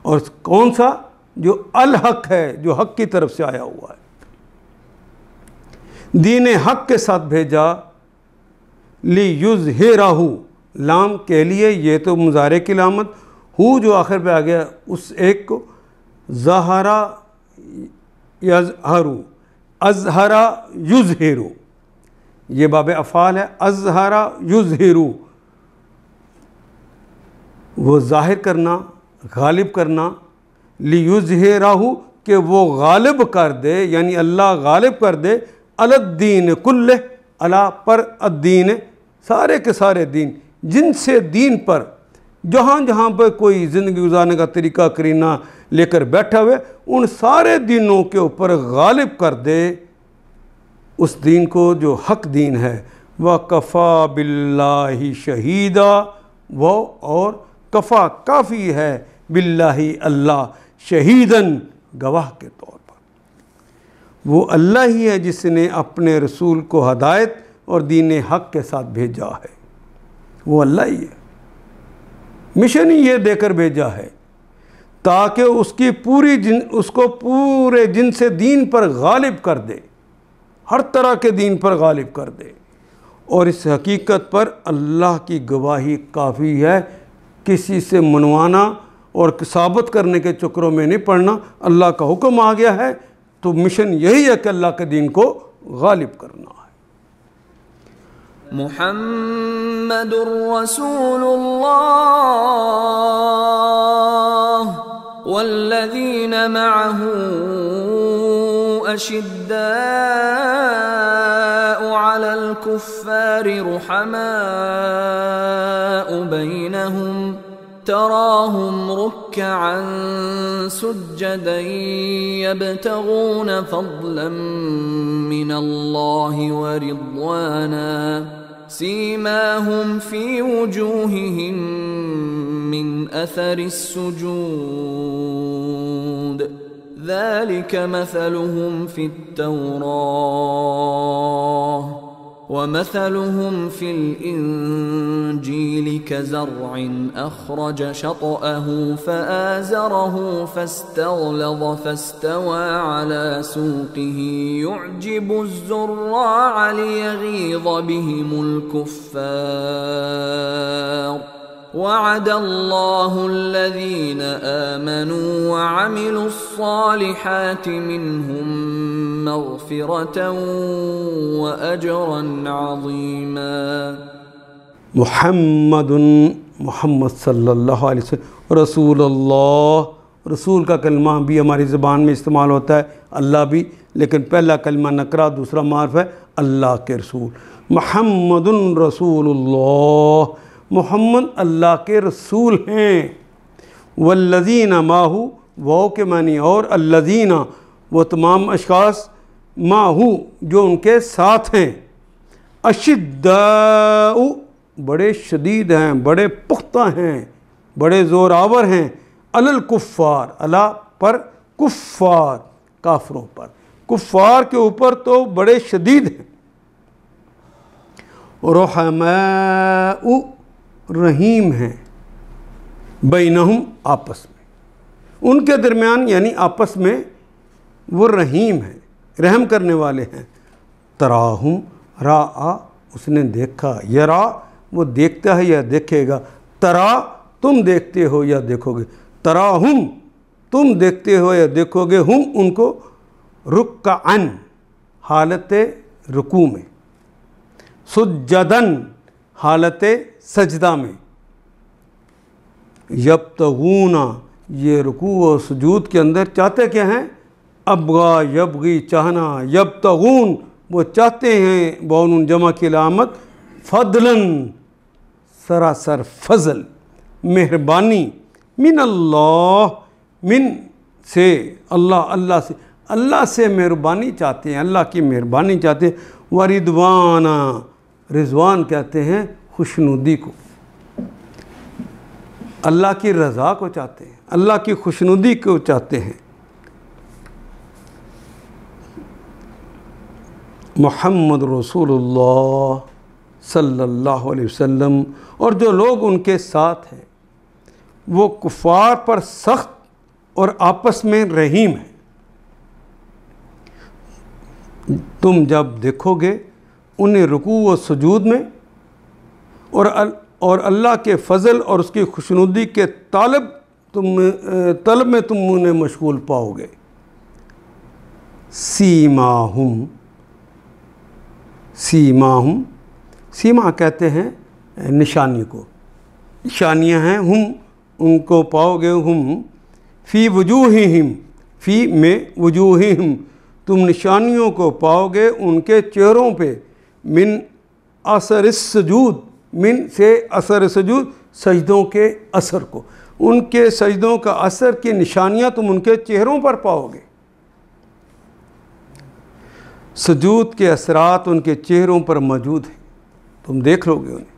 اور کون سا جو الحق ہے جو حق کی طرف سے آیا ہوا ہے دین حق کے ساتھ بھیجا لیظہرہ لام کے لیے یہ تو مضارع کی علامت ہو جو آخر پہ آ گیا اس ایک کو ظہرا یظہرو اظہرا یظہرو یہ باب افعال ہے اظہرا یظہرو وہ ظاہر کرنا غالب کرنا لیظہرہ کہ وہ غالب کر دے، یعنی اللہ غالب کر دے علی الدین کلہ، اللہ پر الدین سارے کے سارے دین، جن سے دین پر جہاں جہاں پہ کوئی زندگی گزارنے کا طریقہ کرینہ لے کر بیٹھا ہوئے ان سارے دینوں کے اوپر غالب کر دے اس دین کو جو حق دین ہے۔ وَكَفَى بِاللَّهِ شَهِيدًا، وہ اور کفا کافی ہے باللہ اللہ شہیداً گواہ کے طور پر، وہ اللہ ہی ہے جس نے اپنے رسول کو ہدایت اور دین حق کے ساتھ بھیجا ہے، وہ اللہ ہی ہے، مشن ہی یہ دے کر بھیجا ہے تاکہ اس کو پورے جن سے دین پر غالب کر دے، ہر طرح کے دین پر غالب کر دے، اور اس حقیقت پر اللہ کی گواہی کافی ہے، کسی سے منوانا اور ثابت کرنے کے چکروں میں نہیں پڑنا، اللہ کا حکم آ گیا ہے تو مشن یہی ہے کہ اللہ کے دین کو غالب کرنا ہے۔ محمد رسول اللہ والذین معه اشداء علی الکفار رحماء بینہم تراهم ركعا سجدا يبتغون فضلا من الله ورضوانا سيماهم في وجوههم من أثر السجود ذلك مثلهم في التوراة ومثلهم في الإنجيل كزرع أخرج شطأه فآزره فاستغلظ فاستوى على سوقه يعجب الزراع ليغيظ بهم الكفار وعد الله الذين آمنوا وعملوا الصالحات منهم مغفرة وأجرا عظيما۔ محمد صلی اللہ علیہ وسلم رسول اللہ، رسول کا کلمہ بھی ہماری زبان میں استعمال ہوتا ہے، اللہ بھی، لیکن پہلا کلمہ نکرہ دوسرا معرف ہے، اللہ کے رسول۔ محمد رسول اللہ، محمد اللہ کے رسول ہیں۔ والذین معہ، وہ کے معنی اور، الذین وہ تمام اشخاص، معہ جو ان کے ساتھ ہیں، اشداء بڑے شدید ہیں، بڑے پختہ ہیں، بڑے زور آور ہیں، علی الکفار اللہ پر، کفار کافروں پر، کفار کے اوپر تو بڑے شدید ہیں، رحماء رحیم ہیں، بینہم آپس میں، ان کے درمیان یعنی آپس میں وہ رحیم ہیں، رحم کرنے والے ہیں۔ تراہم راآ اس نے دیکھا، یرا وہ دیکھتا ہے یا دیکھے گا، ترا تم دیکھتے ہو یا دیکھو گے، تراہم تم دیکھتے ہو یا دیکھو گے، ہم ان کو رکعن حالت رکوع میں، سجدن حالت سجدہ میں، یبتغون یہ رکوع و سجود کے اندر چاہتے کیا ہیں؟ ابغا یبغی چاہنا، یبتغون وہ چاہتے ہیں، بون جمع کی علامت، فضلاً سراسر فضل، مہربانی، من اللہ من سے اللہ سے مہربانی چاہتے ہیں، اللہ کی مہربانی چاہتے ہیں، ورضوانا رضوان کہتے ہیں خوشنودی کو، اللہ کی رضا کو چاہتے ہیں، اللہ کی خوشنودی کو چاہتے ہیں۔ محمد رسول اللہ صلی اللہ علیہ وسلم اور جو لوگ ان کے ساتھ ہیں وہ کفار پر سخت اور آپس میں رحیم ہیں۔ تم جب دیکھو گے انہیں رکوع و سجود میں اور اللہ کے فضل اور اس کی خوشنودی کے طلب میں تم انہیں مشغول پاؤ گے۔ سیماہم سیما کہتے ہیں نشانی کو، نشانیاں ہیں، ہم ان کو پاؤ گے، ہم فی وجوہہم فی میں وجوہہم تم نشانیوں کو پاؤ گے ان کے چہروں پہ، من اثر السجود، من سے اثر سجود سجدوں کے اثر کو، ان کے سجدوں کا اثر کی نشانیاں تم ان کے چہروں پر پاؤ گے، سجود کے اثرات ان کے چہروں پر موجود ہیں، تم دیکھ لو گے انہیں۔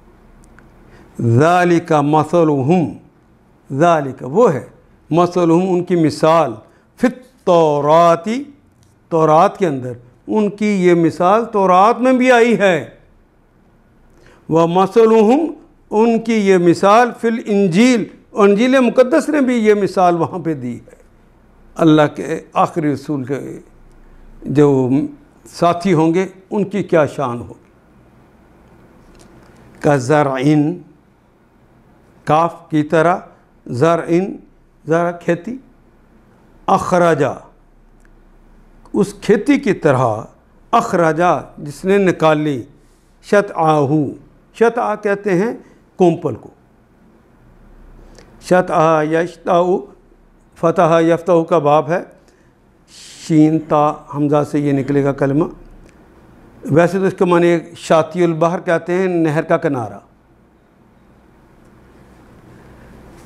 ذالک مثلہم، ذالک وہ ہے، مثلہم ان کی مثال، فی التوراۃ، تورات کے اندر ان کی یہ مثال تورات میں بھی آئی ہے، وَمَثَلُهُمْ ان کی یہ مثال فی الانجیل، انجیل مقدس نے بھی یہ مثال وہاں پہ دی ہے، اللہ کے آخری رسول کے جو ساتھی ہوں گے ان کی کیا شان ہوگی۔ کَزَرْعٍ، کاف کی طرح، زرعٍ زرع کھیتی، اخرجا اس کھیتی کی طرح، اخرجا جس نے نکالی، شطعہ، شطعہ کہتے ہیں کومپل کو، شطعہ یشطع، فتح یفتح کا باب ہے، شین تا حمزہ سے یہ نکلے گا کلمہ، ویسے تو اس کا معنی شاطی البحر کہتے ہیں، نہر کا کنارہ،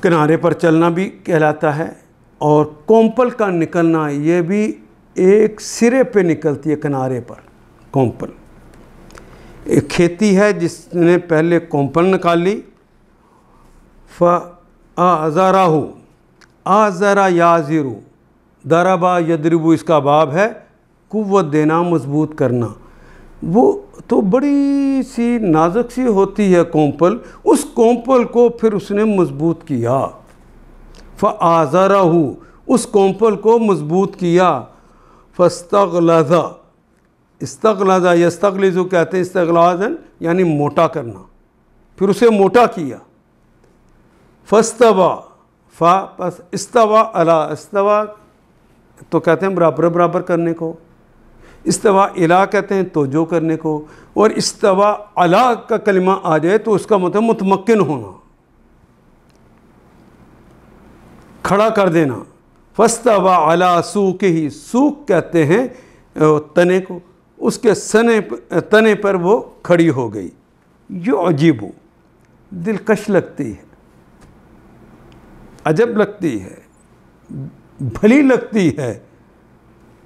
کنارے پر چلنا بھی کہلاتا ہے، اور کومپل کا نکلنا یہ بھی ایک سرے پہ نکلتی ہے کنارے پر، کومپل ایک کھیتی ہے جس نے پہلے کومپل نکال لی، فَآزَرَهُ، آزَرَ یازرُ، ضربا یضرب اس کا باب ہے، قوت دینا، مضبوط کرنا، وہ تو بڑی سی نازک سی ہوتی ہے کومپل، اس کومپل کو پھر اس نے مضبوط کیا، فَآزَرَهُ اس کومپل کو مضبوط کیا، فَاسْتَغْلَظَ، استغلظ یستغلظ کہتے ہیں استغلاظاً یعنی موٹا کرنا، پھر اسے موٹا کیا، فاستوى، پس استوى علی، استوى تو کہتے ہیں برابر برابر کرنے کو، استوى الی کہتے ہیں توجہ کرنے کو، اور استوى علی کا کلمہ آ جائے تو اس کا مطلب متمکن ہونا، کھڑا کر دینا، فاستوى علی سوقہ، سوق کہتے ہیں تنے کو، اس کے تنے پر وہ کھڑی ہو گئی، یعجب دلکش لگتی ہے، عجب لگتی ہے، بھلی لگتی ہے،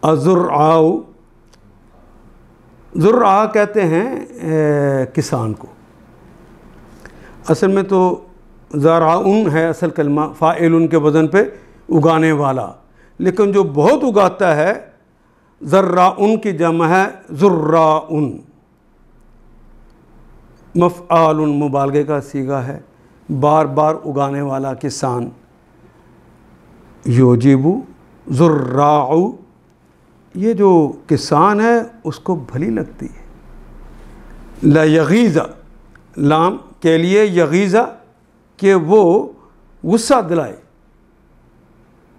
الزرعاء، زرعاء کہتے ہیں کسان کو، اصل میں تو زارعون ہے اصل کلمہ، فاعل کے وزن پہ اگانے والا، لیکن جو بہت اگاتا ہے زراعن کی جمع ہے زراعن، مفعال مبالغے کا صیغہ ہے، بار بار اگانے والا کسان، یوجب زراع، یہ جو کسان ہے اس کو بھلی لگتی ہے، لا یغیظ، لام کے لیے یغیظ کہ وہ غصہ دلائے،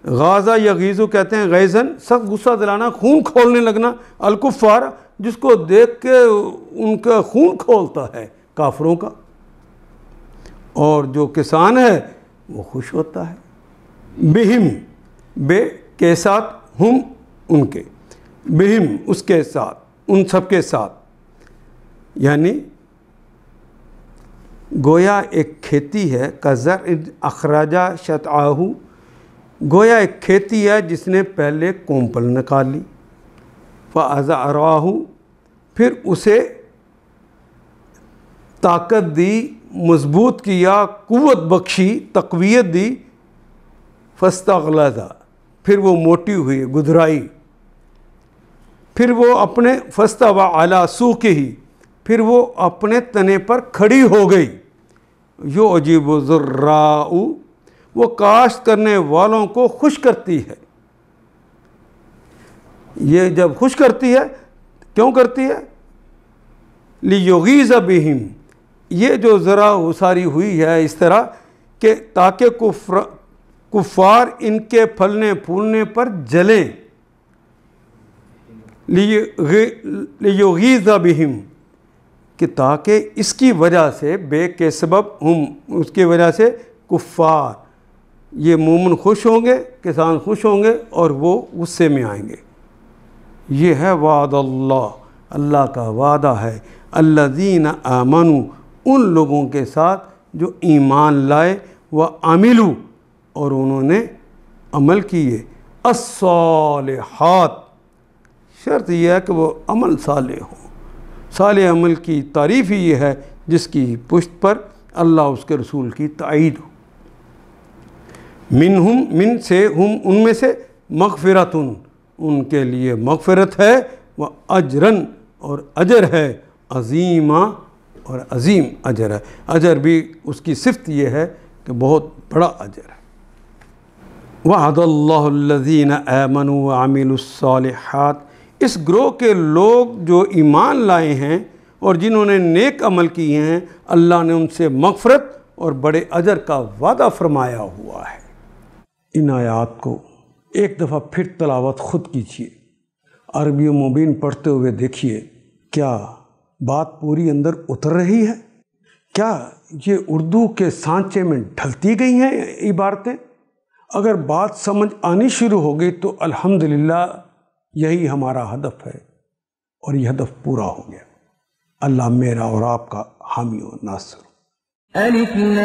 غازہ یغیظ کہتے ہیں غیظاً سخت غصہ دلانا، خون کھولنے لگنا، الکفار جس کو دیکھ کے ان کا خون کھولتا ہے کافروں کا، اور جو کسان ہے وہ خوش ہوتا ہے، بہم بے کے ساتھ، ہم ان کے، بہم اس کے ساتھ، ان سب کے ساتھ، یعنی گویا ایک کھیتی ہے، کزرع اخرجا شطعہ، گویا ایک کھیتی ہے جس نے پہلے کومپل نکال لی، فَأَزَرَاهُ پھر اسے طاقت دی، مضبوط کیا، قوت بخشی، تقویت دی، فَاسْتَغْلَظَ پھر وہ موٹی ہوئی، گدرائی، پھر وہ اپنے فَاسْتَوَى عَلَى سُوقِهِ پھر وہ اپنے تنے پر کھڑی ہو گئی، یعجب الزراء وہ کاشت کرنے والوں کو خوش کرتی ہے، یہ جب خوش کرتی ہے کیوں کرتی ہے، لیغیظ بہم، یہ جو ذرا اساری ہوئی ہے اس طرح کہ تاکہ کفار ان کے پھلنے پھولنے پر جلیں، لیغیظ بہم کہ تاکہ اس کی وجہ سے، بے کے سبب، ہم اس کی وجہ سے کفار یہ مومن خوش ہوں گے، کسان خوش ہوں گے اور وہ غصے میں آئیں گے۔ یہ ہے وعد اللہ، اللہ کا وعدہ ہے، الذین آمنوا، ان لوگوں کے ساتھ جو ایمان لائے، وعملوا، اور انہوں نے عمل کیے، الصالحات، شرط یہ ہے کہ وہ عمل صالح ہوں۔ صالح عمل کی تعریف ہی یہ ہے جس کی پشت پر اللہ اس کے رسول کی تائید ہو۔ منہم، من سے، ہم، ان میں سے، مغفرتن، ان کے لیے مغفرت ہے، و اجرن، اور اجر ہے، عظیمہ، اور عظیم اجر ہے۔ اجر بھی اس کی صفت یہ ہے کہ بہت بڑا اجر ہے۔ وعد اللہ الذین آمنوا وعملوا الصالحات، اس گروہ کے لوگ جو ایمان لائے ہیں اور جنہوں نے نیک عمل کیے ہیں، اللہ نے ان سے مغفرت اور بڑے اجر کا وعدہ فرمایا ہوا ہے۔ ان آیات کو ایک دفعہ پھر تلاوت خود کیجیے، عربی و مبین پڑھتے ہوئے دیکھیے، کیا بات پوری اندر اتر رہی ہے؟ کیا یہ اردو کے سانچے میں ڈھلتی گئی ہیں عبارتیں؟ اگر بات سمجھ آنی شروع ہو گئی تو الحمدللہ یہی ہمارا ہدف ہے، اور یہ ہدف پورا ہو گیا۔ اللہ میرا اور آپ کا حامی و ناصر۔ الف لام